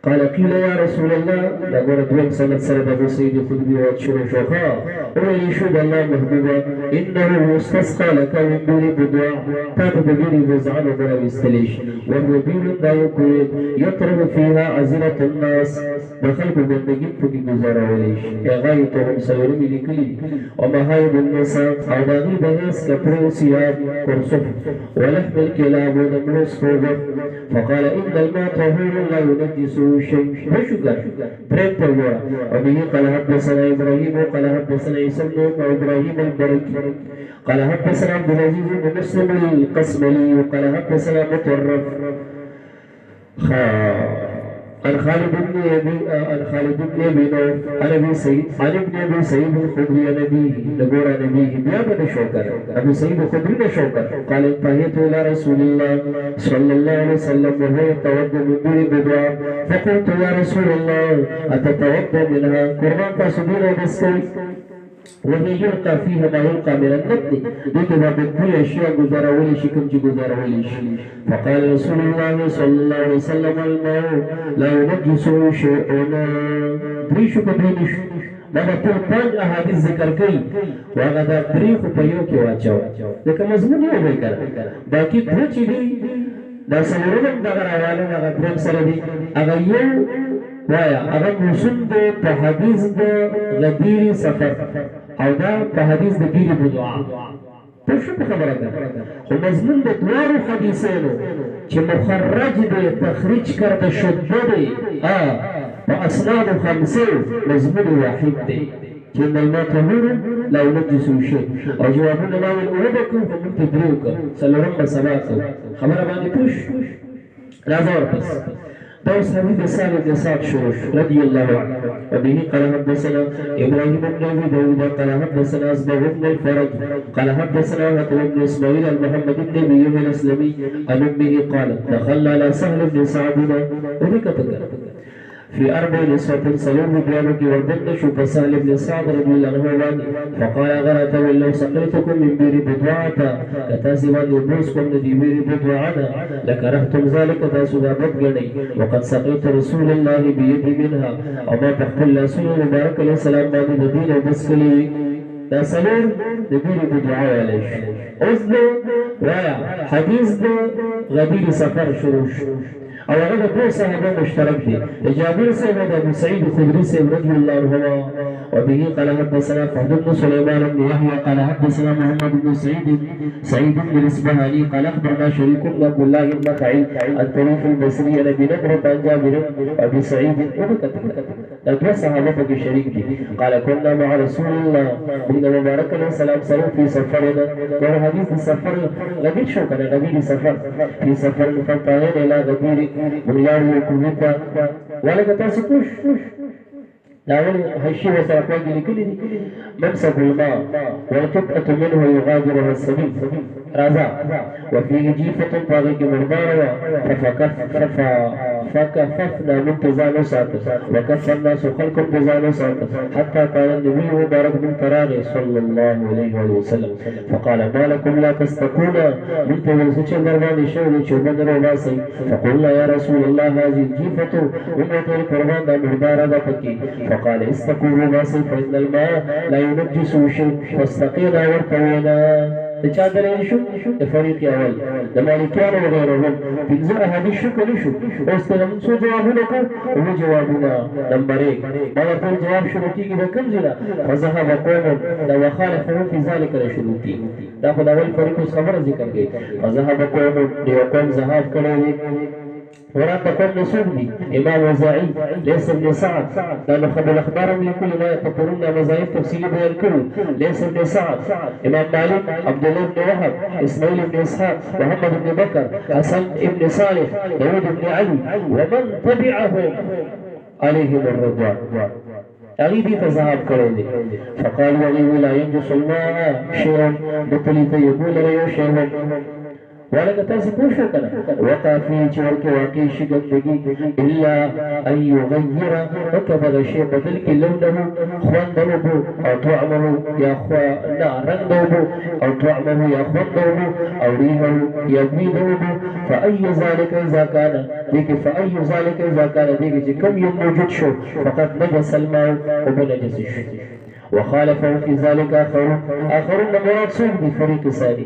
قال قيل يا رسول الله لقد دوم سنة سرد ابو سعيد الخدري واتشرو شوخا ويشهد الله محبوبا انه يستسقى لك من دون بدعاء تات بدون وزعان وبرا يستليش وهو بيل لا يكون يطرد فيها عزلة الناس بخلق بندگی پکی گزارا وليش غايتهم سيرمي لكلي ومهايب النساء عداغي بهيس كبرو سياب كرسف ولحم الكلاب ونمرس فوضف فقال إن الماء طهور لا ينجسه شيء وشكر بريد تورا وبه قال حدثنا إبراهيم قال حدثنا عيسى بن إبراهيم البركي قال حدثنا عبد العزيز بن مسلم القسملي قال حدثنا مطرف عن خالد بن ابي نوف عن ابي سعيد الخدري عن ابيه نقول عن ابيه بيابا شوكر ابو سعيد الخدري شوكر قال انتهيت الى رسول الله صلى الله عليه وسلم وهو يتوضا من دون بدعاء فقلت يا رسول الله اتتوضا منها قربان تصبير بسكي وهي يلقى فيها ما يلقى من النبت لكن بكل اشياء گزارا ولي شكم جي گزارا ولي فقال رسول الله صلى الله عليه وسلم الماء لا ينجسه شيء دريشو كدريش ماذا تل 5 احاديث ذکر کړي واغه دا تاریخ په یو کې واچو لکه مضمون یو وای کړه باقي څه چې دي دا سمورم دا راواله هغه درم سره دي هغه یو وایا هغه موسم د په حدیث د غدیر سفر او دا په حدیث د غدیر بدعا په څه خبره ده خو مضمون د دوارو حدیثونو چې مخرج د تخریج کرده شده دی په اسناد خمسه مضمون واحد دی چې الماء طهور لا ينجسه شيء او جوابونه ما من اولادكم فمن تدريك سلورم سباكم خبره باندې پوش راځو پس دوس حديث سالم بن سعد شروش رضي الله عنه وبه قال حدثنا ابراهيم بن ابي داود قال حدثنا اصبغ بن الفرج قال حدثنا هتو بن اسماعيل المحمد بن ابي الاسلمي عن امه قالت دخلنا على سهل بن سعدنا وذكرت في 4 نسوة سلوم بيانك وردن شوف سهل بن سعد رضي الله عنه فقال غرت ولو سقيتكم من بير بدوعة كتاسبا يبوسكم ندي بير بدوعنا لكرهتم ذلك تاسبا بدغني وقد سقيت رسول الله بيدي منها وما تقبل رسول مبارك عليه السلام بعد الدين وبسكلي دا سلام دبير بدوعة عليه أصدر رايا حديث دا غدير سفر شروش او هغه د صحابه مشترک دي جابر صاحب د ابو سعيد الخدري صاحب رضي الله عنه وبه قال حدثنا فهد بن سليمان بن يحيى قال حدثنا محمد بن سعيد بن الاصبهاني قال اخبرنا شريك بن عبد الله النخعي عن طريق البصري عن ابي نضرة عن جابر وابي سعيد الدوا صحابه في شريك دي قال كنا مع رسول الله من مبارك عليه السلام سلام في سفرنا اور حديث السفر غدير شو كان غدير سفر في سفر فانتهينا الى غدير بنيان وكويتا ولك تاسكوش داول هشي وسرقوا لكل ممسك الماء والقطعة منه يغادرها السبيل رازا وفيه جيفة طاغي مردارة فكففنا من تزانو ساكت وكف الناس خلق تزانو ساكت حتى قال النبي مبارك بن تراغي صلى الله عليه وسلم فقال ما لكم لا تستقون من تزانو دربان شغل شوبان رواسي فقلنا يا رسول الله هذه الجيفة ومعطي القربان دا مردارة دا فكي فقال استقوا رواسي فإن الماء لا ينجس شيء فاستقينا وارتوينا د چا دلیل شو د فریق اول د مالکیانو وغیرهم پنځه احادیث شو که نه شو اوس ته موږ څو جوابونه کوو اووه جوابونه نمبر 1 دا ورته جواب شروع کېږي د کوم ځای نه فذهب قوم دا وخالفهم فی ذلک نه شروع کېږي دا خو د اول فریق اوس خبره ذکر کوي فذهب قوم د یو قوم ذهاب کړی دی ورد قوم نسوب دي امام وزاعي ليس ابن سعد لانه خد الاخبار من كل ما يتطرون مذاهب تفصيلي بيان كله ليس ابن سعد امام مالك عبد الله بن وهب اسماعيل بن اسحاق محمد بن بكر حسن بن صالح داود بن علي ومن تبعهم عليهم الرضوان أغيبي تذهب كريدي فقال وغيب لا ينجس الماء شيئا بطلت يقول ريو شيئا ولكن تاسي پوښتنه کنه وقع فيه چې ورکه واقع شي ګندګي الا ان يغير وكبر شيء بدل کې لونه خوندونه او طعمه يا خو لا رنګه او طعمه يا خوندونه او ريحه يبيده فاي ذلك اذا كان ديك فاي ذلك اذا كان ديك چې کوم یو موجود شو فقط نجس الماء وبنجس شي وخالفهم في ذلك آخرون مراد سوق بالفريق الثاني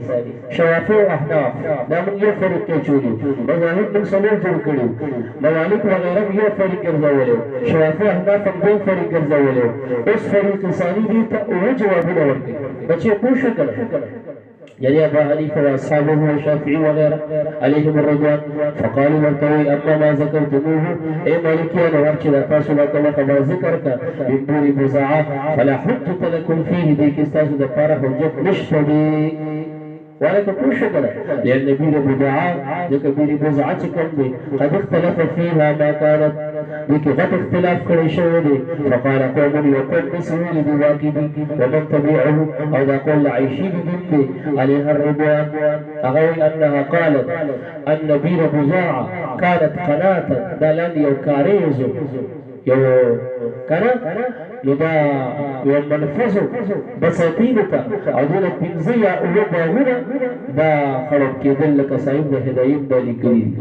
شوافع وأحناف دا من یو فريق کې چولي مذاهب من څلور جوړ کړي مالک وغيره یو فريق ګرځولو شوافع احناف هم دوه فريق ګرځولو اوس فريق ثاني دي ته او جوابونه ورکړي بچي پوښ کړه يعني أبا حنيفة وأصحابه والشافعي وغيره عليهم الرضوان فقالوا مرتوي أما ما ذكرتموه أي مالكي أنا ورشد أتاسو لكم كما ذكرت من بور بزاعة فلا حجة لكم فيه ديك استاسو دفارة حجة مشتدي ولكن كل شكرا لأن بير بدعاء ذيك بير بزعة كم دي قد اختلف فيها ما كانت ذيك غد اختلاف كل شيء فقال قوم يقول بسهول بواكبي ومن تبعه أو يقول عيشي بجنبي عليها الرضوان أغوي أنها قالت أن بير بزاعة كانت قناة دلان يوكاريز يو كنا لدا يوم منفذ بساتينتا عدونا بنزيا أولوبا هنا دا خلق كيدل لك سعيد دا هدايب دا لقريب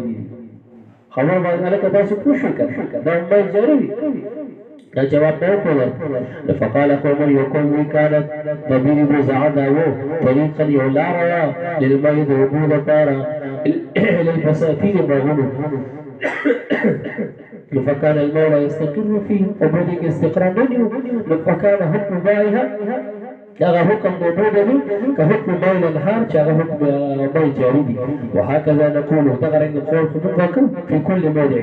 خبر بعد ذلك تاسو پوشوكا دا ما جاربي دا جواب نوكولا فقال قوم يقوم كانت نبيل بزعة داوو طريقا يولا روا للميد وبود طارا للبساتين بغنو فكان المولى يستقر فيه وبدك استقرار منه فكان حكم بائها هذا حكم موجود كحكم بين النهار هذا حكم بين جاري وهكذا نقول تغرق القول خطوبكم في كل موضع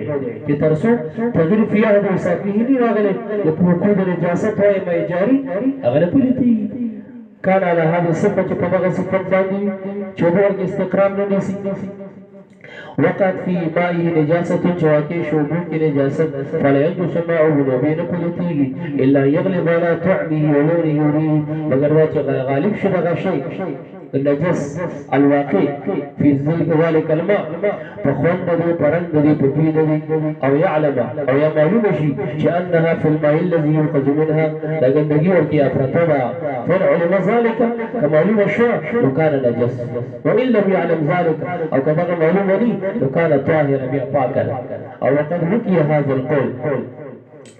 ترسو تغير في هذا وسافيه لي راغله يكون النجاسة هو ما جاري اغلب التي كان على هذه الصفة كما صفة ثاني شبور استقرار نسي وقعت في مائه نجاسة جواكي شوبون کی نجاسة فلا ينجس ماءه وبين قلتيه إلا يغلب على طعمه ولونه وريه مگر واجه غالب شبه شيء النجس الواقع في ذلك الماء فخوند دي برند دي ببين دي أو يعلم أو يمعلوم شيء كأنها في الماء الذي يخرج منها لكن نجي وكي أفرطبع فالعلم ذلك كمعلوم الشاء وكان نجس وإن لم يعلم ذلك أو كما معلوم لي وكان طاهرا بأفاكا أو وقد حكي هذا القول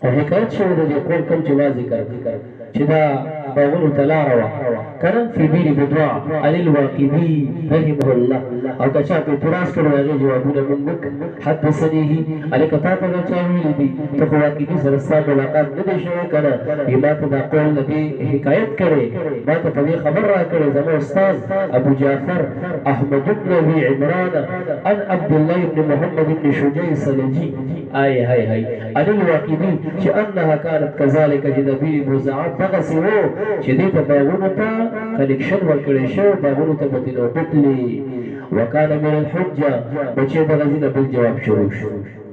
وحكاية شو دي قول كم جوا ذكر شدا باغلو تلاروا كان في بير بدعاء عن الواقدي رحمه الله او كشا في تراس كرو هذه جوابنا منك حدثنيه عليك تاتا چاويل دي تو واقدي سرستا ملاقات ندي شو كان بما تدا قول نبي حكايت کرے ما ته په خبر را کړې زمو استاد ابو جعفر احمد بن ابي عمران عن عبد الله بن محمد بن شجاع السلجي اي هاي عن الواقدي انها كانت كذلك جنبي بوزعات تغسلو چې دې ته باغونو ته کنیکشن ورکړی شو باغونو ته بدلو بتلی وكان من الحجه بچې د غزنه بل جواب شروع شو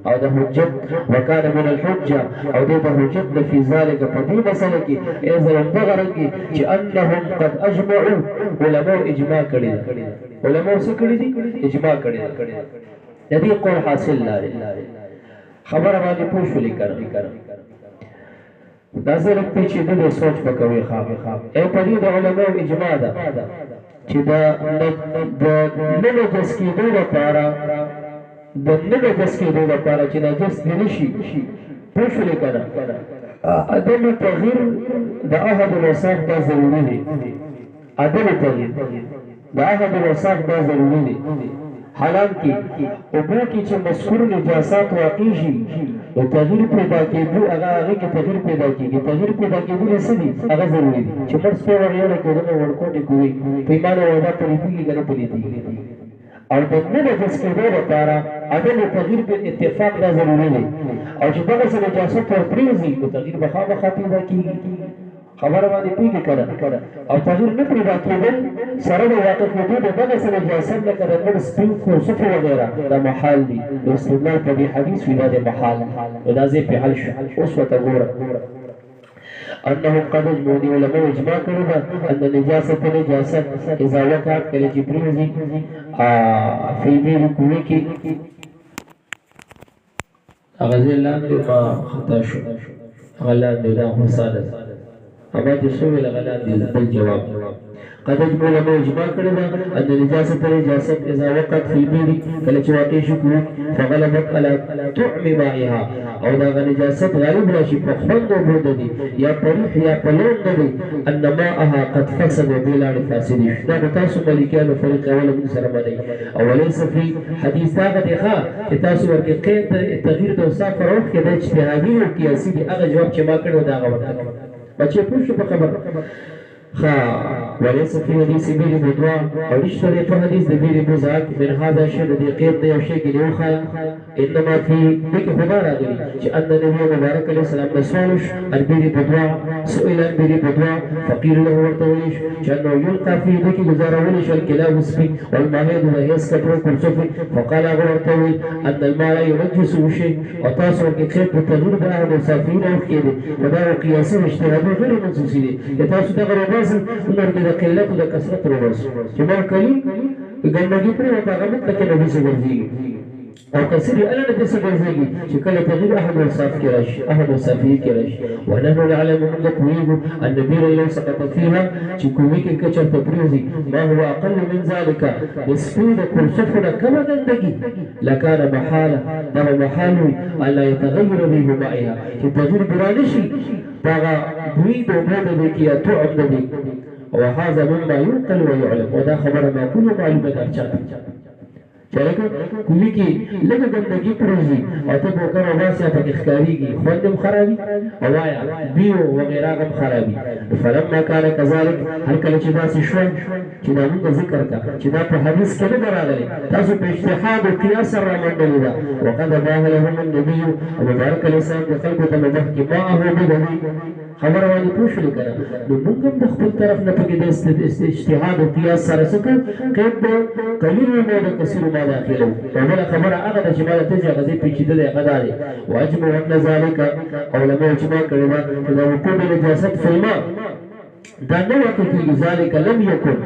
او د حجت وكان من الحجه او د حجت في ذلك فدي مسله کې اذن بغرنګي چې انهم قد اجمعوا علماء اجماع کړي علماء څه کړي دي اجماع کړي د دې قول حاصل لري خبر باندې پوښتنه کړم دا زه لکه چې د سوچ پکوي خام اے پدې د علماء اجماع ده چې دا د نجس کېدو لپاره چې نجس نشي پوښتنه کړه عدم تغییر د احد الاوصاف دا ضروري دی عدم تغییر دا عهد وثاق دا ضروري دی حالانکه اوبو کې چې مذکور نجاسات واقع شي نو تغییر پیدا کېدو هغه کې تغییر پیدا کېږي تغییر پیدا کېدو څه دي هغه ضروري دي چې موږ څه وغیرہ کېدل ورکوټي کوي په ایمان او ودا پریږي کنه پریږي او د نجس کېدو لپاره عدم تغییر په اتفاق دا ضروري دی او چې دغه څه نجاست ور پریږي نو تغییر به خامخا پیدا کېږي خبر باندې پیږي کړه او تغییر نه پیدا کېدل سره د واقع کېدو د دغه څه نجاست لکه د نور سپین فرصت وغیرہ دا محال دي د استدلال په دې حدیث وینا د محال دا زی په حل شو اوس وتګوره انهم قد اجمعوا علماء اجماع کړی ده ان نجاست اذا وقعت کله چې پریږي فی دې کوي کې هغه لاندې ما خطا شو هغه لاندې دا حساله اما چې سوې لغلان دي بل جواب قد اجمع علماء اجماع کړی ده ان نجاست اذا وقعت في البير کله چې واقع شي فغلبت على طعم مائها او دا نجاست غالب راشي په خوند وبود دي یا پریح یا پلون دي ان ماءها قد فسد بلا فاسد دا تاسو ملکانو فرق اول من سره باندې او وليس في حديث هغه دی چې تاسو ورته قید تغییر د وسا فروخ کې د اجتهادي او قیاسي دي هغه جواب چې ما کړو دا غوړه بچې پوښتنه په خبر وليس في حديث بير بدوا او اشتري في حديث بير بزاك من هذا شيء الذي قيد ده شيء كده انما في بك خبر اغلي ان النبي مبارك عليه السلام مسولش البير بدوا سئل البير بدوا فقيل له ورتولش انه يلقى في بك جزارولش الكلاب السبي والمهيد وهيس كبر كرسف فقال ورتول ان الماء ينجس شيء وتاسو کې تغير به مسافرين او كده ودا قياس اجتهاد غير منسوسي تاسو دغه عمر کې د قلت او د کثرت روز چې ما کلی ګندګي پر هغه مت کې نبی څخه ورځي او کثیر الا نبی څخه ورځي چې کله تغیر احد وصف کې راشي احد وصفي کې راشي ونحن نعلم ان التقويم النبي لو سقط فيها چې کومي کې کچر تبريزي ما هو اقل من ذلك نسبه كل صفنا كما ګندګي لكان محاله ده محال الا يتغير به معها چې تغیر برانشي دغه دوی د اوبو د کې تعب دی وهذا مما ينقل ويعلم ودا خبره ما كل معلومات ارچاته چرګه کومي کې لږه ګندګي پروزي او ته وګوره واسه په ښکاریږي خوندم خرابي او وایا بیو وغیرہ هم خرابي فلما كان كذلك هر کله چې داسې شو چې دا موږ ذکر کا چې دا په حدیث کې نه راغلي تاسو په اجتهاد او قیاس سره منډلې ده وقد باه لهم النبي مبارك الاسلام د خلکو ته مبارک ما هو بدوي خبر باندې پوښتنه کړه نو موږ هم د خپل طرف نه پکې د اجتهاد او قیاس سره څه کړه قلیل نه د کثیر ما داخله ولا خبر هغه چې ما ته ځغې پیچیدل هغه دی واجب ان ذلك علماء اجماع کړي چې د وقوع نجاست في الماء دا نه وکړي ذلك لم يكن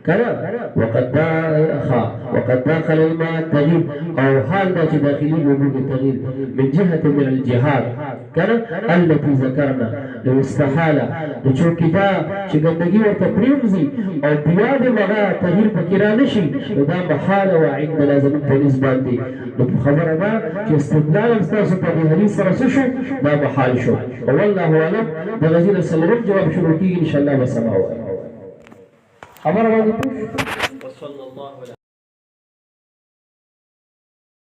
كلا وقد داخل الماء التغيير او حال دا چې داخلي وجود التغيير من جهه من الجهات كلا التي ذكرنا لو استحاله چونکې دا چې ګندګي ورته پریوزي او بیا د مغا تغییر پکې را نشي دا محاله او عند لازم په نسبت دي نو خبره ده چې استدلال تاسو په دې حدیث سره شو دا محال شو والله اعلم د غزل سلام جواب شروع کیږي ان شاء الله وسماو خبر باندې وصلى الله